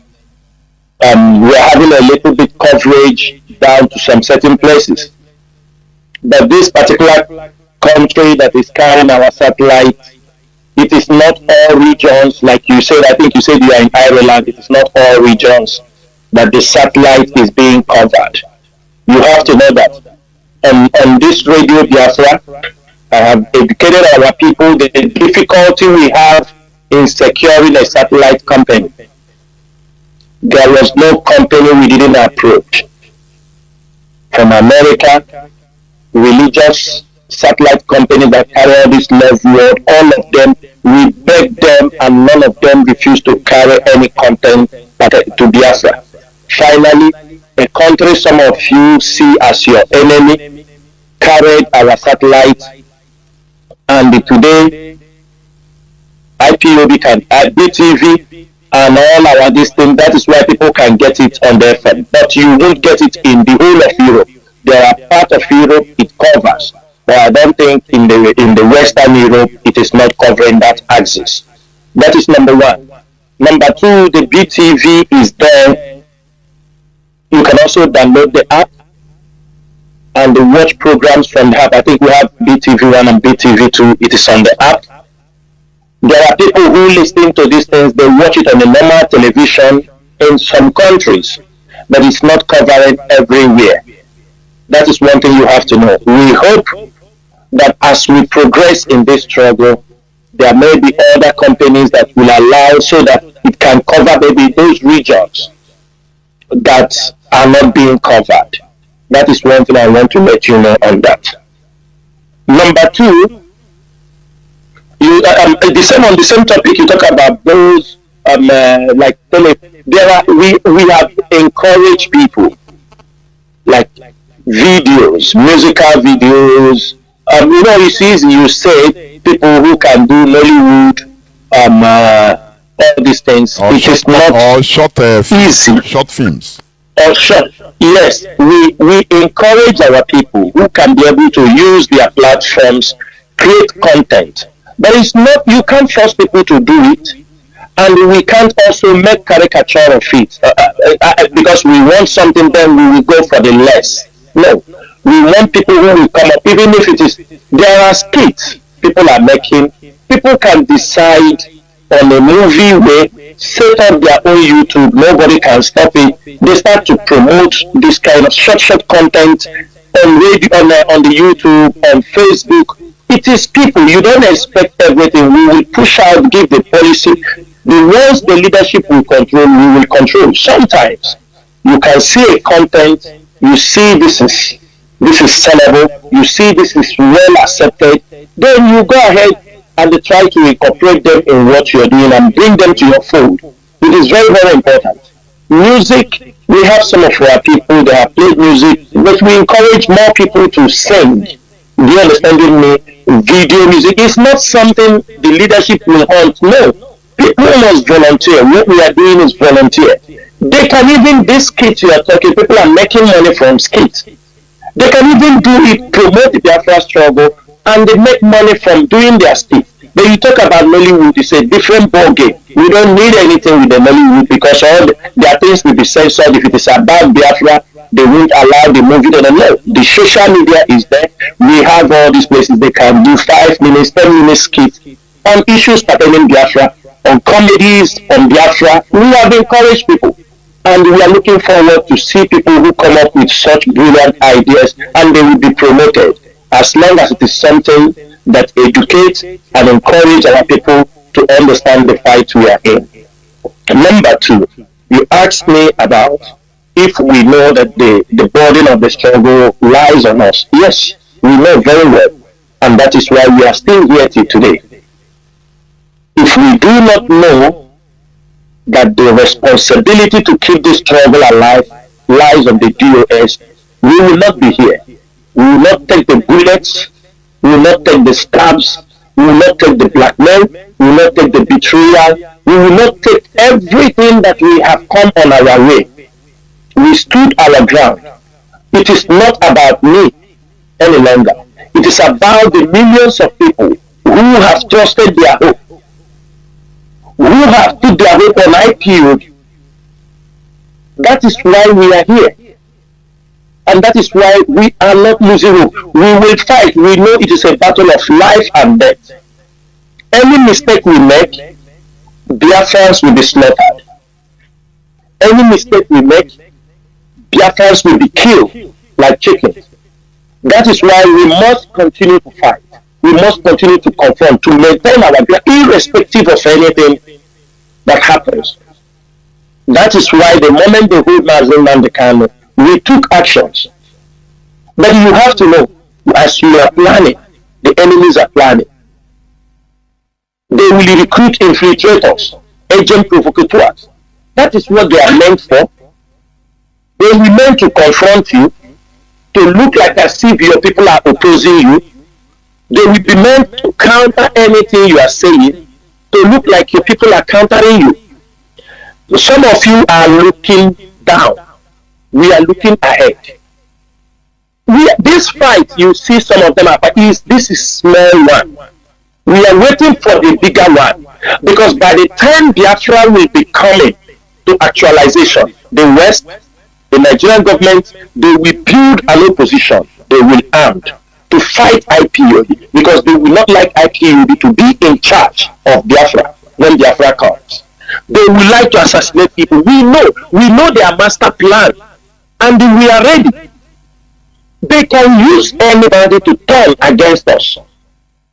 we are having a little bit coverage down to some certain places. But this particular country that is carrying our satellite, it is not all regions, like you said, I think you said you are in Ireland, it is not all regions that the satellite is being covered. You have to know that. On this radio Biafra, I have educated our people the difficulty we have in securing a satellite company. There was no company we didn't approach. From America, religious satellite companies that carry all this love word, all of them, we begged them and none of them refused to carry any content to Biafra. Finally, a country some of you see as your enemy carried our satellite, and today IPOB can BTV and all our this thing. That is why people can get it on their phone, but you won't get it in the whole of Europe. There are parts of Europe it covers, but I don't think in the Western Europe it is not covering that axis. That is number one. Number two, the BTV is there. You can also download the app and watch programs from the app. I think we have BTV1 and BTV2. It is on the app. There are people who listen to these things, they watch it on the normal television in some countries, but it's not covering everywhere. That is one thing you have to know. We hope that as we progress in this struggle, there may be other companies that will allow so that it can cover maybe those regions that are not being covered. That is one thing I want to let you know on that. Number two, on the same topic, you talk about those like we have encouraged people like videos, musical videos. It's easy. You say people who can do Nollywood, all these things. It is not easy. Short films. Or short. Yes, we encourage our people who can be able to use their platforms, create content. But it's not, you can't force people to do it, and we can't also make caricature of it because we want something, then we will go for the less. No, we want people who will come up, even if it is, there are skits people are making. People can decide on a movie way, set up their own YouTube, nobody can stop it. They start to promote this kind of short content on radio, on the YouTube, on Facebook. It it is people. You don't expect everything. We will push out, give the policy. The ones the leadership will control, we will control. Sometimes you can see a content, you see this is sellable, you see this is well accepted, then you go ahead and try to incorporate them in what you're doing and bring them to your fold. It is very, very important. Music, we have some of our people that have played music, but we encourage more people to sing. Do you understand me? Video music is not something the leadership will hunt. No. People must volunteer. What we are doing is volunteer. They can even, this skit you are talking, people are making money from skits. They can even do it, promote the Biafra struggle, and they make money from doing their skit. But you talk about Nollywood, it's a different ball game. We don't need anything with the Nollywood because all their things will be censored. If it is about Biafra, they won't allow the movie. They don't know. The social media is there. We have all these places they can do 5 minutes, 10 minutes skits on issues pertaining Biafra, on comedies, on Biafra. We have encouraged people. And we are looking forward to see people who come up with such brilliant ideas and they will be promoted as long as it is something that educates and encourages our people to understand the fight we are in. Number 2, you asked me about if we know that the burden of the struggle lies on us. Yes, we know very well, and that is why we are still here till today. If we do not know that the responsibility to keep this struggle alive lies on the DOS, we will not be here. We will not take the bullets, we will not take the stabs, we will not take the blackmail, we will not take the betrayal, we will not take everything that we have come on our way. We stood our ground. It is not about me any longer. It is about the millions of people who have trusted their hope, who have put their hope on IPOB. That is why we are here. And that is why we are not losing hope. We will fight. We know it is a battle of life and death. Any mistake we make, Biafrans will be slaughtered. Any mistake we make, Biafrans will be killed like chickens. That is why we must continue to fight. We must continue to confront, to maintain our ground, irrespective of anything that happens. That is why the moment they hold Mazi Nworu, we took actions. But you have to know, as you are planning, the enemies are planning. They will recruit infiltrators, agent provocateurs. That is what they are meant for. They will meant to confront you, to look like as if your people are opposing you. They will be meant to counter anything you are saying, to look like your people are countering you. Some of you are looking down. We are looking ahead. This fight, you see some of them are, but this is small one. We are waiting for the bigger one. Because by the time Biafra will be coming to actualization, the West, the Nigerian government, they will build an opposition. They will armed to fight IPOB because they will not like IPOB to be in charge of Biafra when Biafra comes. They will like to assassinate people. We know their master plan and we are ready. They can use anybody to turn against us.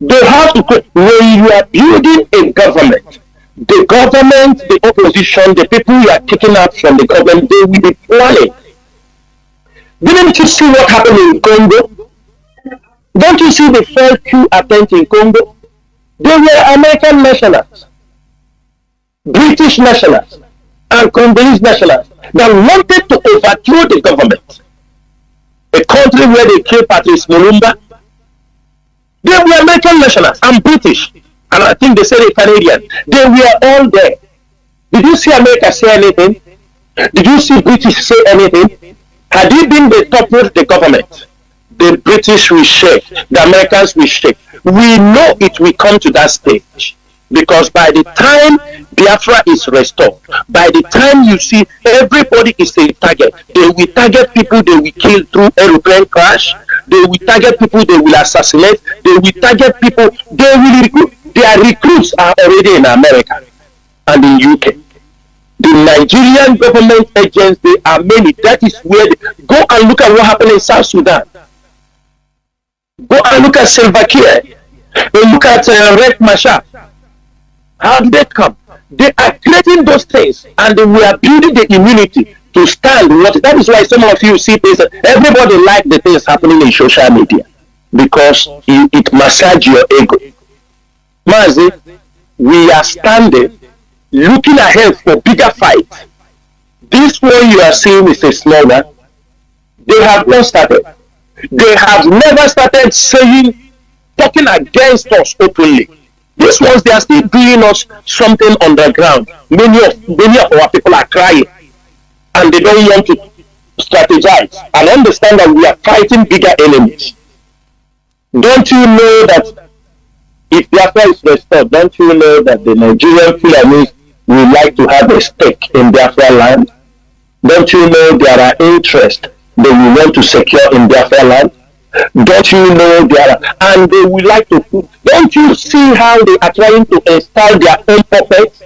They have to, when you are building a government, the opposition, the people you are taking out from the government, they will be planning. Didn't you see what happened in Congo? Don't you see the first coup attempt in Congo? They were American nationals, British nationals, and Congolese nationals that wanted to overthrow the government. A country where they killed Patrice Lumumba. They were American nationals and British, and I think they said a Canadian. They were all there. Did you see America say anything? Did you see British say anything? Had it been the top of the government, the British will shake, the Americans will shake. We know it will come to that stage. Because by the time Biafra is restored, by the time you see everybody is a target, they will target people they will kill through aeroplane crash, they will target people they will assassinate, they will target people they will recruit. Their recruits are already in America and in UK. The Nigerian government agents, they are many. That is where go and look at what happened in South Sudan. Go and look at Salva Kiir. When you look at Red Masha, how did they come? They are creating those things and we are building the immunity to stand what. That is why some of you see things. Everybody like the things happening in social media because it massages your ego. Mazi, we are standing, looking ahead for bigger fights. This one you are seeing is a small one. They have not started. They have never started talking against us openly. These ones, they are still doing us something underground. Many of our people are crying and they don't want to strategize and understand that we are fighting bigger enemies. Don't you know that if Biafra is restored, don't you know that the Nigerian Fulanis would like to have a stake in Biafra land? Don't you know there are interests they will want to secure in Biafra land? Don't you know there are, and they would like to put, don't you see how they are trying to install their own puppets?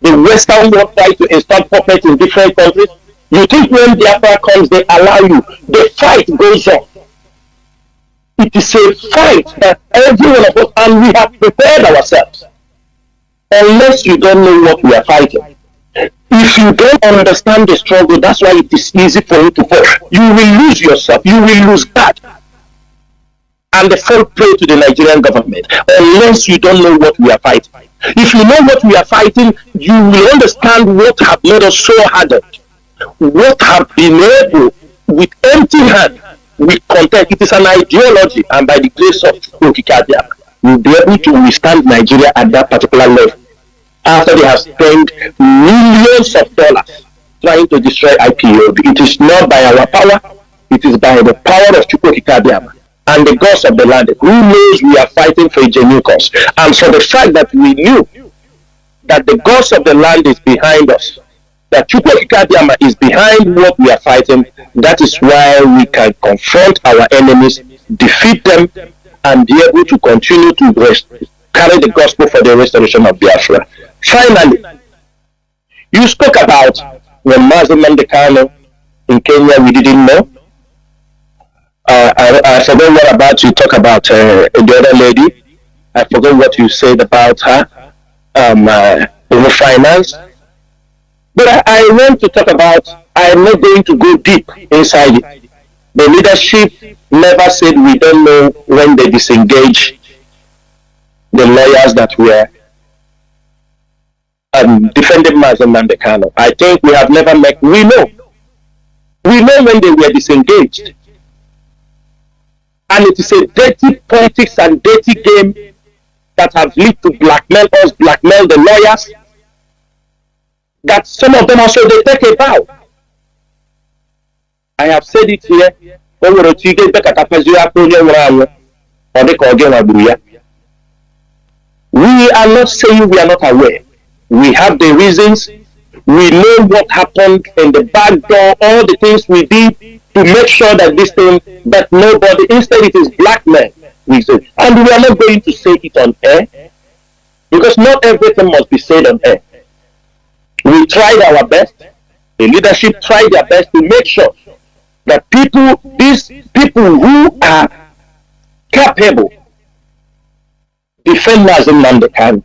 The Western world try to install puppets in different countries. You think when Biafra comes, they allow you. The fight goes on. It is a fight that every one of us, and we have prepared ourselves. Unless you don't know what we are fighting. If you don't understand the struggle, that's why it is easy for you to fall. You will lose yourself. You will lose that. And they fall prey to the Nigerian government unless you don't know what we are fighting. If you know what we are fighting, you will understand what have made us so hardened. What have been able, with empty hand, with content. It is an ideology, and by the grace of Okikadia, we'll be able to withstand Nigeria at that particular level. After they have spent millions of dollars trying to destroy IPOB, it is not by our power, it is by the power of Chukwukikabiama and the gods of the land. Who knows we are fighting for a genuine cause? And for the fact that we knew that the gods of the land is behind us, that Chukwukikabiama is behind what we are fighting, that is why we can confront our enemies, defeat them, and be able to continue to carry the gospel for the restoration of Biafra. Finally, you spoke about when Mazi Nworu in Kenya, we didn't know. I forgot what about you talk about the other lady. I forgot what you said about her, over finance. But I want to talk about, I'm not going to go deep inside it. The leadership never said we don't know when they disengage the lawyers that were defending Mazi Nworu. I think we have never met, we know when they were disengaged. And it is a dirty politics and dirty game that have led to blackmail us, blackmail the lawyers, that some of them also they take a vow. I have said it here. We are not saying we are not aware. We have the reasons. We know what happened in the back door, all the things we did to make sure that this thing, that nobody, instead it is blackmail. And we are not going to say it on air, because not everything must be said on air. We tried our best. The leadership tried their best to make sure that these people who are capable, defend Mazi Nworu.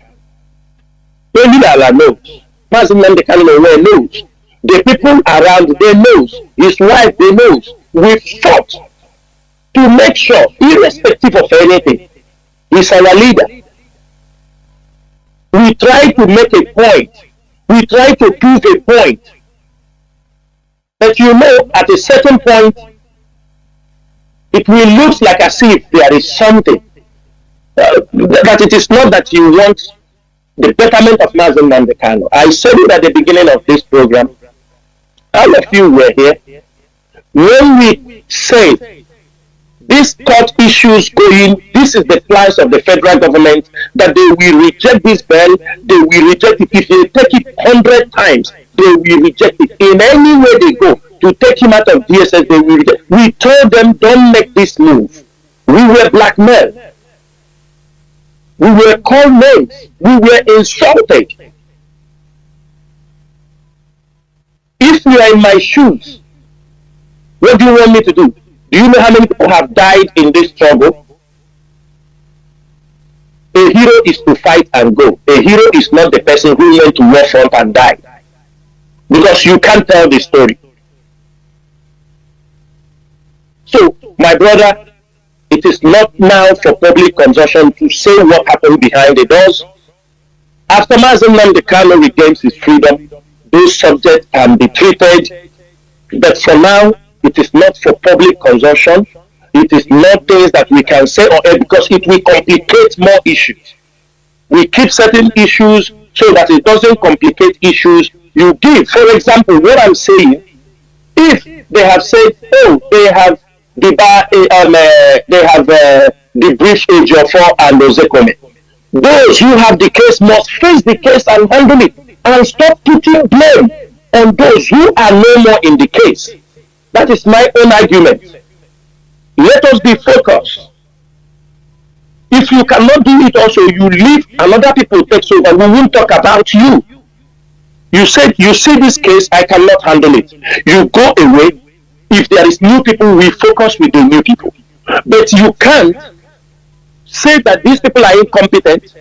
Only knows. Mazi Nworu knows. The people around, they knows. His wife, they knows. We fought to make sure, irrespective of anything, he's our leader. We try to make a point. We try to prove a point. But you know, at a certain point, it will look like as if there is something. That it is not that you want the betterment of Mazi Nworu. I said it at the beginning of this program. All of you were here. When we say these court issues going, this is the plans of the federal government, that they will reject this bill, they will reject it. If they take it 100 times, they will reject it. In any way they go to take him out of DSS, they will reject. We told them, don't make this move. We were blackmailed. We were called names. We were insulted. If you are in my shoes, what do you want me to do? Do you know how many people have died in this struggle? hero is to fight and go. A hero is not the person who went to war front and died. Because you can't tell the story. So, my brother, it is not now for public consumption to say what happened behind the doors. After Mazi Nworu regains his freedom, those subjects can be treated. But for now, it is not for public consumption. It is not things that we can say or because it will complicate more issues. We keep certain issues so that it doesn't complicate issues. You give, for example, what I'm saying. If they have said, oh, they have debriefed Ejiofor and Ozekome, those who have the case must face the case and handle it, and stop putting blame on those who are no more in the case. That is my own argument. Let us be focused. If you cannot do it also, you leave and other people take over. We won't talk about you. You said, you see this case, I cannot handle it. You go away. If there is new people, we focus with the new people. But you can't say that these people are incompetent.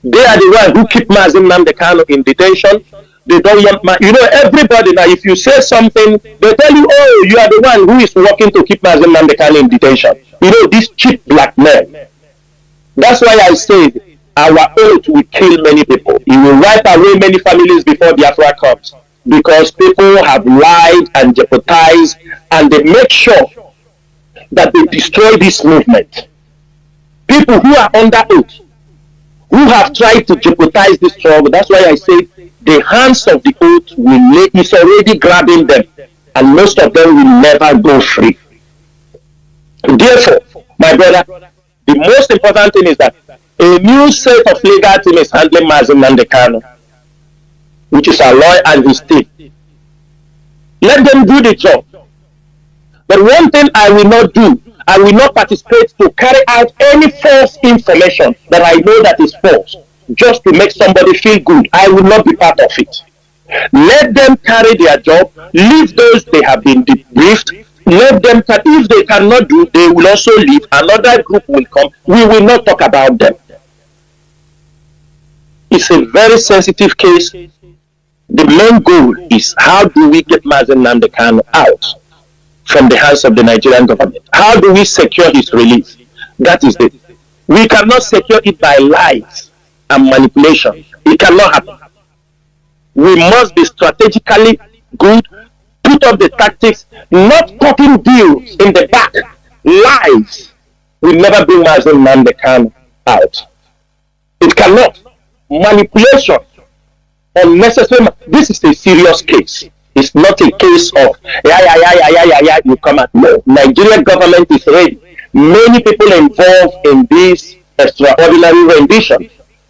They are the ones who keep Mazi Nworu in detention. They don't want, everybody now, if you say something, they tell you, oh, you are the one who is working to keep Mazi Nworu in detention. This cheap blackmail. That's why I said our oath will kill many people. It will wipe away many families before Biafra comes. Because people have lied and jeopardized, and they make sure that they destroy this movement. People who are under oath, who have tried to jeopardize this struggle, that's why I said the hands of the oath is already grabbing them, and most of them will never go free. Therefore, my brother, the most important thing is that a new set of legal team is handling Mazi Nworu, which is our lawyer and his team. Let them do the job. But one thing I will not do, I will not participate to carry out any false information that I know that is false, just to make somebody feel good. I will not be part of it. Let them carry their job, leave those they have been debriefed. Let them, if they cannot do, they will also leave. Another group will come. We will not talk about them. It's a very sensitive case. The main goal is how do we get Mazi Nworu out from the hands of the Nigerian government? How do we secure his release? That is it. We cannot secure it by lies and manipulation. It cannot happen. We must be strategically good, put up the tactics, not cutting deals in the back. Lies will never bring Mazi Nworu out. It cannot. Manipulation, unnecessary. This is a serious case. It's not a case of you come out. No, Nigerian government is ready. Many people involved in this extraordinary rendition.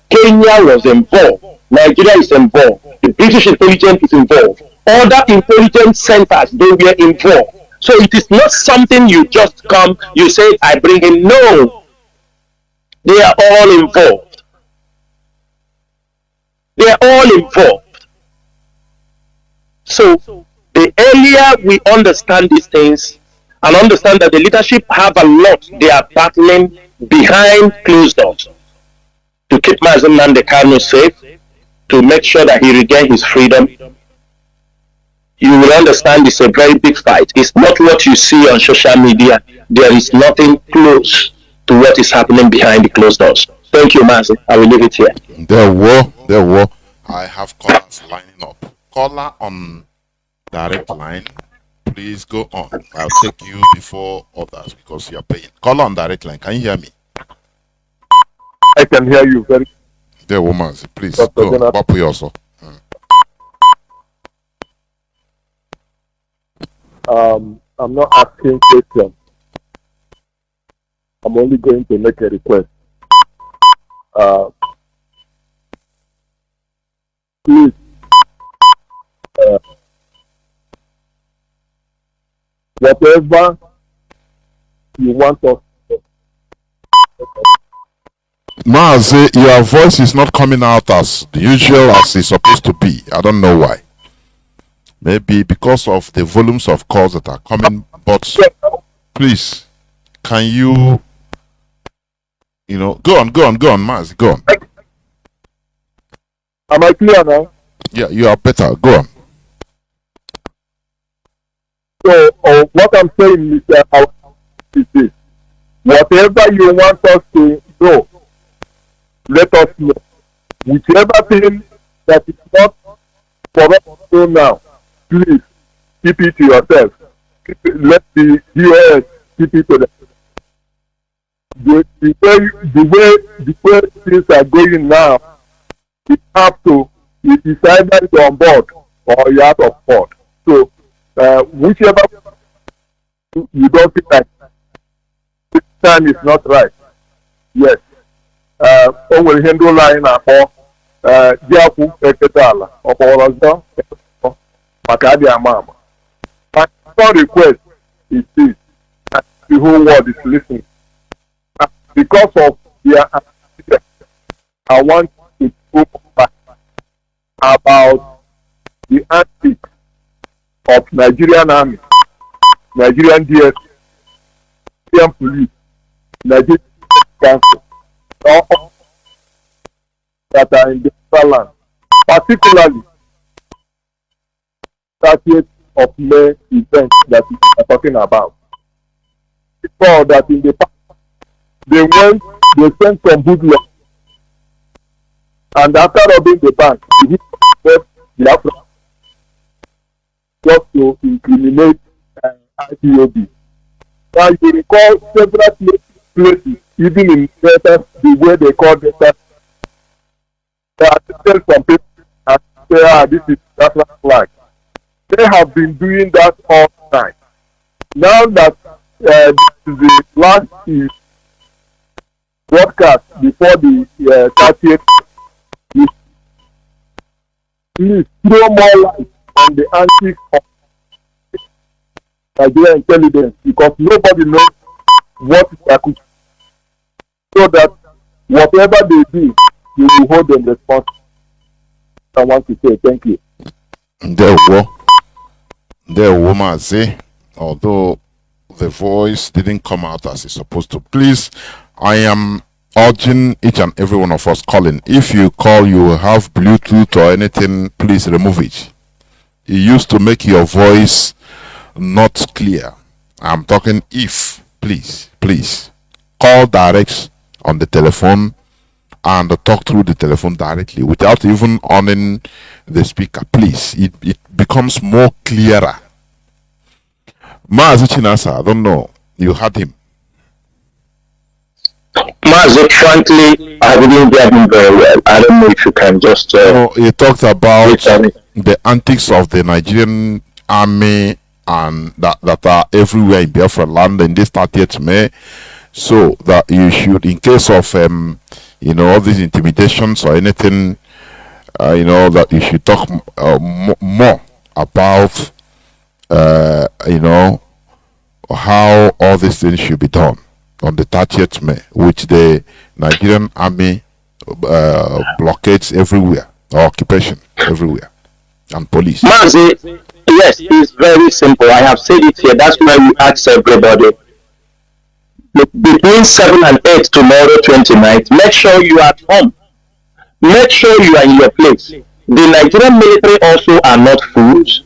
Kenya was involved. Nigeria is involved. The British intelligence is involved. Other intelligence centers, they were involved. So it is not something you just come, you say, I bring in. No. They are all involved. They are all involved. So the earlier we understand these things and understand that the leadership have a lot they are battling behind closed doors to keep Mazi Nworu safe, to make sure that he regains his freedom, you will understand it's a very big fight. It's not what you see on social media. There is nothing close to what is happening behind the closed doors. Thank you, Mazi. I will leave it here. There were. I have callers lining up. Caller on direct line, please go on. I'll take you before others because you are paying. Caller on direct line, can you hear me? I can hear you very. There, woman, please go. Bapu also. I'm not asking questions. I'm only going to make a request. Please, whatever you want us to do. Mazi, your voice is not coming out as the usual as it's supposed to be. I don't know why. Maybe because of the volumes of calls that are coming, but please, can you you know, go on, Mazi, go on. Am I clear now? Yeah, you are better. Go on. So, what I'm saying is this. Whatever you want us to know, let us know. Whichever thing that is not for us to know now, please keep it to yourself. Let the US keep it to them. The way things are going now, it is either you're on board or you're out of board. So, whichever you don't feel like this time is not right, yes. O nwere ihe ndị ụlọ anyị na-akpọ jiakwụ eketa ala ọkpọrọ ọzọ maka adị ama ama. My first request is this, that the whole world is listening. Because of their activity, I want to talk about the antics of Nigerian Army, Nigerian DS, Nigerian Police, Nigerian Council, all that are in the land, particularly 30th of May event that we are talking about. Before that, in the past, they sent some bootleg, and after robbing the bank, they hit Biafra just to incriminate IPOB. Now you recall several places, even in the way they call the they are tell some people and say, this is Biafra flag. They have been doing that all the time. Now that this is the last broadcast before the 30th, please throw more light on the antics of Nigerian intelligence, because nobody knows what is happening. So that whatever they do, you will hold them responsible. I want to say thank you. There Mazi, although the voice didn't come out as it's supposed to. Please, I am urging each and every one of us calling. If you call, you will have Bluetooth or anything, please remove it. It used to make your voice not clear. I'm talking if, please call direct on the telephone and talk through the telephone directly without even on the speaker. Please, it becomes more clearer. Mazi Chinasa, I don't know, you heard him. Mazi, frankly, I didn't get him very well. I don't know if you can just... he talked about the antics of the Nigerian army and that are everywhere in Biafra land in this 30th May. So that you should, in case of, all these intimidations or anything, that you should talk more about, how all these things should be done on the 30th May, which the Nigerian army blockades everywhere, or occupation everywhere, and police. Mazi, yes, it's very simple. I have said it here. That's why we ask everybody. Between 7 and 8 tomorrow, 29th, make sure you are at home. Make sure you are in your place. The Nigerian military also are not fools.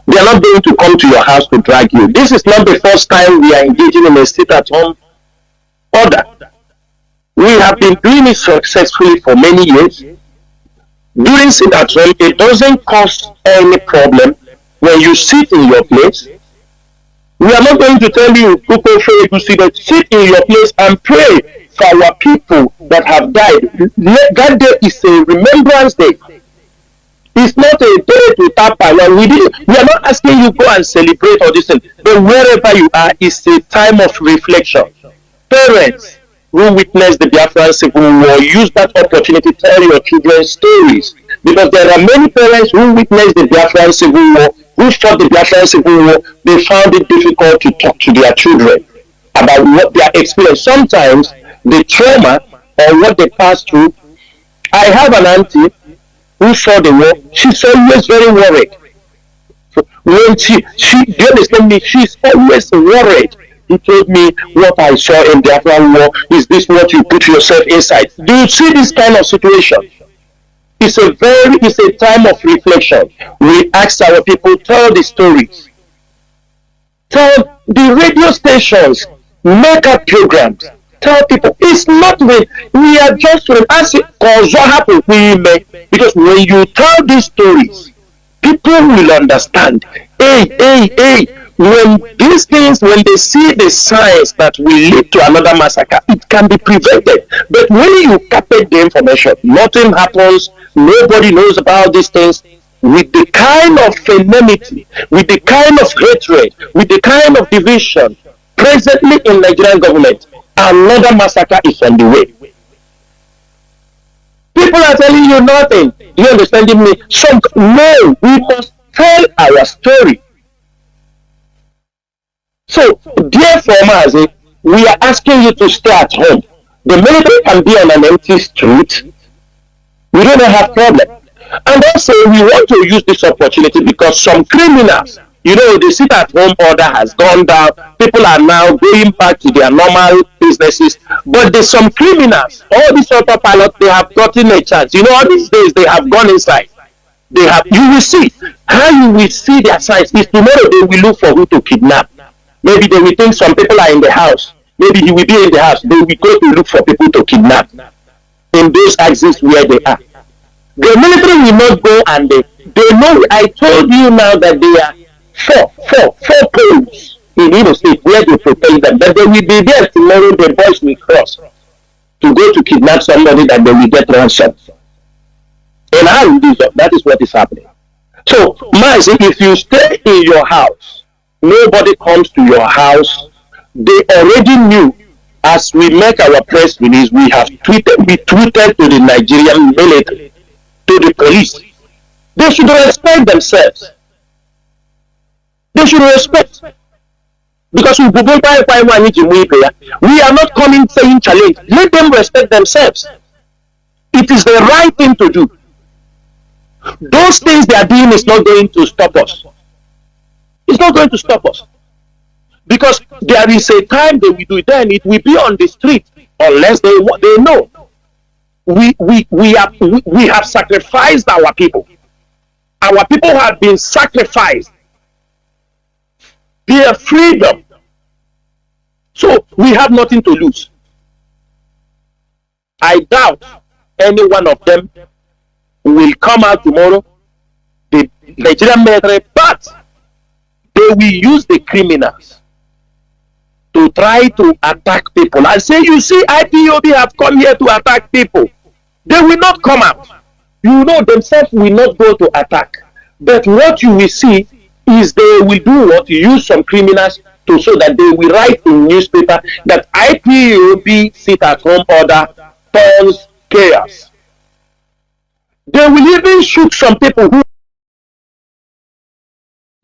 They are not going to come to your house to drag you. This is not the first time we are engaging in a sit-at-home order. We have been doing it successfully for many years. During sit-at-home, it doesn't cause any problem when you sit in your place. We are not going to tell you, sit in your place and pray for our people that have died. That day is a remembrance day. It's not a day to tap along. We are not asking you go and celebrate all this thing. But wherever you are, it's a time of reflection. Parents who witnessed the Biafran Civil War, use that opportunity to tell your children stories. Because there are many parents who witnessed the Biafran Civil War, who fought the Biafran Civil War, they found it difficult to talk to their children about what they experienced. Sometimes the trauma or what they passed through. I have an auntie who saw the war. She's always very worried. So when she do you understand me? She's always worried. He told me what I saw in the Biafra war. Is this what you put yourself inside? Do you see this kind of situation? It's a time of reflection. We ask our people, tell the stories. Tell the radio stations, make up programs. Tell people it's not we are just as it cause what happened because when you tell these stories, people will understand. Hey, when these things, when they see the signs that will lead to another massacre, it can be prevented. But when you capture the information, nothing happens, nobody knows about these things. With the kind of enmity, with the kind of hatred, with the kind of division presently in Nigerian government, another massacre is on the way. People are telling you nothing. Do you understand me? No, we must tell our story. So, therefore, Mazi, we are asking you to stay at home. The military can be on an empty street. We don't have problem. And also, we want to use this opportunity because some criminals, the sit at home order has gone down. People are now going back to their normal businesses. But there's some criminals, all these autopilots, they have gotten a chance. All these days they have gone inside. You will see how you will see their signs. Is tomorrow they will look for who to kidnap. Maybe they will think some people are in the house. Maybe he will be in the house. They will go to look for people to kidnap in those axes where they are. The military will not go and they know. I told you now that there are four poles in Imo State where they protect them. But they will be there tomorrow. The boys will cross to go to kidnap somebody that they will get ransom. And how will do that? That is what is happening. So, Mazi, if you stay in your house, nobody comes to your house. They already knew. As we make our press release, we tweeted to the Nigerian military, to the police. They should respect themselves. They should respect. Because we are not coming saying challenge. Let them respect themselves. It is the right thing to do. Those things they are doing is not going to stop us. It's not going to stop us. Because there is a time they will do it, then it will be on the street unless they know. We have sacrificed our people. Our people have been sacrificed. Their freedom. So we have nothing to lose. I doubt any one of them will come out tomorrow, the Nigerian military, but they will use the criminals to try to attack people. I say, you see, IPOB have come here to attack people. They will not come out. Themselves will not go to attack. But what you will see is they will do what? Use some criminals so that they will write in newspaper that IPOB sit at home order turns chaos. They will even shoot some people who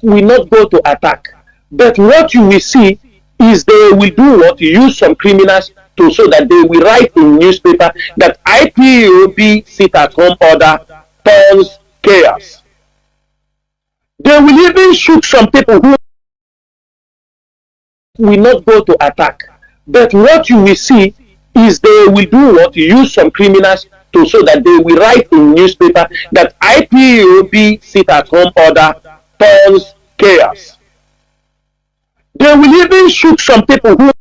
will not go to attack. But what you will see is they will do what? Use some criminals so that they will write in newspaper that IPOB sit at home order turns chaos. They will even shoot some people who will not go to attack. But what you will see is they will do what? Use some criminals so that they will write in newspaper that IPOB sit at home order turns chaos. They will even shoot some people who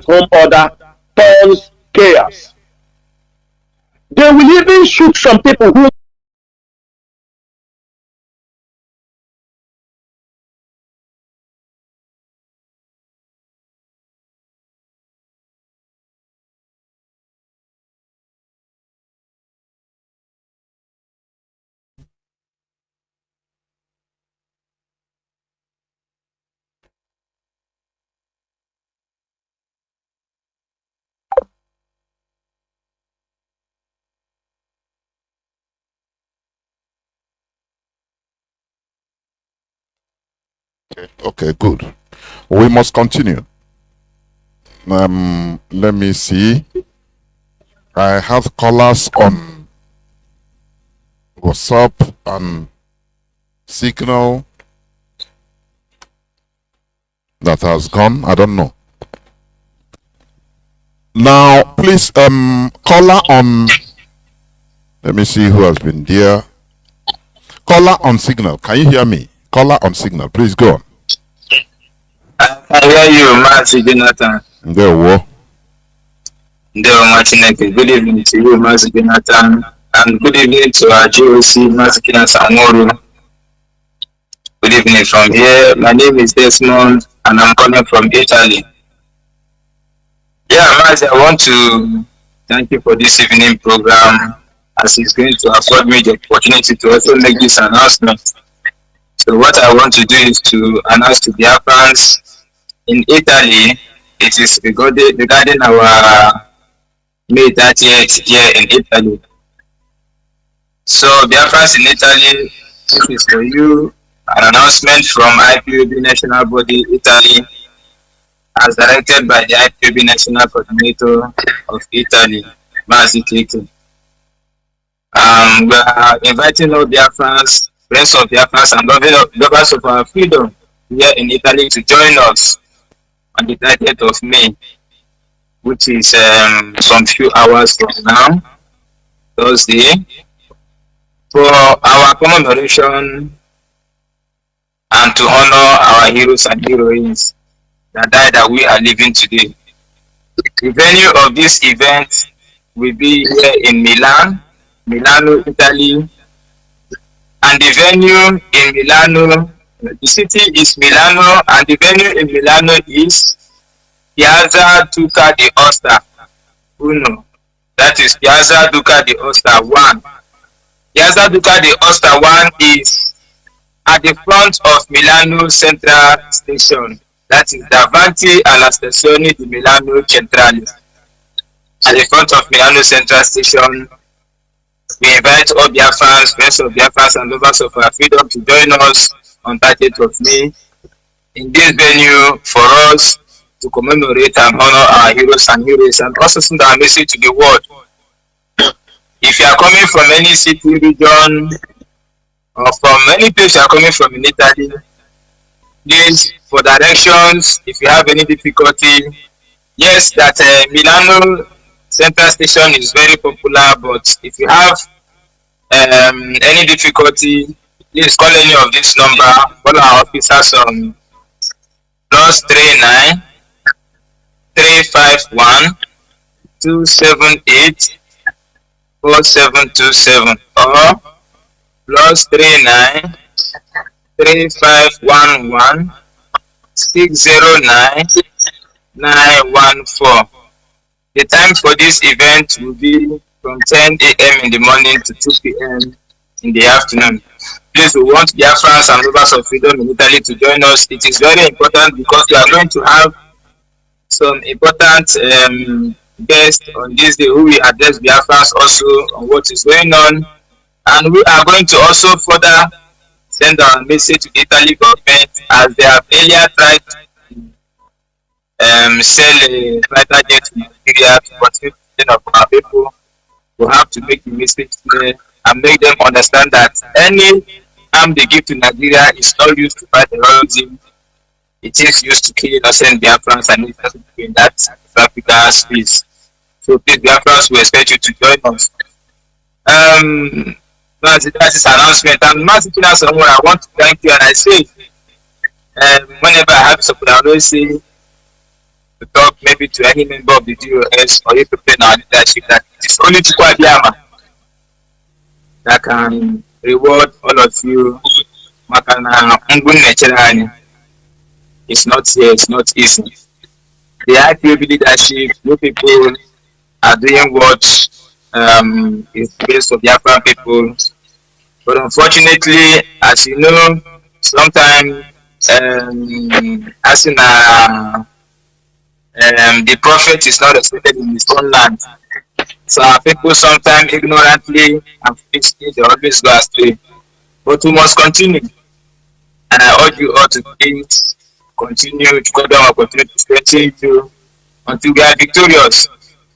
home order turns chaos. They will even shoot some people who Okay, good. We must continue. Let me see. I have callers on WhatsApp and Signal. that has gone. I don't know. Now, please, caller on. Let me see who has been there. Caller on signal. Can you hear me? Caller on signal. Please go on. I hear you, Mazi Jonathan. There we Good evening to you, Mazi Jonathan, and good evening to our GOC, Mazi Chinasa Nworu. Good evening from here. My name is Desmond, and I'm coming from Italy. Yeah, Mazi, I want to thank you for this evening program, as it's going to afford me the opportunity to also make this announcement. So what I want to do is to announce to Biafrans in Italy. It is regarding our May 30th here in Italy. So Biafrans in Italy, this is for you an announcement from IPOB National Body Italy, as directed by the IPOB National Coordinator of Italy, Mazi Nworu. We are inviting all Biafrans, friends of Biafrans, and lovers of our freedom here in Italy to join us on the 30th of May, which is some few hours from now, Thursday, for our commemoration and to honor our heroes and heroines that died that we are living today. The venue of this event will be here in Milano, Italy, and the venue in Milano, the city is Milano, and the venue in Milano is Piazza Duca di Aosta 1. That is Piazza Duca di Aosta 1. Piazza Duca di Aosta 1 is at the front of Milano Central Station. That is davanti alla stazione di Milano Centrale. At the front of Milano Central Station, we invite all Biafrans, friends of Biafrans, and lovers of our freedom to join us on 30th of May in this venue for us to commemorate and honor our heroes and heroines, and also send our message to the world. If you are coming from any city, region, or from any place you are coming from in Italy, please, for directions, if you have any difficulty, yes, that Milano Central Station is very popular, but if you have any difficulty, please call any of this number. Call our officers on +39 351 278 4727 or +39 3511 609 914. The time for this event will be from 10 a.m. in the morning to 2 p.m. in the afternoon. Please, we want Biafrans and lovers of freedom in Italy to join us. It is very important because we are going to have some important guests on this day who will address Biafrans also on what is going on. And we are going to also further send our message to the Italy government, as they have earlier tried to sell a fighter jet to Nigeria to continue the of our people. We have to make the message clear and make them understand that any arm they give to Nigeria is not used to fight terrorism. It is used to kill innocent Biafrans, and it doesn't in that African space. So please, Biafrans, we expect you to join us. That's this announcement. And Mazi Chinasa Nworu, I want to thank you, and I say, whenever I have support, I always say to talk maybe to any member of the DOS or if you in our leadership that it is only Chukwu Abiyama that can reward all of you. Makana Ngun Necherani. It's not here, it's not easy. The IPOB leadership, you people are doing what is based on Biafran people. But unfortunately, as you know, sometimes as in the prophet is not respected in his own land. So our people sometimes ignorantly and foolishly they always go astray. But we must continue. And I urge you all to please continue to go down and continue to strengthen you until we are victorious.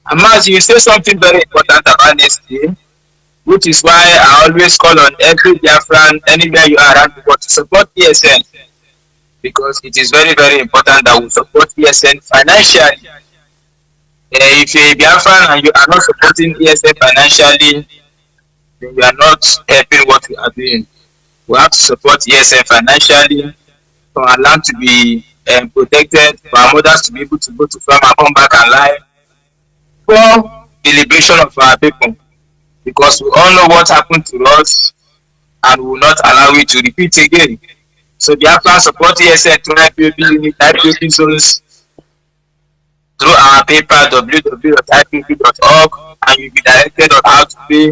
And Mazi, you say something very important about this day, which is why I always call on every Biafran, anywhere you are around the world, to support ESN. because it is very, very important that we support ESN financially. If you're a Biafran and you are not supporting ESN financially, then you are not helping what we are doing. We have to support ESN financially for our land to be protected, for our mothers to be able to go to farm and come back alive, for the liberation of our people. Because we all know what happened to us and we will not allow it to repeat again. So Biafra support ESN through IPOB unit, IPOB zones, through our paper www.ipob.org, and you'll be directed on how to pay,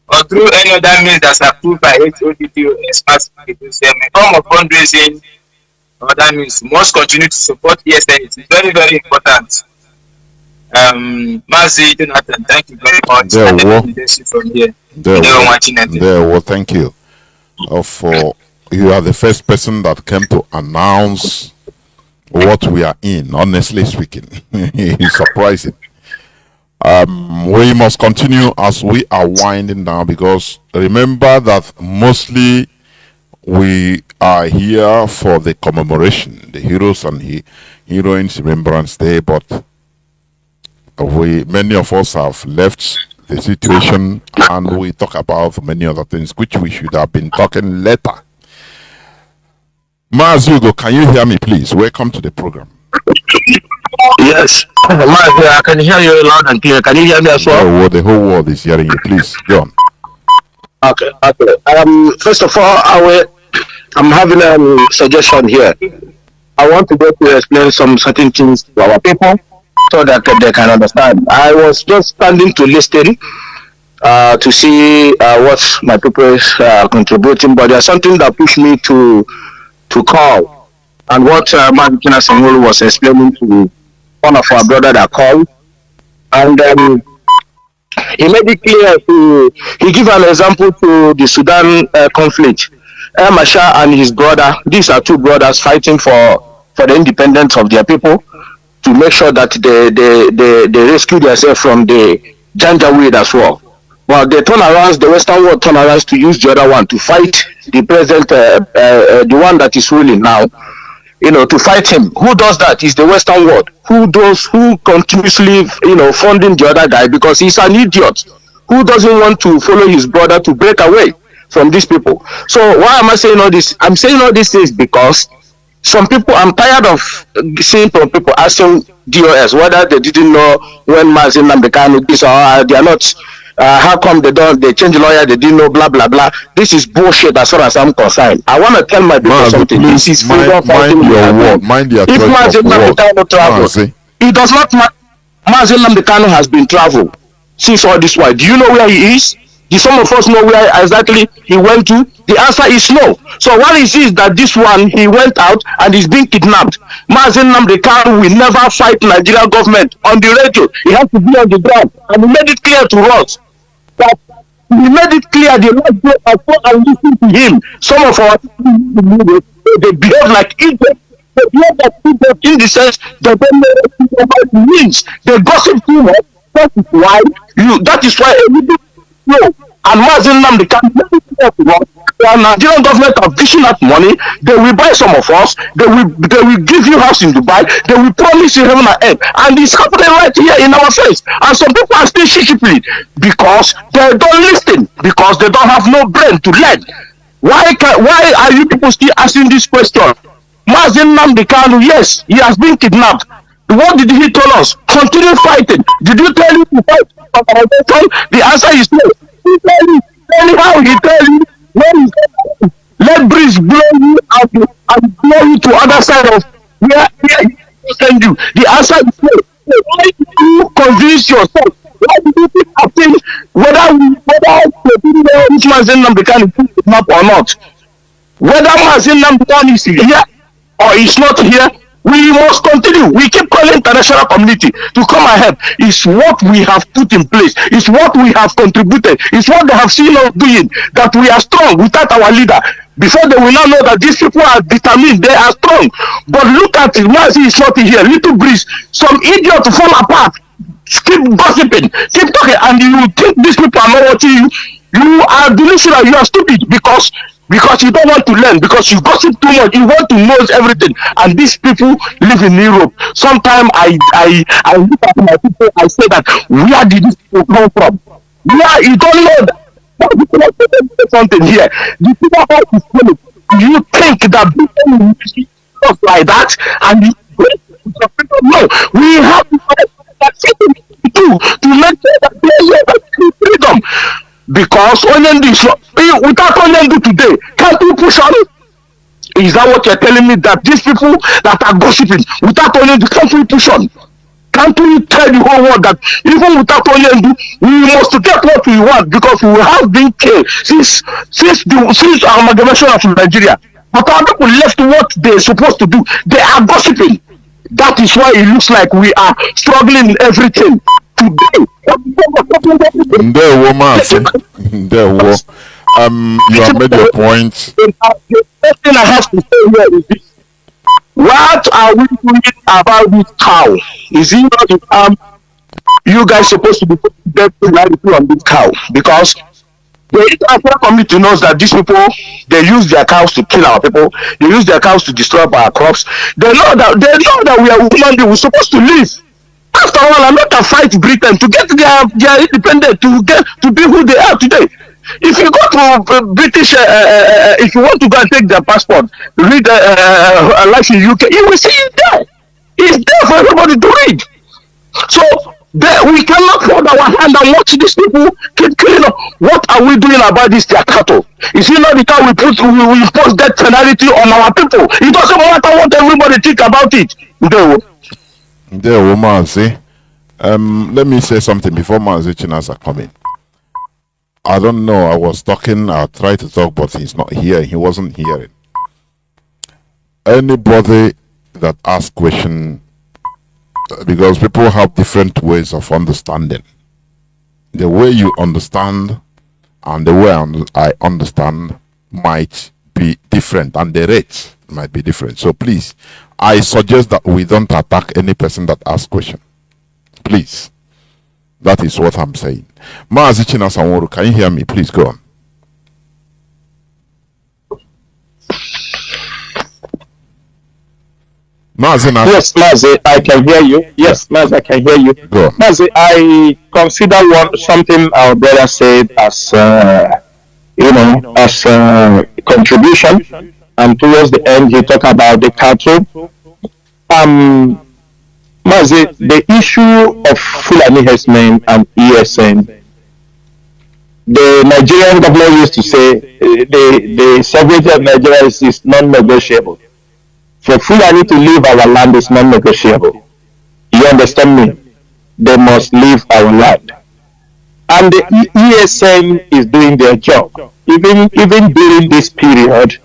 or through any other means that's approved by HODD or experts in form of fundraising or other means. We must continue to support ESN. It is very, very important. Mazi Jonathan, thank you very much. There Well, thank you. For you are the first person that came to announce what we are in, honestly speaking. It's surprising. We must continue as we are winding down, because remember that mostly we are here for the commemoration, the Heroes and Heroines Remembrance Day, but many of us have left the situation and we talk about many other things which we should have been talking later. Mazi, can you hear me, please? Welcome to the program. Yes, Mazi, I can hear you loud and clear. Can you hear me as well? The whole world is hearing you. Please, go on. Okay. First of all, I'm having a suggestion here. I want to go to explain some certain things to our people so that they can understand. I was just standing to listen to see what my people is contributing, but there's something that pushed me to call, and what Mazi Chinasa Nworu was explaining to one of our brother that called, and he made it clear he gave an example to the Sudan conflict. Masha and his brother, these are two brothers fighting for the independence of their people, to make sure that they rescue themselves from the Janjaweed as well. Well, the Western world turnarounds to use the other one to fight the president, the one that is ruling now, to fight him. Who does that? Is the Western world. Who continuously, funding the other guy, because he's an idiot who doesn't want to follow his brother to break away from these people. So why am I saying all this? I'm saying all these things because some people, I'm tired of seeing people asking DOS whether they didn't know when Mazi Nworu this, or they are not. How come they change lawyer, they didn't know, blah blah blah. This is bullshit as far as I'm concerned. I want to tell my people something. This is freedom fighting. Mind your if Mazi Nworu travel, it does not matter. Mazi Nworu has been traveled since all this while. Do you know where he is? Do some of us know where exactly he went to? The answer is no. So what it is that this one, he went out and is being kidnapped. Mazi Nworu will never fight Nigerian government on the radio. He has to be on the ground. And he made it clear to us that he made it clear the last day I saw and listen to him. Some of our people, they behave like idiots. They behave like idiots in the sense that they don't know what it means. They gossip too much. That is why everybody knows. And Mazi Nworu the Nigerian government are dishing out money. They will buy some of us. They will give you house in Dubai. They will promise you heaven and earth, and it's happening right here in our face. And some people are still shishiply because they don't listen, because they don't have no brain to learn. Why are you people still asking this question? Mazi Nworu, yes, he has been kidnapped. What did he tell us? Continue fighting. Did you tell him to fight? The answer is no. He tell you. Anyhow, he tell you, let breeze blow you out and blow you to other side of where he send you. The answer is no. Why do you convince yourself? Why do you think whether Mazi Nworu is kidnapped or not? Whether Mazi Nworu is here or is not here, we must continue. We keep calling international community to come ahead. It's what we have put in place. It's what we have contributed. It's what they have seen us doing. That we are strong without our leader. Before they will now know that these people are determined. They are strong. But look at it. Mazi is not here. Little breeze. Some idiot to fall apart. Keep gossiping. Keep talking. And you think these people are not watching you. You are delusional. You are stupid. Because because you don't want to learn, because you gossip too much, you want to know everything. And these people live in Europe. Sometimes I look at my people, I say that where did these people come from? Where you don't know that something here. The people how to follow. You think that people will use stuff like that and you no, we have to do to make sure that they have freedom. Because without Onyendu today, can't you push on? Is that what you're telling me? That these people that are gossiping without Onyendu, can't we push on? Can't we tell the whole world that even without Onyendu, we must get what we want, because we have been killed since our amalgamation of Nigeria. But our people left what they're supposed to do. They are gossiping. That is why it looks like we are struggling in everything today. You have made your point. The first thing I have to say here is this: what are we doing about this cow? Is it not you guys supposed to be putting death penalty on this cow? Because the international community knows that these people, they use their cows to kill our people. They use their cows to destroy our crops. They know that we are human beings. We're supposed to live. After all, America fight Britain to get their independence, to be who they are today. If you go to British, if you want to go and take their passport, read life in UK, you will see it there. It's there for everybody to read. So we cannot hold our hand and watch these people keep killing us. What are we doing about this their cattle? Is it not the time we impose death penalty on our people? It doesn't matter what everybody think about it. Mazi. Let me say something before Mazi Chinasa come in. I don't know. I was talking. I tried to talk, but he's not here. He wasn't hearing. Anybody that asks question, because people have different ways of understanding. The way you understand and the way I understand might be different, and the rate might be different. So please, I suggest that we don't attack any person that asks question. Please. That is what I'm saying. Mazi Chinasa Nworu, can you hear me? Please go on. Mazi, yes, Mazi, I can hear you. Yes, Mazi, I can hear you. Go on. Mazi, I consider something our brother said as contribution, and towards the end he talked about the cattle. Mazi, the issue of Fulani herdsmen and ESN, the Nigerian government used to say the sovereignty of Nigeria is non-negotiable. For Fulani to leave our land is non-negotiable. You understand me? They must leave our land. And the ESN is doing their job. Even during this period,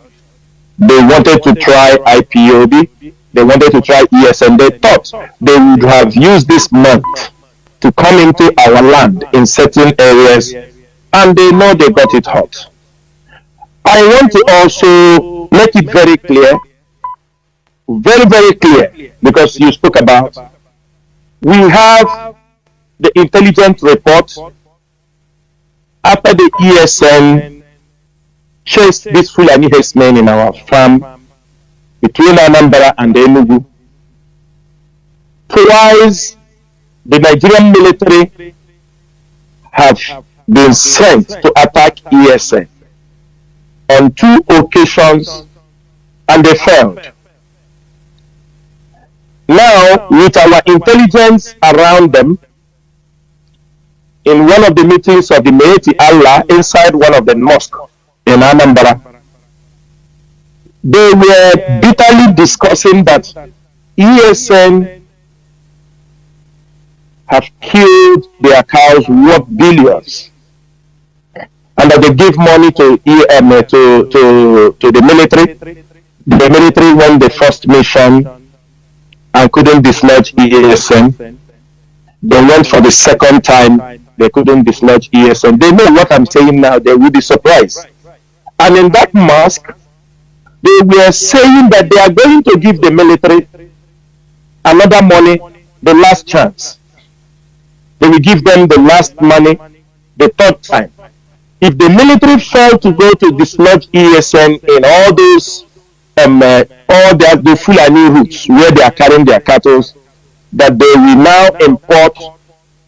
they wanted to try IPOB. They wanted to try ESN. They thought they would have used this month to come into our land in certain areas, and they know they got it hot. I want to also make it very clear, very, very clear, because you spoke about, we have the intelligence report after the ESN chased these Fulani herdsmen in our farm between Anambra and Enugu. Twice, the Nigerian military have been sent to attack ESN on 2 occasions, and they failed. Now, with our intelligence around them, in one of the meetings of the Meiti Allah inside one of the mosques in Anambra, they were bitterly discussing that ESN have killed their cows worth billions, and that they give money to the military. The military won the first mission and couldn't dislodge ESN. They went for the second time, they couldn't dislodge ESN. They know what I'm saying now, they will be surprised. And in that mosque, they were saying that they are going to give the military another money, the last chance. They will give them the last money, the third time. If the military fail to go to dislodge ESN in all those all the Fulani routes where they are carrying their cattle, that they will now import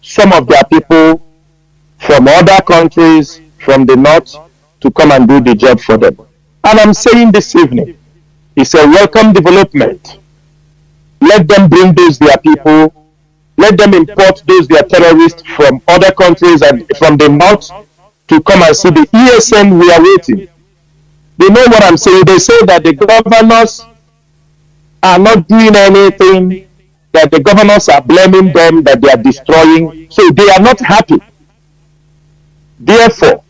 some of their people from other countries from the north to come and do the job for them. And I'm saying this evening, it's a welcome development. Let them bring those their people, let them import those their terrorists from other countries and from the north to come and see the ESN we are waiting. They know what I'm saying. They say that the governors are not doing anything, that the governors are blaming them, that they are destroying. So they are not happy. Therefore,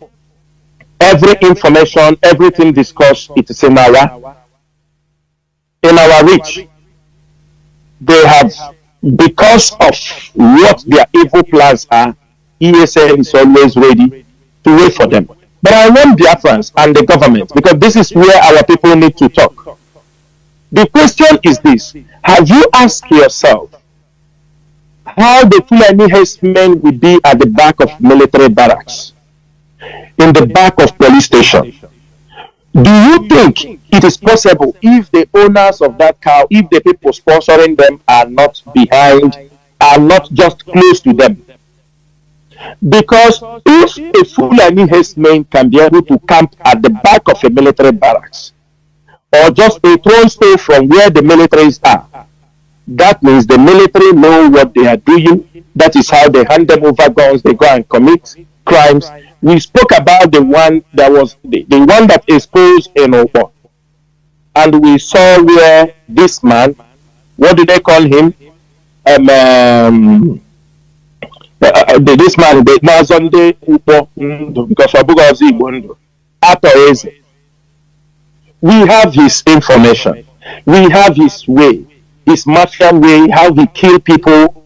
every information, everything discussed, it is in our reach. They have, because of what their evil plans are, ESN is always ready to wait for them. But I want Biafrans and the government, because this is where our people need to talk. The question is this: have you asked yourself how the Fulani herdsmen will be at the back of military barracks, in the back of police station? Do you think it is possible if the owners of that cow, if the people sponsoring them are not behind, are not just close to them? Because if a Fulani herdsman can be able to camp at the back of a military barracks, or just a throne's stone from where the militaries are, that means the military know what they are doing. That is how they hand them over guns, they go and commit crimes. We spoke about the one that was the one that exposed Enobo. And we saw where this man, what do they call him? This man, the Mazonde Upo, because Abugazi Bondo, Atoeze. We have his information. We have his way, his martial way, how he kill people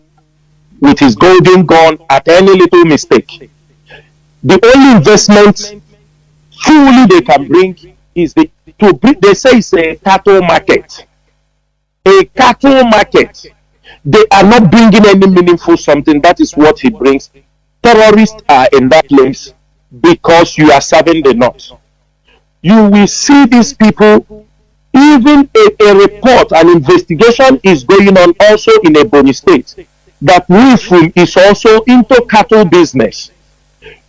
with his golden gun at any little mistake. The only investment fully they can bring is they say it's a cattle market. A cattle market. They are not bringing any meaningful something. That is what he brings. Terrorists are in that place because you are serving the North. You will see these people, even a report, an investigation is going on also in Ebonyi State, that Wifum is also into cattle business.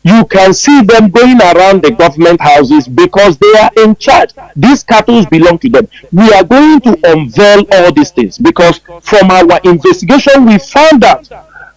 You can see them going around the government houses because they are in charge. These cattle belong to them. We are going to unveil all these things because from our investigation, we found out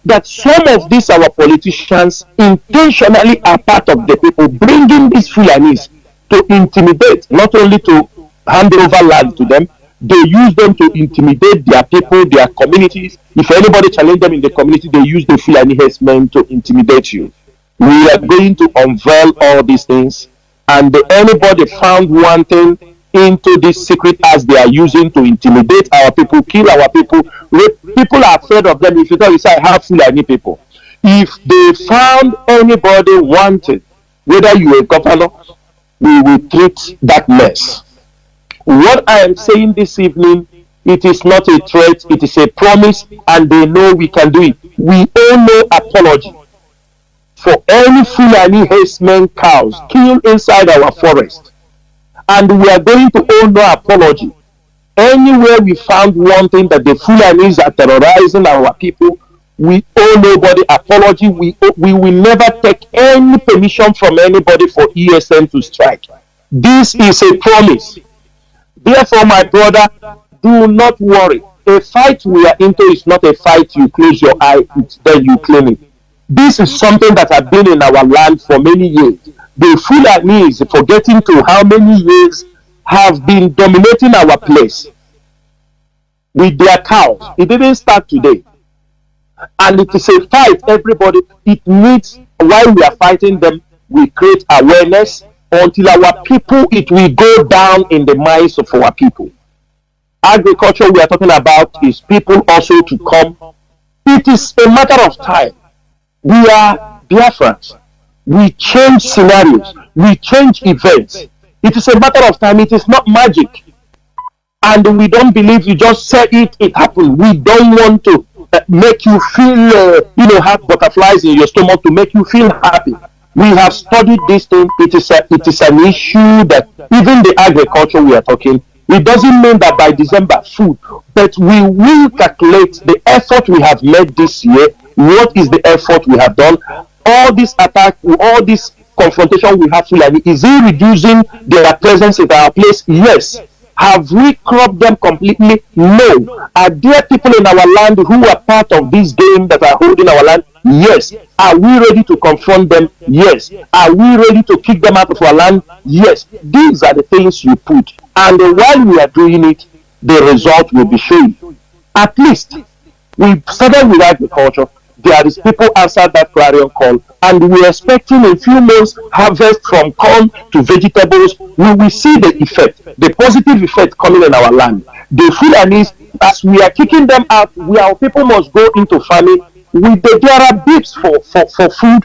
that some of these our politicians intentionally are part of the people bringing these Fulanis to intimidate, not only to hand over land to them, they use them to intimidate their people, their communities. If anybody challenge them in the community, they use the Fulani herdsmen to intimidate you. We are going to unveil all these things, and anybody found wanting into this secret as they are using to intimidate our people, kill our people. People are afraid of them. If you tell you say I have Fulani people, if they found anybody wanted, whether you are a governor, we will treat that mess. What I am saying this evening, it is not a threat, it is a promise, and they know we can do it. We owe no apology for any Fulani herdsmen cows killed inside our forest. And we are going to owe no apology. Anywhere we found one thing that the Fulanis are terrorizing our people, we owe nobody apology. We will never take any permission from anybody for ESN to strike. This is a promise. Therefore, my brother, do not worry. A fight we are into is not a fight you close your eye, then you clean it. This is something that has been in our land for many years. The Fulanis, forgetting to how many years, have been dominating our place with their cows. It didn't start today. And it is a fight, everybody. It needs, while we are fighting them, we create awareness until our people, it will go down in the minds of our people. Agriculture we are talking about is people also to come. It is a matter of time. We are Biafrans. We change scenarios. We change events. It is a matter of time. It is not magic. And we don't believe you just say it, it happened. We don't want to make you feel, have butterflies in your stomach to make you feel happy. We have studied this thing. It is an issue that even the agriculture we are talking, it doesn't mean that by December food, but we will calculate the effort we have made this year. What is the effort we have done? All this attack, all this confrontation we have, Fulani, is it reducing their presence in our place? Yes. Have we cropped them completely? No. Are there people in our land who are part of this game that are holding our land? Yes. Are we ready to confront them? Yes. Are we ready to kick them out of our land? Yes. These are the things you put. And while we are doing it, the result will be shown. At least, we started with agriculture. There is people answered that clarion call, and we're expecting in few months harvest from corn to vegetables. We will see the effect, the positive effect coming in our land. The Fulanis, as we are kicking them out, our people must go into farming. There are bids for food.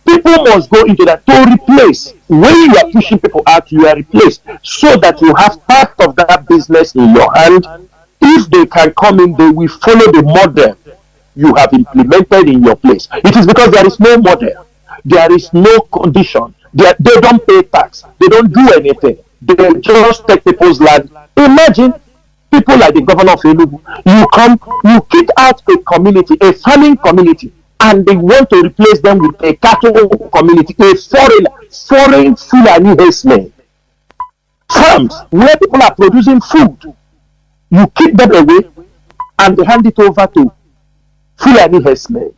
People must go into that to replace. When you are pushing people out, you are replaced so that you have part of that business in your hand. If they can come in, they will follow the model you have implemented in your place. It is because there is no model, there is no condition, they don't pay tax, they don't do anything, they just take people's land. Imagine people like the governor of Enugu, you kick out a community, a farming community, and they want to replace them with a cattle community, a foreign Fulani herdsmen. Farms where people are producing food, you keep them away and they hand it over to Fulani herdsmen,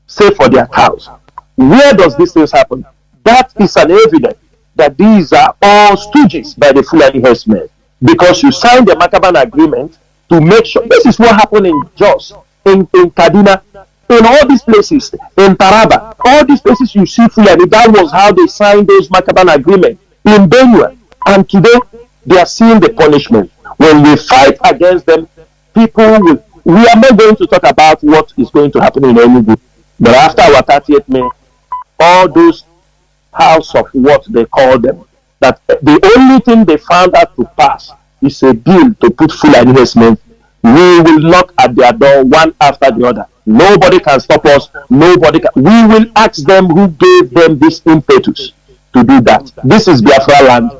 say for their cows. Where does this thing happen? That is an evidence that these are all stooges by the Fulani herdsmen, because you signed the Makaban agreement to make sure. This is what happened in Jos, in Kaduna, in all these places, in Taraba, all these places you see Fulani. That was how they signed those Makaban agreements in Benue. And today they are seeing the punishment. When we fight against them, people will. We are not going to talk about what is going to happen in Enugu, but after our 30th May, all those house of what they call them, that the only thing they found out to pass is a bill to put Fulani herdsmen. We will knock at their door one after the other. Nobody can stop us. Nobody can. We will ask them who gave them this impetus to do that. This is Biafra land.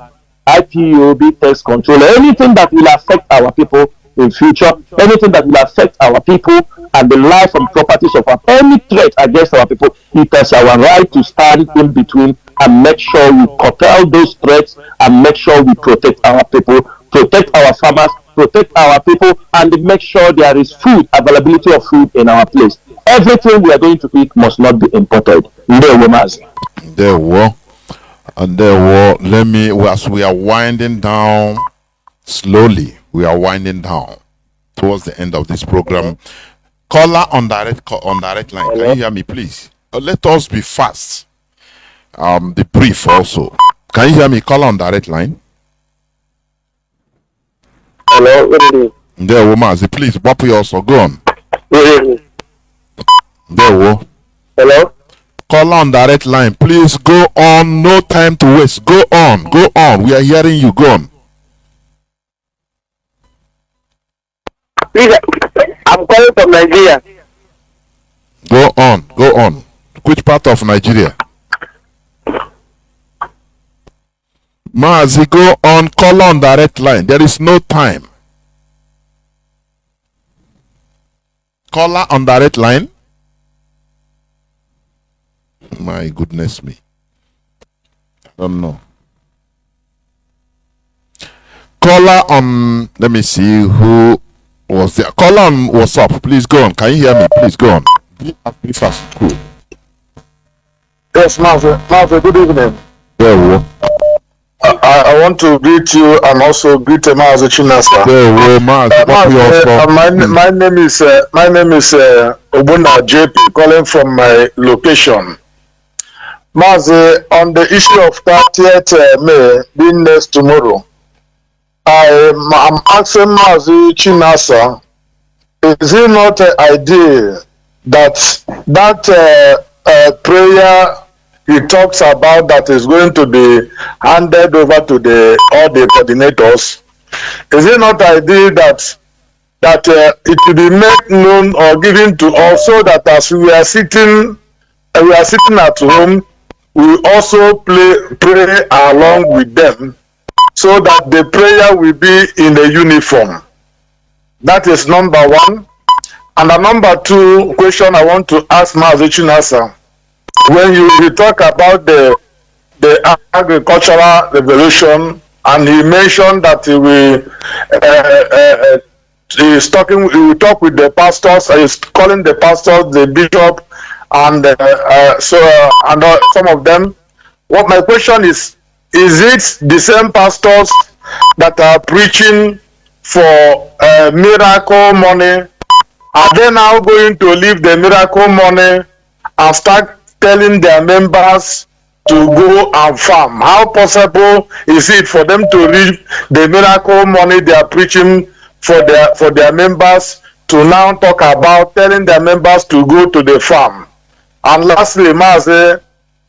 IPOB takes control. Anything that will affect our people in future, anything that will affect our people and the life and properties of our, any threat against our people, it is our right to stand in between and make sure we curtail those threats and make sure we protect our people, protect our farmers, protect our people, and make sure there is food, availability of food in our place. Everything we are going to eat must not be imported. There were. And as we are winding down slowly, we are winding down towards the end of this program. Caller on direct line. Can you hear me, please? Let us be fast. The brief also. Can you hear me? Caller on direct line. Hello, good evening. There, Mazi, please. Wapu also. Go on. Good evening. There, Hello. Call on direct line. Please go on. No time to waste. Go on. Go on. We are hearing you. Go on. Please, I'm calling from Nigeria. Go on. Go on. Which part of Nigeria? Mazi, go on. Call on direct line. There is no time. Caller on direct line. My goodness me. I don't know. Caller on, let me see who was there. Caller on WhatsApp. Please go on. Can you hear me? Please go on. Be fast. Cool. Yes, Mazi, good evening. There we I want to greet you and also greet Mazi Chinasa. There we my name is Obuna JP, calling from my location. Mazi, on the issue of 30th May being next tomorrow, I'm asking Mazi Chinasa, is it not an idea that prayer he talks about that is going to be handed over to all the coordinators? Is it not an idea that it will be made known or given to us, so that as we are sitting at home, we also pray along with them so that the prayer will be in a uniform. That is number one. And the number two question I want to ask Mazi Chinasa, when you talk about the agricultural revolution, and he mentioned that he will he will talk with the pastors, he's calling the pastors, the bishop, and some of them. What my question is it the same pastors that are preaching for miracle money? Are they now going to leave the miracle money and start telling their members to go and farm? How possible is it for them to leave the miracle money they are preaching for their members to now talk about telling their members to go to the farm? And lastly, Mazi,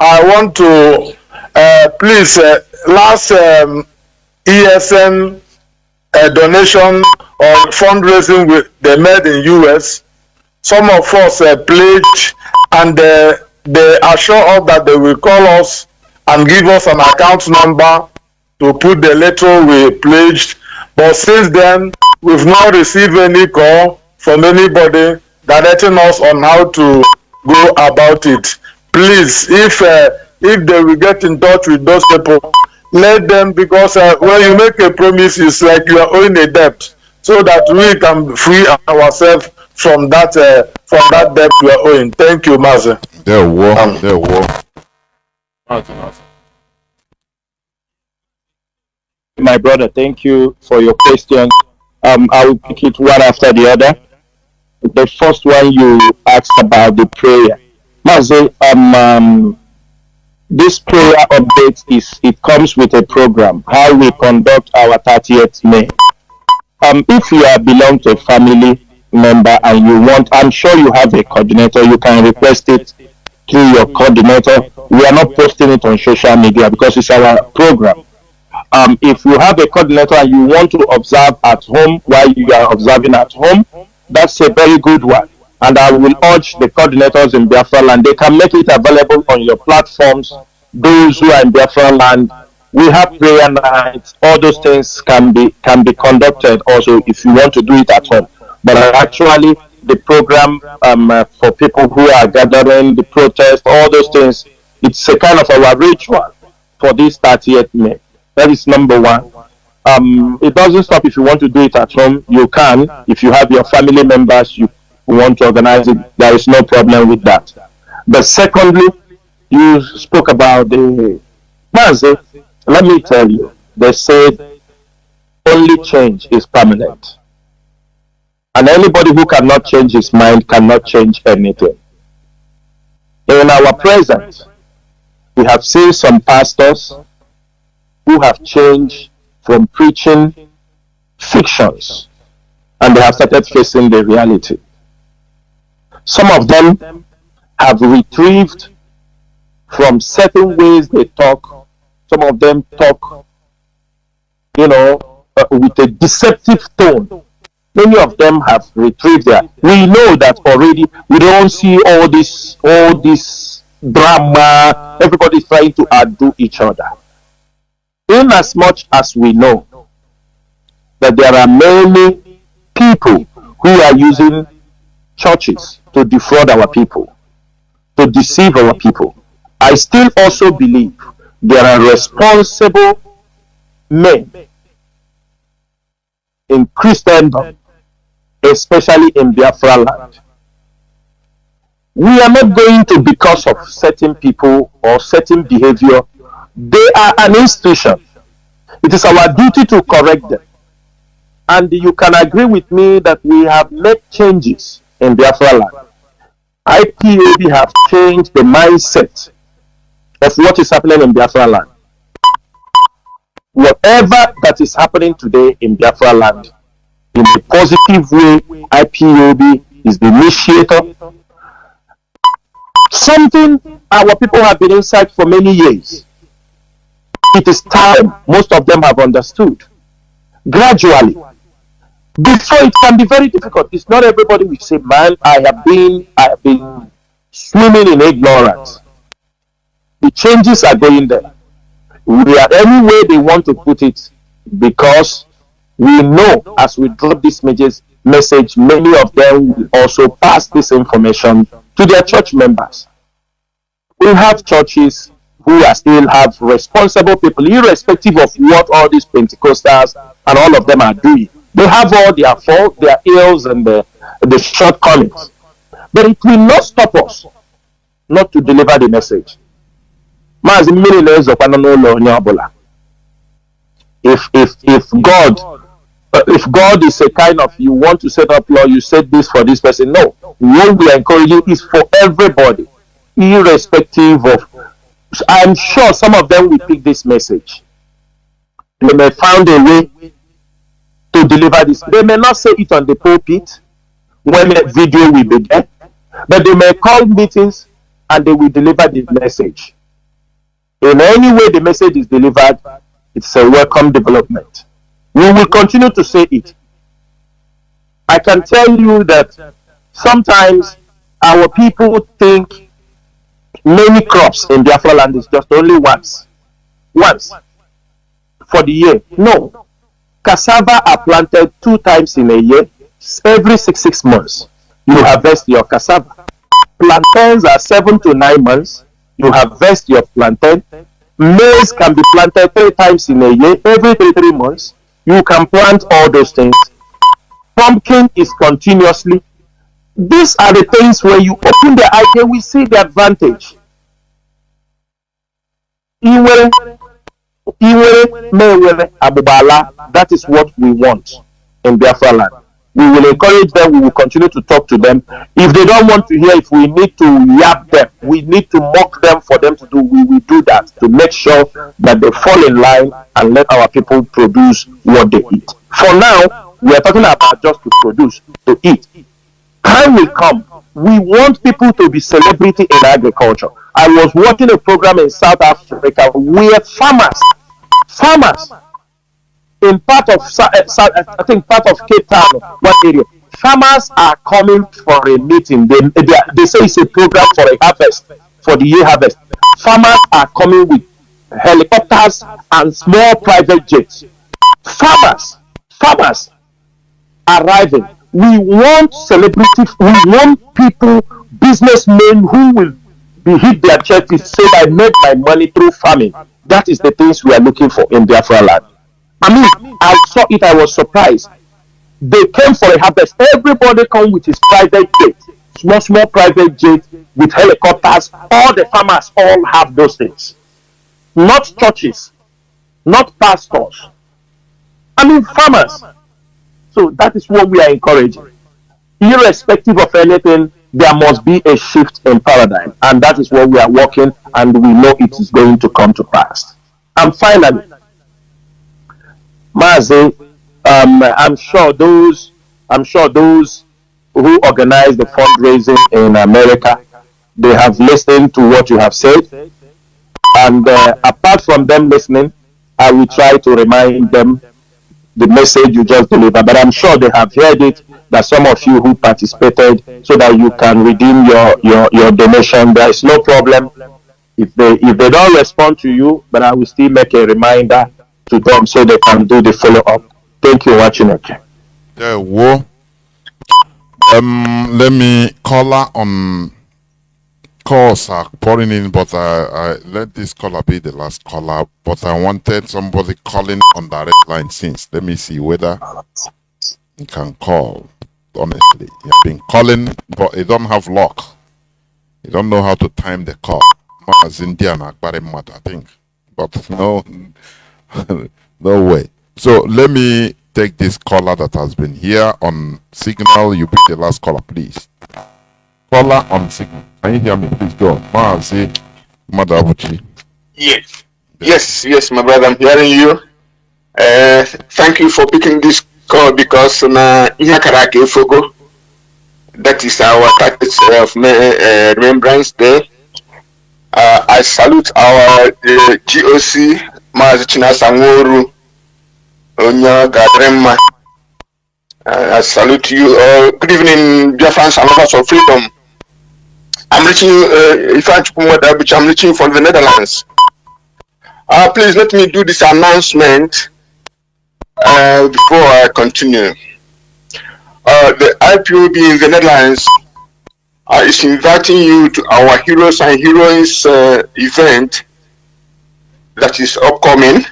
I want to please last ESN donation or fundraising they made in US. Some of us pledged, and they assure us that they will call us and give us an account number to put the letter we pledged. But since then, we've not received any call from anybody directing us on how to go about it. Please, if they will get in touch with those people, let them, because when you make a promise, it's like you are owing a debt, so that we can free ourselves from that debt we are owing. Thank you, Mazi. There were. My brother, thank you for your question. I will pick it one after the other. The first one you asked about the prayer. Mazi, this prayer update it comes with a program, how we conduct our 30th May. If you belong to a family member and you want, I'm sure you have a coordinator, you can request it through your coordinator. We are not posting it on social media because it's our program. If you have a coordinator and you want to observe at home while you are observing at home, that's a very good one. And I will urge the coordinators in Biafra land, they can make it available on your platforms. Those who are in Biafra land, we have prayer nights, all those things can be conducted also if you want to do it at home. But actually, the program for people who are gathering, the protest, all those things, it's a kind of our ritual for this 30th May. That is number one. It doesn't stop if you want to do it at home. You can. If you have your family members, you want to organize it, there is no problem with that. But secondly, you spoke about the Mazi. Let me tell you, they said only change is permanent. And anybody who cannot change his mind cannot change anything. In our present, we have seen some pastors who have changed from preaching fictions and they have started facing the reality. Some of them have retrieved from certain ways they talk. Some of them talk, with a deceptive tone. Many of them have retrieved that. We know that already. We don't see all this drama. Everybody is trying to outdo each other. In as much as we know that there are many people who are using churches to defraud our people, to deceive our people, I still also believe there are responsible men in Christendom, especially in Biafra land. We are not going to, because of certain people or certain behavior, they are an institution. It is our duty to correct them. And you can agree with me that we have made changes in Biafra land. IPOB have changed the mindset of what is happening in Biafra land. Whatever that is happening today in Biafra land, in a positive way, IPOB is the initiator. Something our people have been inside for many years. It is time most of them have understood. Gradually. Before it can be very difficult. It's not everybody will say, man, I have been swimming in ignorance. The changes are going there. We are any way they want to put it, because we know as we drop this message, many of them will also pass this information to their church members. We have churches who are still have responsible people, irrespective of what all these Pentecostals and all of them are doing. They have all their faults, their ills, and the shortcomings. But it will not stop us not to deliver the message. If God is a kind of, you want to set up law, you set this for this person. No, what we are encouraging is for everybody, irrespective of. I'm sure some of them will pick this message. They may find a way to deliver this. They may not say it on the pulpit when a video will be there, but they may call meetings and they will deliver the message. In any way the message is delivered, it's a welcome development. We will continue to say it. I can tell you that sometimes our people think many crops in Biafra land is just only once for the year. No. Cassava are planted 2 times in a year. Every 6 months, you harvest your cassava. Plantains are 7 to 9 months. You harvest your plantain. Maize can be planted 3 times in a year. Every 3 months, you can plant all those things. Pumpkin is continuously. These are the things where you open the eye, we see the advantage. That is what we want in Biafra land. We will encourage them, we will continue to talk to them. If they don't want to hear, if we need to yap them, we need to mock them for them to do, we will do that to make sure that they fall in line and let our people produce what they eat. For now, we are talking about just to produce, to eat. Time will come. We want people to be celebrity in agriculture. I was watching a program in South Africa where farmers in part of I think part of Cape Town, one area, farmers are coming for a meeting. They say it's a program for a harvest, for the year harvest. Farmers are coming with helicopters and small private jets. Farmers arriving. We want celebrities, we want people, businessmen who will be hit their chest to say, I made my money through farming. That is the things we are looking for in Biafra land. I mean, I saw it, I was surprised. They came for a harvest. Everybody come with his private jet, small private jet with helicopters. All the farmers all have those things. Not churches, not pastors. I mean, farmers. So that is what we are encouraging. Irrespective of anything, there must be a shift in paradigm. And that is what we are working, and we know it is going to come to pass. And finally, Mazi, I'm sure those who organize the fundraising in America, they have listened to what you have said. And apart from them listening, I will try to remind them the message you just delivered. But I'm sure they have heard it, that some of you who participated, so that you can redeem your donation. There is no problem if they don't respond to you, but I will still make a reminder to them so they can do the follow-up. Thank you for watching it. Yeah, well, let me caller on calls are pouring in, but I let this caller be the last caller, but I wanted somebody calling on direct line since. Let me see whether you can call. Honestly, you've been calling, but you don't have luck. You don't know how to time the call. Mazi Indiana, I think, but no. No way. So let me take this caller that has been here on signal. You be the last caller, please. Caller on signal. Can you hear me? Please go. Mazi Madabuchi. Yes, my brother, I'm hearing you. Thank you for picking this call, because that is our 30th of Remembrance Day. I salute our GOC, Mazi Chinasa Nworu, Onya Gadrema. I salute you all. Good evening, dear friends and lovers of freedom. I'm reaching which I'm reaching from the Netherlands. Please let me do this announcement before I continue. The IPOB in the Netherlands is inviting you to our Heroes and Heroines event that is upcoming,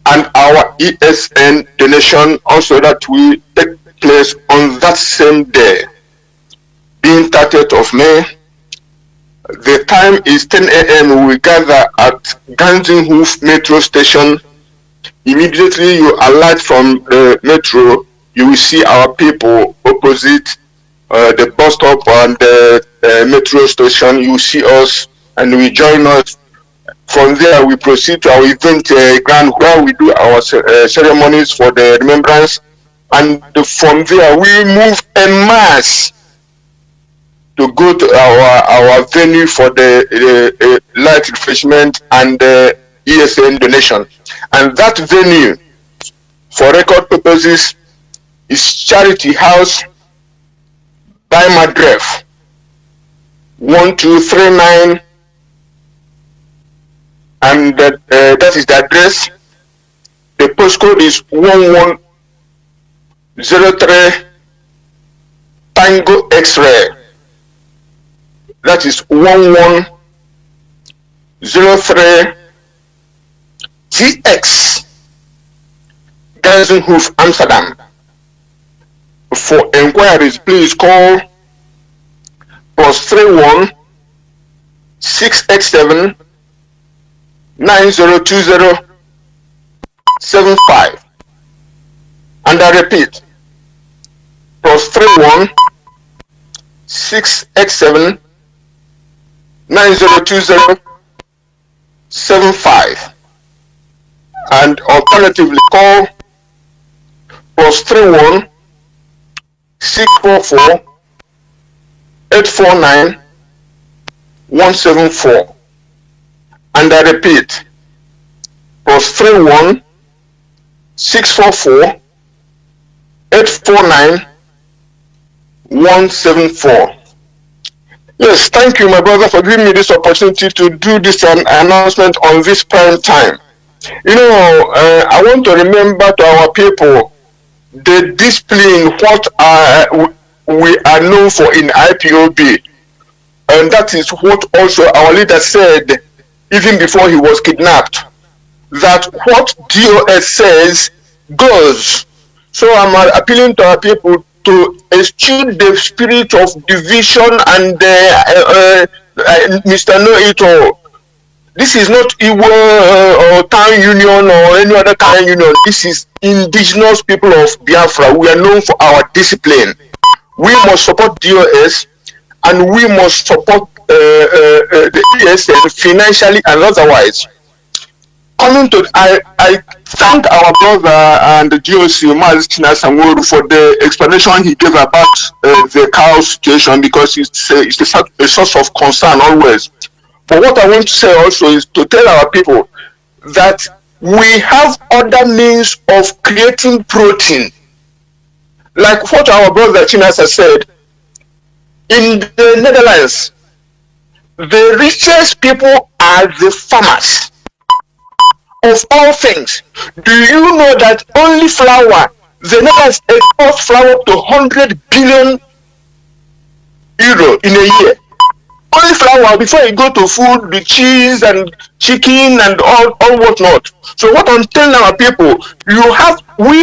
and our ESN donation also that will take place on that same day, being 30th of May. The time is 10 a.m. We gather at Ganzenhof metro station. Immediately you alight from the metro, you will see our people opposite the bus stop and the metro station. You will see us and we join us. From there, we proceed to our event ground where we do our ceremonies for the remembrance. And from there, we move en masse to go to our venue for the light refreshment and ESN donation. And that venue, for record purposes, is Charity House by Madref 1239, and that is the address. The postcode is 1103 Tango X-ray. That is 1103 TX, Ganzenhof, Amsterdam. For inquiries, please call +31 687 9020 75. And I repeat, +31 687 9020 75. And alternatively call +31 644 849 174. And I repeat, +31 644 849 174. Yes, thank you, my brother, for giving me this opportunity to do this announcement on this prime time. You know, I want to remember to our people the discipline what we are known for in IPOB, and that is what also our leader said even before he was kidnapped, that what DOS says goes. So I'm appealing to our people to eschew the spirit of division and Mr. Know It All. This is not Iwo or Town Union or any other kind union. This is indigenous people of Biafra. We are known for our discipline. We must support DOS and we must support the ESN financially and otherwise. Coming to, I thank our brother and the GOC, Mazi Chinasa Nworu, for the explanation he gave about the cow situation, because it's a source of concern always. But what I want to say also is to tell our people that we have other means of creating protein. Like what our brother Chinasa said, in the Netherlands, the richest people are the farmers. Of all things, do you know that only flour, the Netherlands exports flour to 100 billion euro in a year? Only flour, before you go to food, the cheese and chicken and all whatnot. So what I'm telling our people, we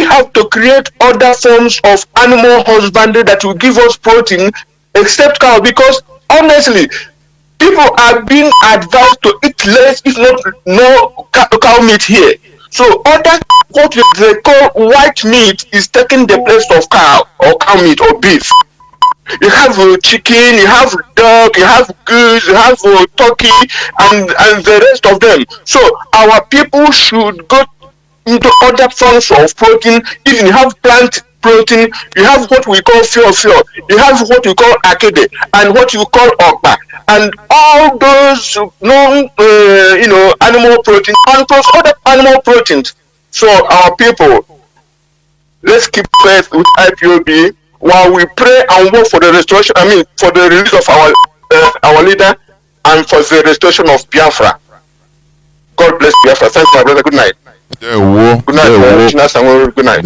have to create other forms of animal husbandry that will give us protein, except cow, because honestly, people are being advised to eat less, if not no cow meat here. So other what they call white meat is taking the place of cow or cow meat or beef. You have chicken, you have duck, you have goose, you have turkey, and the rest of them. So our people should go into other forms of protein. Even you have plant protein, you have what we call fuel, you have what we call akede, and what you call okpa, and all those known animal protein and plus other animal proteins. So our people, let's keep faith with IPOB while we pray and work for the restoration, for the release of our our leader, and for the restoration of Biafra. God bless Biafra. Thanks, my brother. Good night. Good night, Chinasa Nworu. Good night.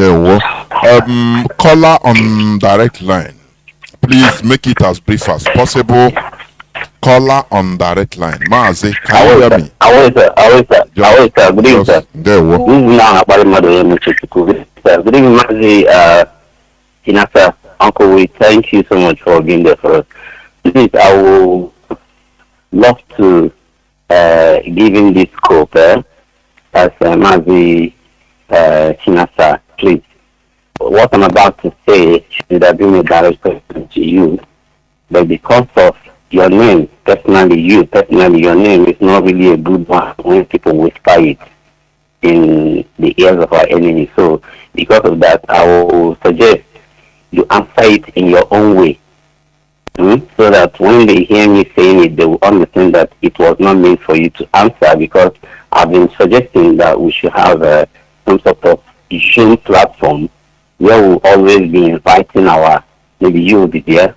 Caller on direct line. Please make it as brief as possible. Caller on direct line. Mazi, can you hear me? Good evening, sir. Good evening, Mazi Chinasa. Uncle, we thank you so much for being there for us. Please, I will love to give him this scope as Mazi Chinasa, please. What I'm about to say should have been a direct question to you, but because of your name, personally, your name is not really a good one when people whisper it in the ears of our enemies. So, because of that, I will suggest you answer it in your own way, so that when they hear me saying it, they will understand that it was not meant for you to answer, because I've been suggesting that we should have some sort of Zoom platform where we'll always be inviting maybe you will be there,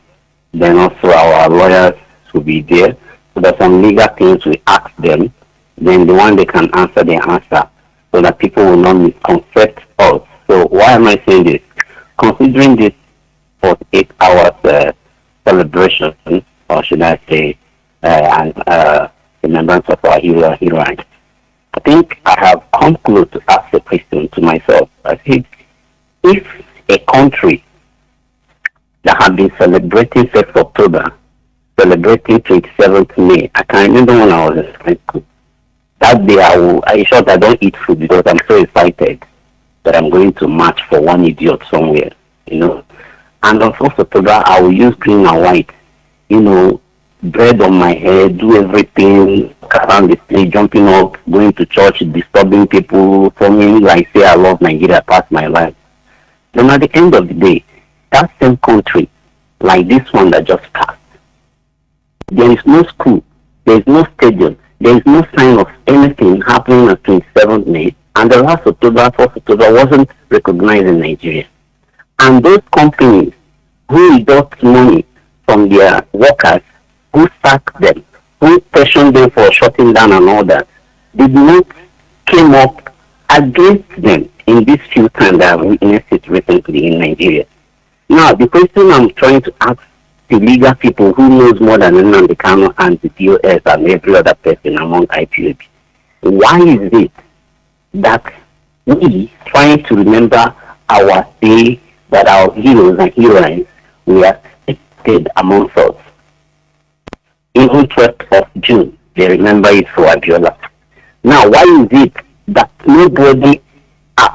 then also our lawyers will be there, so that some legal things we ask them, then the one they can answer, they answer, so that people will not misconcept us. So why am I saying this? Considering this 48 hours celebration, or should I say, remembrance of our hero and heroine, I think I have come close to ask a question to myself. I think, if a country that had been celebrating 1st October, celebrating 27th May, I can remember when I was in high school, that day I thought I don't eat food because I'm so excited that I'm going to march for one idiot somewhere, And on 1st October, I will use green and white, bread on my head, do everything, around the street, jumping up, going to church, disturbing people, forming like say I love Nigeria past my life. Then at the end of the day, that same country, like this one that just passed, there is no school, there is no stadium, there is no sign of anything happening on 27th May, and the last October, 4th October wasn't recognized in Nigeria. And those companies who deduct money from their workers, who sack them, who question them for shutting down and all that, did not came up against them in these few times that I've witnessed it recently in Nigeria. Now, the question I'm trying to ask the legal people who knows more than Nnamdi Kanu and the DOS and every other person among IPOB, why is it that we trying to remember our day that our heroes and heroines were dead amongst us? Even 12th of June, they remember it for Abiola. Now, why is it that nobody,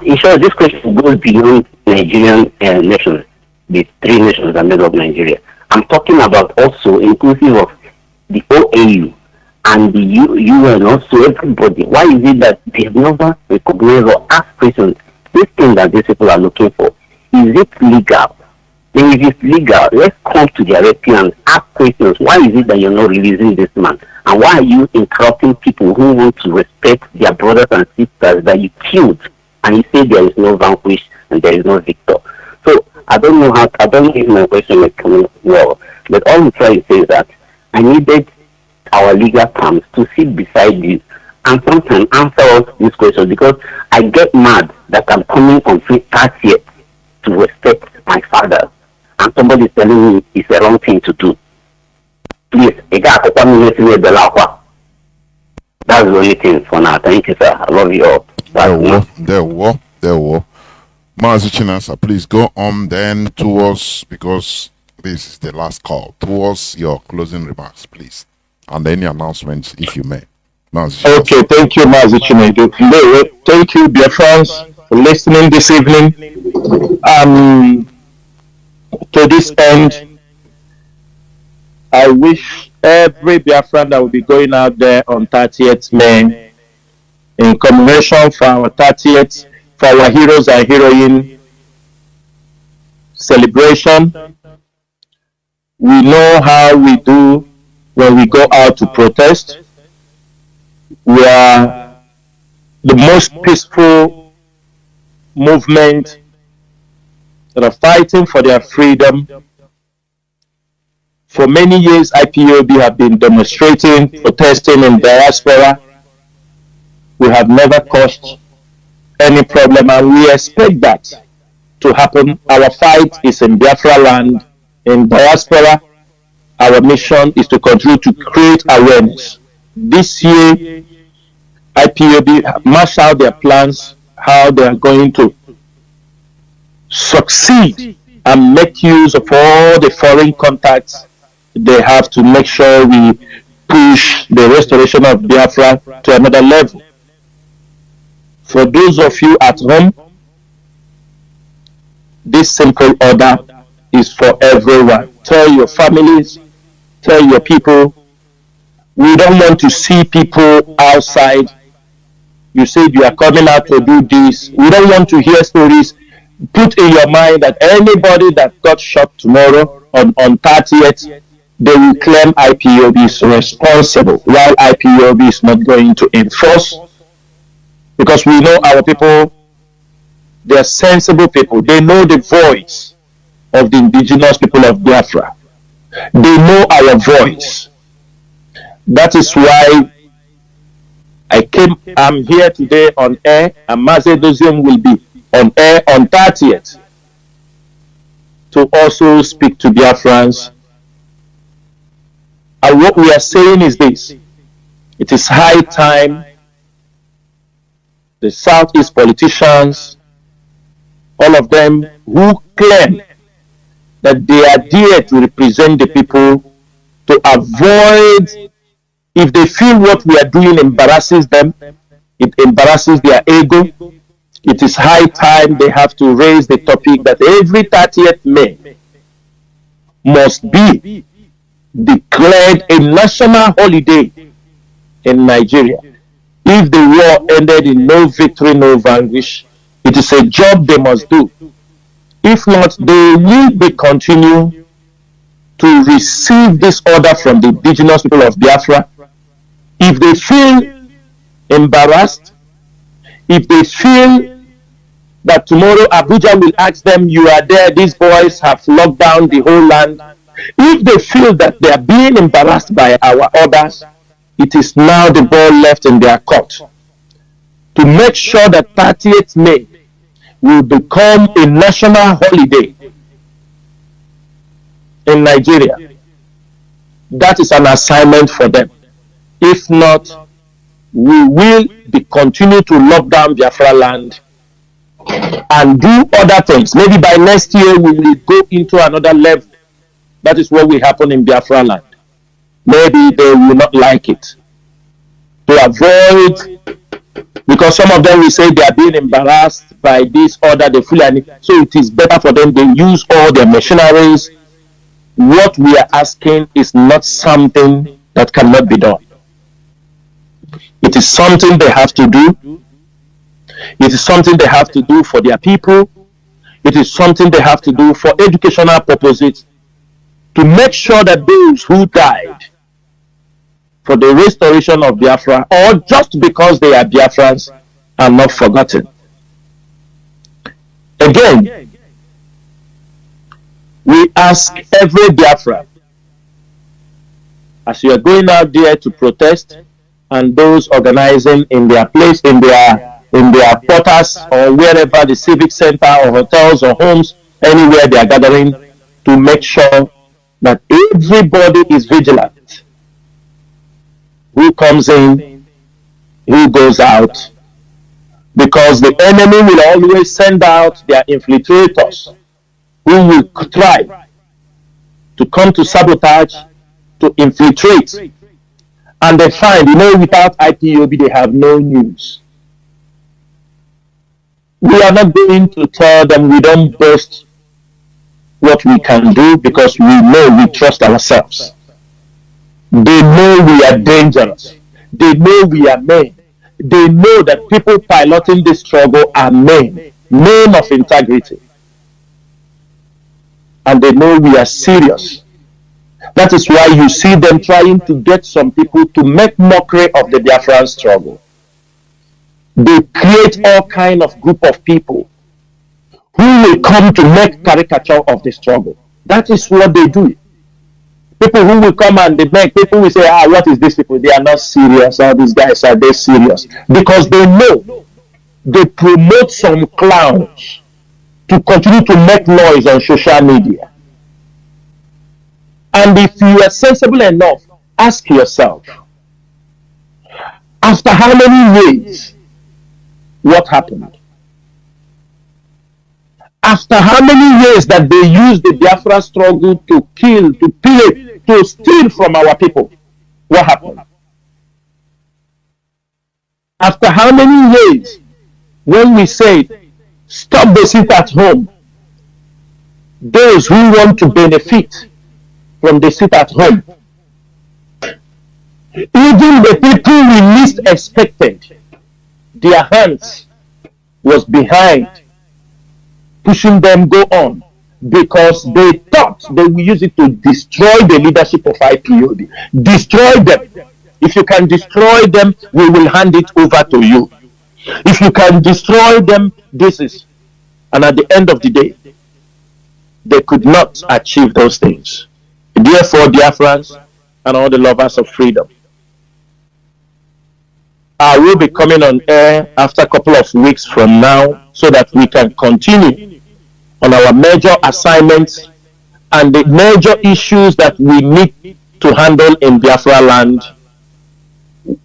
in short, this question goes beyond Nigerian nations, the three nations that made up Nigeria. I'm talking about also inclusive of the OAU and the UN, also everybody. Why is it that they have never recognized or asked questions? This thing that these people are looking for, is it legal? Then if it's legal, let's come to the rescue and ask questions. Why is it that you're not releasing this man? And why are you interrupting people who want to respect their brothers and sisters that you killed? And you say there is no vanquish and there is no victor. So I don't know if my question is coming well, but all I'm trying to say is that I needed our legal terms to sit beside you and sometimes answer us this question, because I get mad that I'm coming on 30th to respect my father, and somebody is telling me it's the wrong thing to do. Please, that's the only thing for now. Thank you, sir. I love you all. There were. Mazi Chinasa, please go on then towards, because this is the last call, towards your closing remarks, please. And any announcements, if you may. Okay, thank you, Mazi Chinasa. Thank you, dear friends, for listening this evening. To this end, I wish every Biafran that will be going out there on 30th May in commemoration for our 30th, for our heroes and heroine celebration. We know how we do when we go out to protest. We are the most peaceful movement that are fighting for their freedom, For many years, IPOB have been demonstrating, protesting in diaspora. We have never caused any problem, and we expect that to happen. Our fight is in Biafra land, in diaspora. Our mission is to continue to create awareness. This year, IPOB march out their plans, how they are going to succeed and make use of all the foreign contacts they have to make sure we push the restoration of Biafra to another level. For those of you at home, this simple order is for everyone. Tell your families, tell your people, we don't want to see people outside. You said you are coming out to do this. We don't want to hear stories. Put in your mind that anybody that got shot tomorrow on 30th, they will claim IPOB is responsible, while IPOB is not going to enforce. Because we know our people, they are sensible people. They know the voice of the indigenous people of Biafra. They know our voice. That is why I'm here today on air, and Mazi Nworu will be on air on 30th to also speak to Biafrans. And what we are saying is this: it is high time the Southeast politicians, all of them who claim that they are there to represent the people, to avoid, if they feel what we are doing embarrasses them, it embarrasses their ego, it is high time they have to raise the topic that every 30th May must be declared a national holiday in Nigeria. If the war ended in no victory, no vanquish, it is a job they must do. If not, they will be continue to receive this order from the indigenous people of Biafra. If they feel embarrassed, if they feel that tomorrow Abuja will ask them, you are there, these boys have locked down the whole land. If they feel that they are being embarrassed by our orders, it is now the ball left in their court to make sure that 30th May will become a national holiday in Nigeria. That is an assignment for them. If not, we will be continue to lock down Biafra land and do other things. Maybe by next year we will go into another level. That is what will happen in Biafra land. Maybe they will not like it. To avoid, because some of them will say they are being embarrassed by this order, the Fulani. So it is better for them, they use all their machineries. What we are asking is not something that cannot be done. It is something they have to do. It is something they have to do for their people. It is something they have to do for educational purposes, to make sure that those who died for the restoration of Biafra, or just because they are Biafrans, are not forgotten. Again, we ask every Biafran, as you are going out there to protest, and those organizing in their place, in their quarters, or wherever, the civic center or hotels or homes, anywhere they are gathering, to make sure that everybody is vigilant. Who comes in, who goes out, because the enemy will always send out their infiltrators who will try to come to sabotage, to infiltrate. And they find, without IPOB, they have no news. We are not going to tell them we don't boast what we can do, because we know we trust ourselves. They know we are dangerous. They know we are men. They know that people piloting this struggle are men of integrity. And they know we are serious. That is why you see them trying to get some people to make mockery of the Biafran struggle. They create all kind of group of people who will come to make caricature of the struggle. That is what they do. People who will come and they beg, people will say, what is this people? They are not serious. All these guys, are they serious? Because they know they promote some clowns to continue to make noise on social media. And if you are sensible enough, ask yourself, after how many years, what happened? After how many years that they used the Biafra struggle to kill, to pillage, to steal from our people, what happened? After how many years, when we say, stop the sit at home, those who want to benefit from the sit at home, even the people we least expected, their hands was behind pushing them go on, because they thought they will use it to destroy the leadership of IPOB. Destroy them. If you can destroy them, we will hand it over to you. If you can destroy them, this is. And at the end of the day, they could not achieve those things. Therefore, Biafrans and all the lovers of freedom, I will be coming on air after a couple of weeks from now so that we can continue on our major assignments and the major issues that we need to handle in Biafra land.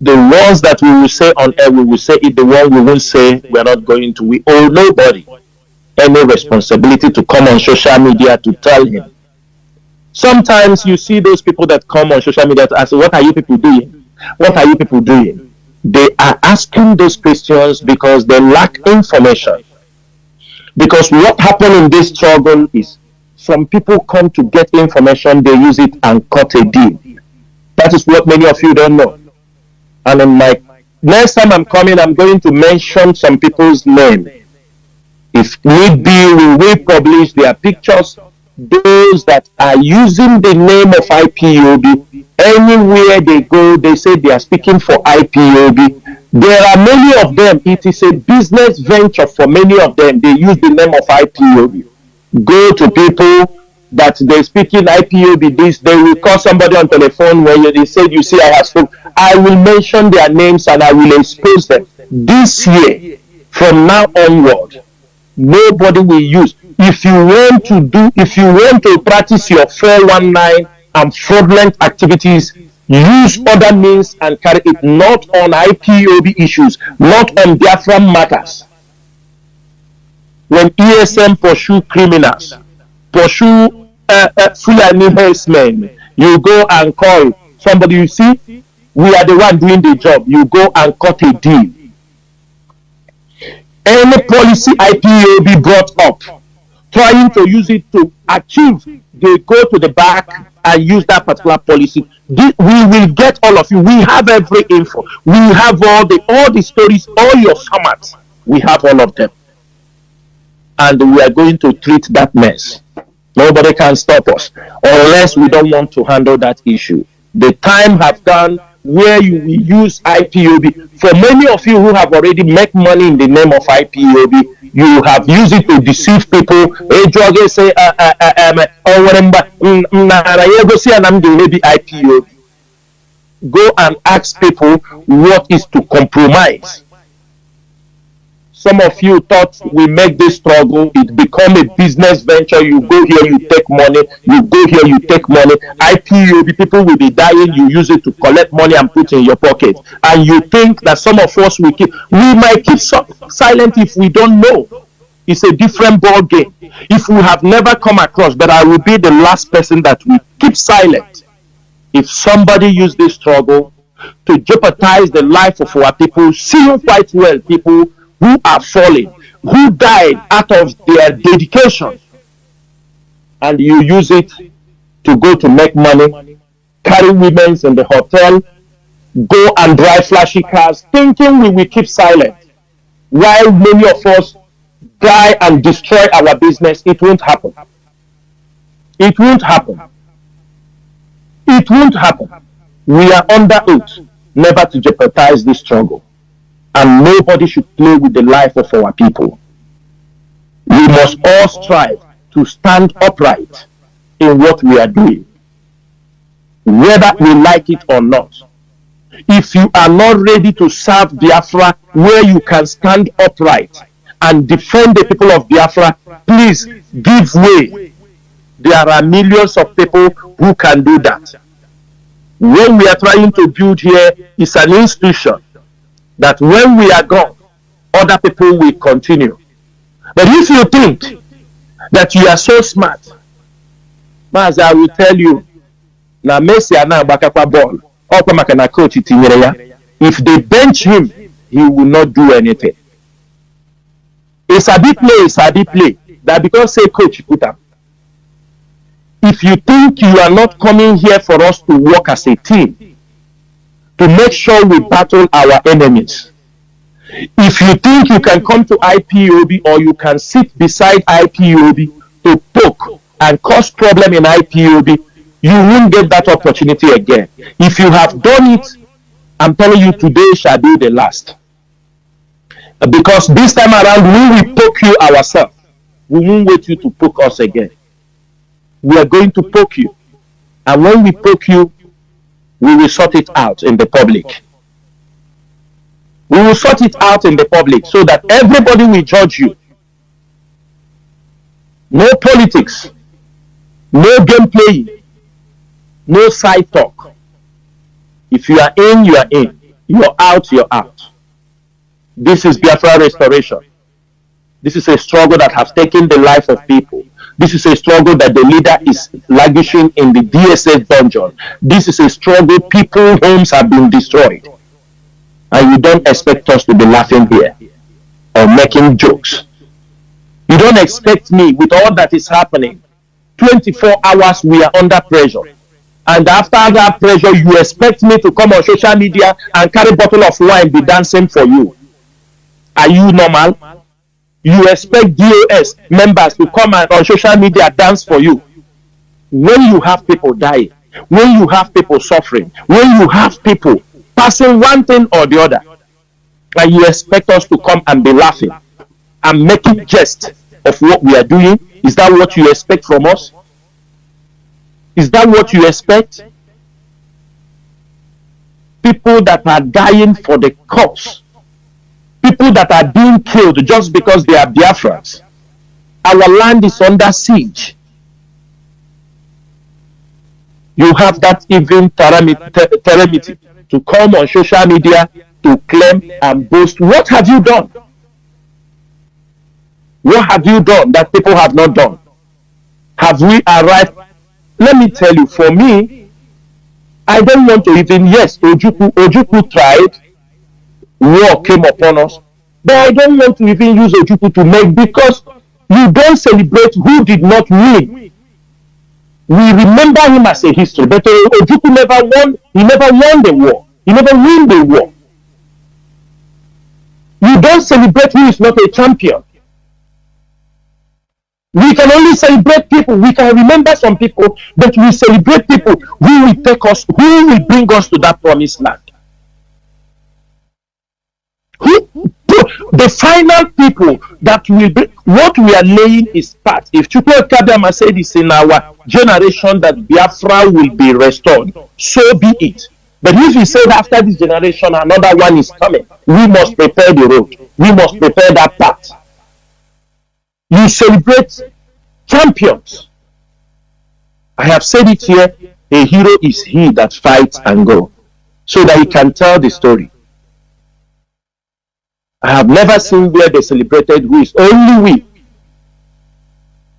The ones that we will say on air, we will say it. The one we won't say, we're not going to. We owe nobody any responsibility to come on social media to tell him. Sometimes you see those people that come on social media to ask, what are you people doing? What are you people doing? They are asking those questions because they lack information. Because what happened in this struggle is some people come to get information, they use it and cut a deal. That is what many of you don't know. And in my next time I'm coming, I'm going to mention some people's name. If need be, we will publish their pictures. Those that are using the name of IPOB, anywhere they go, they say they are speaking for IPOB. There are many of them. It is a business venture for many of them. They use the name of IPOB. Go to people that they speak in IPOB this, they will call somebody on telephone when they say, you see, I have spoken. I will mention their names and I will expose them. This year, from now onward, nobody will use. If you want to practice your 419 and fraudulent activities, use other means and carry it, not on IPOB issues, not on Biafra matters. When ESM pursue criminals, pursue Fulani herdsmen, you go and call somebody, you see, we are the one doing the job, you go and cut a deal. Any policy IPOB brought up, trying to use it to achieve, they go to the back and use that particular policy. We will get all of you. We have every info. We have all the stories, all your formats. We have all of them. And we are going to treat that mess. Nobody can stop us unless we don't want to handle that issue. The time has gone where you will use IPOB. For many of you who have already made money in the name of IPOB, you have used it to deceive people. Say, maybe IPOB. Go and ask people what is to compromise. Some of you thought we make this struggle, it become a business venture. You go here, you take money. You go here, you take money. IPOB, people will be dying. You use it to collect money and put in your pocket. And you think that some of us will keep. We might keep silent if we don't know. It's a different ball game. If we have never come across, but I will be the last person that will keep silent. If somebody used this struggle to jeopardize the life of our people, seeing quite well people who are falling, who died out of their dedication, and you use it to go to make money, carry women in the hotel, go and drive flashy cars, thinking we will keep silent, while many of us die and destroy our business. It won't happen. It won't happen. It won't happen. We are under oath never to jeopardize this struggle. And nobody should play with the life of our people. We must all strive to stand upright in what we are doing. whether we like it or not. If you are not ready to serve Biafra where you can stand upright and defend the people of Biafra, please give way. There are millions of people who can do that. What we are trying to build here is an institution that when we are gone, other people will continue. But if you think that you are so smart, Mazi, I will tell you, na Messi ana bakakwa ball. If they bench him, he will not do anything. It's a big play. That because say coach put up. If you think you are not coming here for us to work as a team, to make sure we battle our enemies, if you think you can come to IPOB or you can sit beside IPOB to poke and cause problem in IPOB, you won't get that opportunity again. If you have done it, I'm telling you, today shall be the last. Because this time around, we will poke you ourselves. We won't wait you to poke us again. We are going to poke you. And when we poke you, we will sort it out in the public. We will sort it out in the public so that everybody will judge you. No politics. No game playing. No side talk. If you are in, you are in. You are out, you're out. This is Biafra restoration. This is a struggle that has taken the life of people. This is a struggle that the leader is languishing in the DSS dungeon. This is a struggle, people's homes have been destroyed. And you don't expect us to be laughing here or making jokes. You don't expect me, with all that is happening, 24 hours we are under pressure. And after that pressure, you expect me to come on social media and carry a bottle of wine be dancing for you. Are you normal? You expect DOS members to come on social media dance for you. When you have people dying, when you have people suffering, when you have people passing one thing or the other, and you expect us to come and be laughing and making jest of what we are doing, is that what you expect from us? Is that what you expect? People that are dying for the cause. People that are being killed just because they are Biafrans. Our land is under siege. You have that even temerity to come on social media to claim and boast. What have you done? What have you done that people have not done? Have we arrived? Let me tell you, for me, I don't want to even, yes, Ojukwu tried, war came upon us, but I don't want to even use Ojukwu to make, because you don't celebrate who did not win. We remember him as a history, but Ojukwu never won, he never won the war. He never won the war. You don't celebrate who is not a champion. We can only celebrate people. We can remember some people, but we celebrate people who will take us, who will bring us to that promised land. The final people that will be, what we are laying is part. If Chukwu Kabiyama said this in our generation that Biafra will be restored, so be it. But if he said after this generation another one is coming, we must prepare the road. We must prepare that path. You celebrate champions. I have said it here, a hero is he that fights and goes, so that he can tell the story. I have never seen where they celebrated who is only we.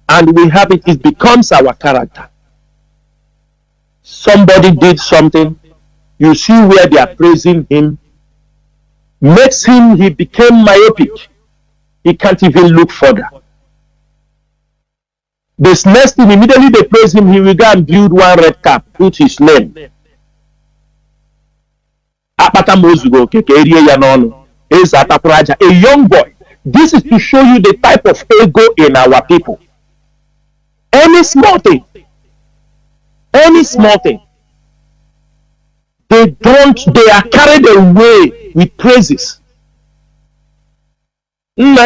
And we have it, it becomes our character. Somebody did something, you see where they are praising him, makes him, he became myopic. He can't even look further. This next thing, immediately they praise him, he will go and build one red cap, put his name. A young boy. This is to show you the type of ego in our people. Any small thing, they are carried away with praises. Do you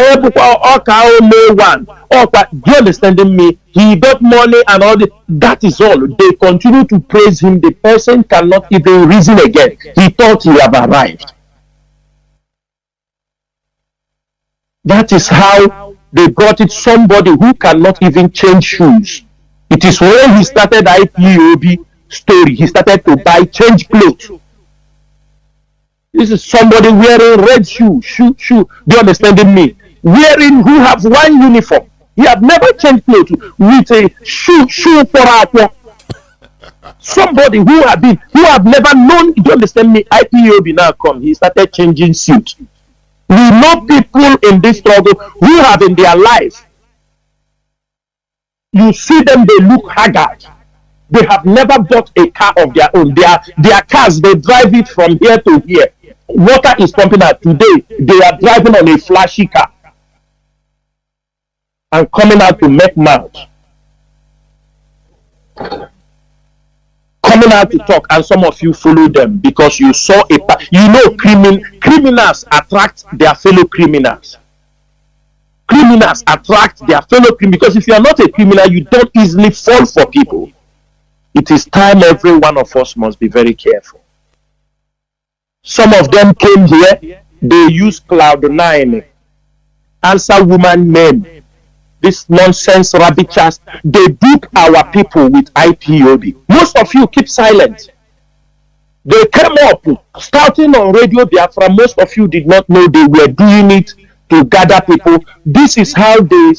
understand me? he got money and all that. That is all. They continue to praise him. The person cannot even reason again. He thought he have arrived. That is how they brought it. Somebody who cannot even change shoes. It is when he started IPOB story. He started to change clothes. This is somebody wearing red shoe. Do you understand me? Who have one uniform. He have never changed clothes with a shoe for our. Somebody who have never known. Do you understand me? IPOB now come. He started changing suit. We know people in this struggle who have in their life. You see them, they look haggard. They have never bought a car of their own. Their cars, they drive it from here to here. Water is pumping out. Today, they are driving on a flashy car and coming out to make mouth. Coming out to talk, and some of you follow them because you saw criminals attract their fellow criminals. Criminals attract their fellow criminals because if you are not a criminal, you don't easily fall for people. It is time every one of us must be very careful. Some of them came here, they use Cloud9, answer woman name. This nonsense rabbit chats, they dupe our people with IPOB. Most of you keep silent. They came up starting on Radio Biafra. Most of you did not know they were doing it to gather people. This is how they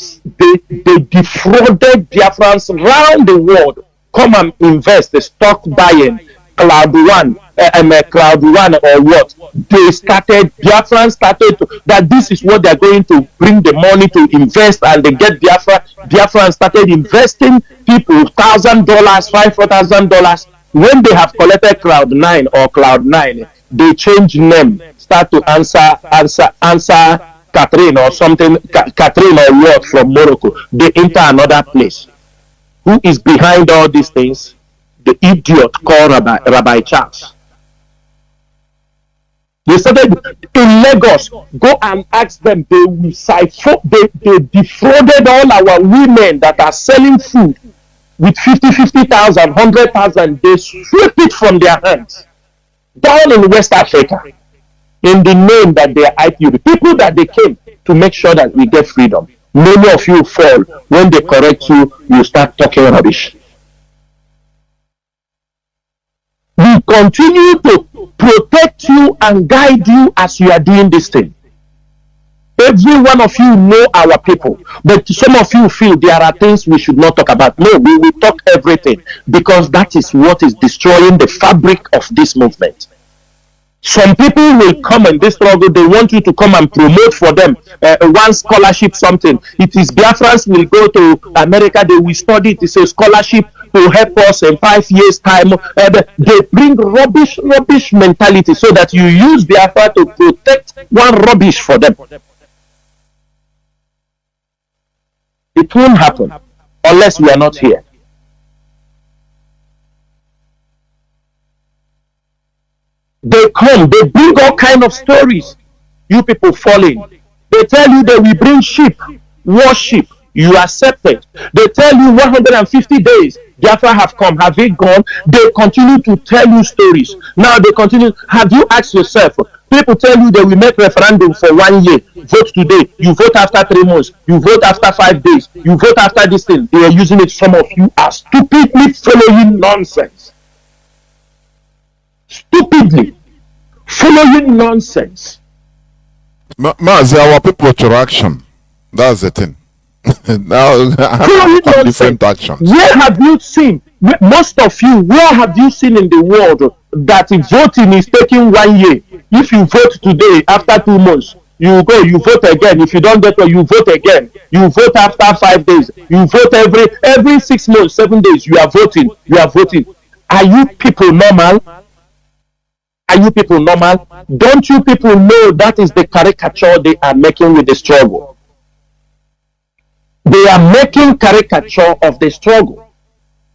defrauded Biafrans around the world. Come and invest, the stock buying, Cloud1 or what? Biafrans started that this is what they're going to bring the money to invest, and they get Biafrans started investing people $1,000, $5,000. When they have collected Cloud9, they change name, start to answer Catherine or something, Catherine or what from Morocco. They enter another place. Who is behind all these things? The idiot called Rabbi Charles. They started in Lagos. Go and ask them. They defrauded all our women that are selling food with 50,000, 100,000. They sweep it from their hands down in West Africa in the name that they are IPOB. People that they came to make sure that we get freedom. Many of you fall. When they correct you, you start talking rubbish. We continue to protect you and guide you as you are doing this thing. Every one of you know our people, but some of you feel there are things we should not talk about. No, we will talk everything because that is what is destroying the fabric of this movement. Some people will come in this struggle, they want you to come and promote for them one scholarship, something. It is Biafrans will go to America, they will study, it is a scholarship to help us in 5 years' time. They bring rubbish mentality so that you use Biafra to protect one rubbish for them. It won't happen unless we are not here. They come, they bring all kind of stories. You people falling. They tell you that we bring sheep, worship. You accept it. They tell you 150 days. Biafra have come. Have it gone? They continue to tell you stories. Now they continue. Have you asked yourself? People tell you they will make referendum for 1 year. Vote today. You vote after 3 months. You vote after 5 days. You vote after this thing. They are using it. Some of you are stupidly following nonsense. Stupidly following nonsense. Mazi, our people to action. That's the thing. Now, different actions. Where have you seen, most of you, where have you seen in the world that voting is taking 1 year? If you vote today, after 2 months, you go, you vote again. If you don't get one, you vote again. You vote after 5 days. You vote every 6 months, 7 days. You are voting. You are voting. Are you people normal? Are you people normal? Don't you people know that is the caricature they are making with the struggle? They are making caricature of the struggle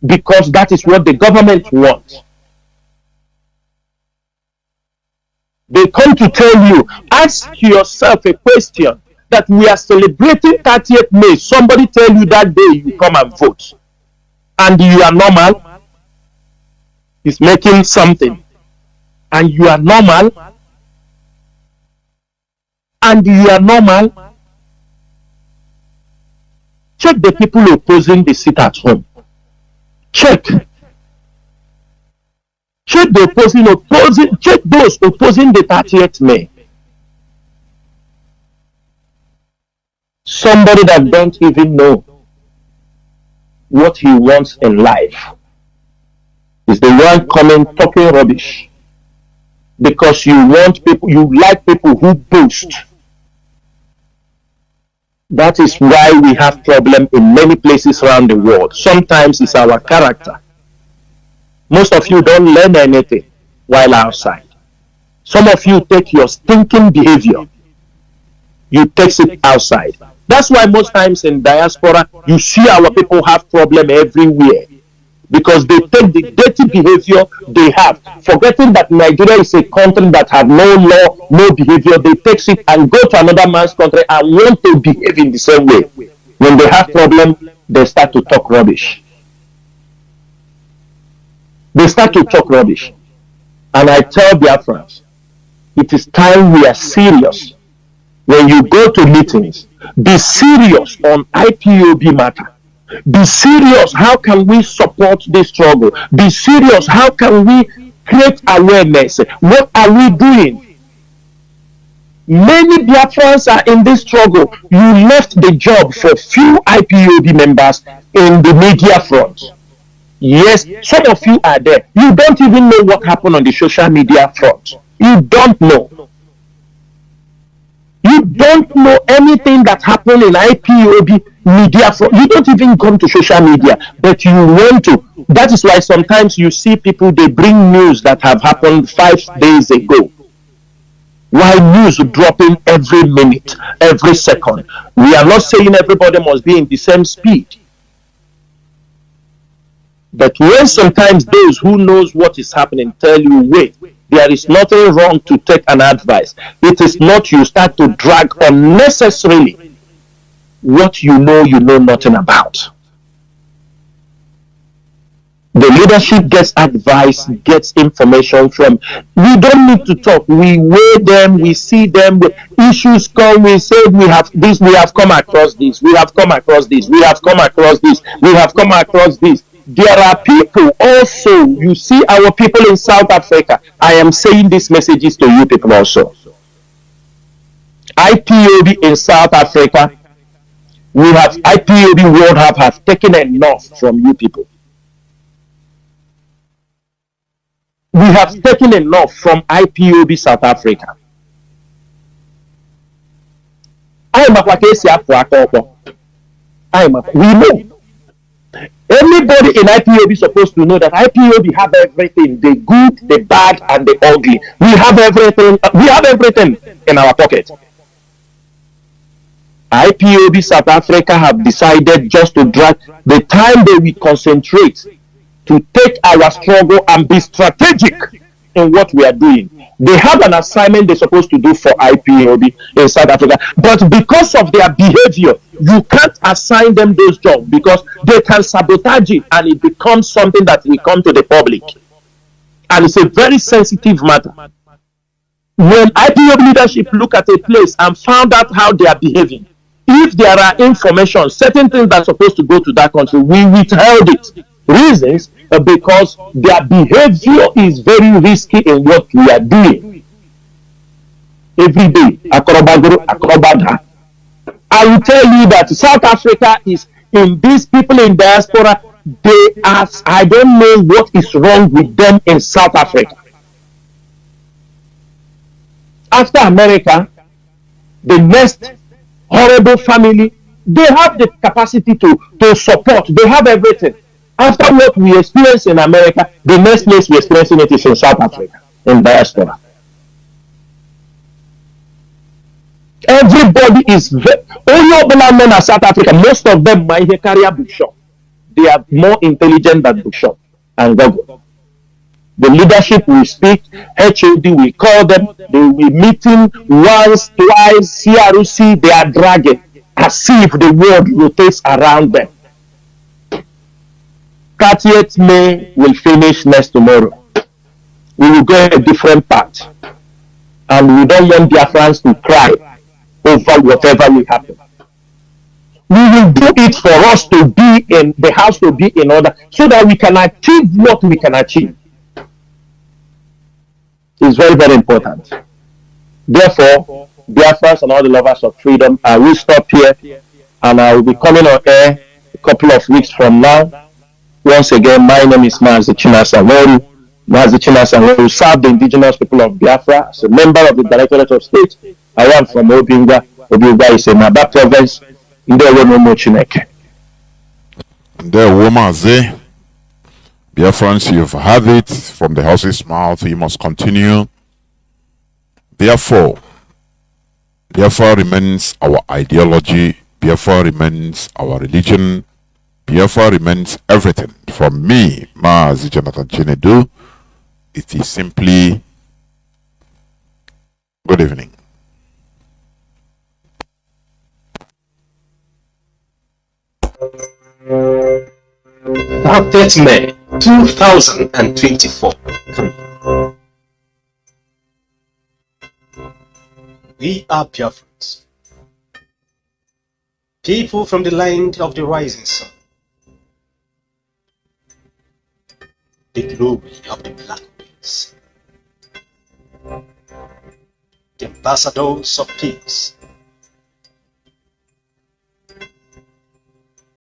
because that is what the government wants. They come to tell you, ask yourself a question. that we are celebrating 30th May, somebody tell you that day you come and vote, and you are normal, is making something, and you are normal, check the people opposing the seat at home. Check those opposing the 30th May. Somebody that don't even know what he wants in life is the one coming talking rubbish because you like people who boast. That is why we have problem in many places around the world. Sometimes it's our character. Most of you don't learn anything while outside. Some of you take your stinking behavior, you take it outside. That's why most times in diaspora, you see our people have problem everywhere. Because they take the dirty behavior they have, forgetting that Nigeria is a country that have no law, no behavior. They take it and go to another man's country and want to behave in the same way. When they have problem, they start to talk rubbish. And I tell Biafrans, it is time we are serious. When you go to meetings, be serious on IPOB matter. Be serious. How can we support this struggle? Be serious. How can we create awareness? What are we doing? Many Biafrans are in this struggle. You left the job for few IPOB members in the media front. Yes, some of you are there. You don't even know what happened on the social media front. You don't know. You don't know anything that happened in IPOB media. You don't even come to social media, but you want to. That is why sometimes you see people, they bring news that have happened 5 days ago. Why news dropping every minute, every second? We are not saying everybody must be in the same speed. But when sometimes those who knows what is happening tell you, wait, there is nothing wrong to take an advice. It is not you start to drag unnecessarily what you know nothing about. The leadership gets advice, gets information from. We don't need to talk. We weigh them, we see them. Issues come, we say we have this, we have come across this, we have come across this, we have come across this, we have come across this. There are people also, you see our people in South Africa. I am saying these messages to you people also. IPOB in South Africa, we have IPOB World Hub have taken enough from you people. We have taken enough from IPOB South Africa. We know. Everybody in IPOB is supposed to know that IPOB have everything, the good, the bad, and the ugly. We have everything. We have everything in our pocket. IPOB South Africa have decided just to drag the time they will concentrate to take our struggle and be strategic in what we are doing. They have an assignment they're supposed to do for IPOB in South Africa, but because of their behavior, you can't assign them those jobs because they can sabotage it and it becomes something that will come to the public. And it's a very sensitive matter. When IPOB leadership look at a place and found out how they are behaving, if there are information, certain things that are supposed to go to that country, we withheld it. Reasons because their behavior is very risky in what we are doing. Every day, akrobada. I will tell you that South Africa is in these people in diaspora, they are, I don't know what is wrong with them in South Africa. After America, the next horrible family, they have the capacity to support, they have everything. After what we experience in America, the next place we're experiencing it is in South Africa, in diaspora. Everybody is only men in South Africa, most of them might carry a bookshop. They are more intelligent than bookshop and Google. The leadership will speak, HOD will call them, they will be meeting once, twice, CRC, they are dragging as if the world rotates around them. 30th May will finish next tomorrow. We will go a different path. And we don't want Biafrans to cry over whatever will happen. We will do it for us to be in the house, to be in order, so that we can achieve what we can achieve. It's very, very important. Therefore, Biafrans and all the lovers of freedom, I will stop here, and I will be coming on air a couple of weeks from now. Once again, my name is Mazi Chinasa Nworu. Mazi Chinasa Nworu serve the indigenous people of Biafra as a member of the Directorate of State. I am from Obinga. Obinga is in Aba province. Ndewo Chineke. Ndewo Mazi. Biafrans, you've had it from the horse's mouth. You must continue. Therefore, Biafra remains our ideology. Biafra remains our religion. Biafra remains everything. From me, Mazi Chinasa Nworu, it is simply good evening. Update May 2024. We are Biafrans, people from the land of the rising sun, the glory of the black race, the ambassadors of peace,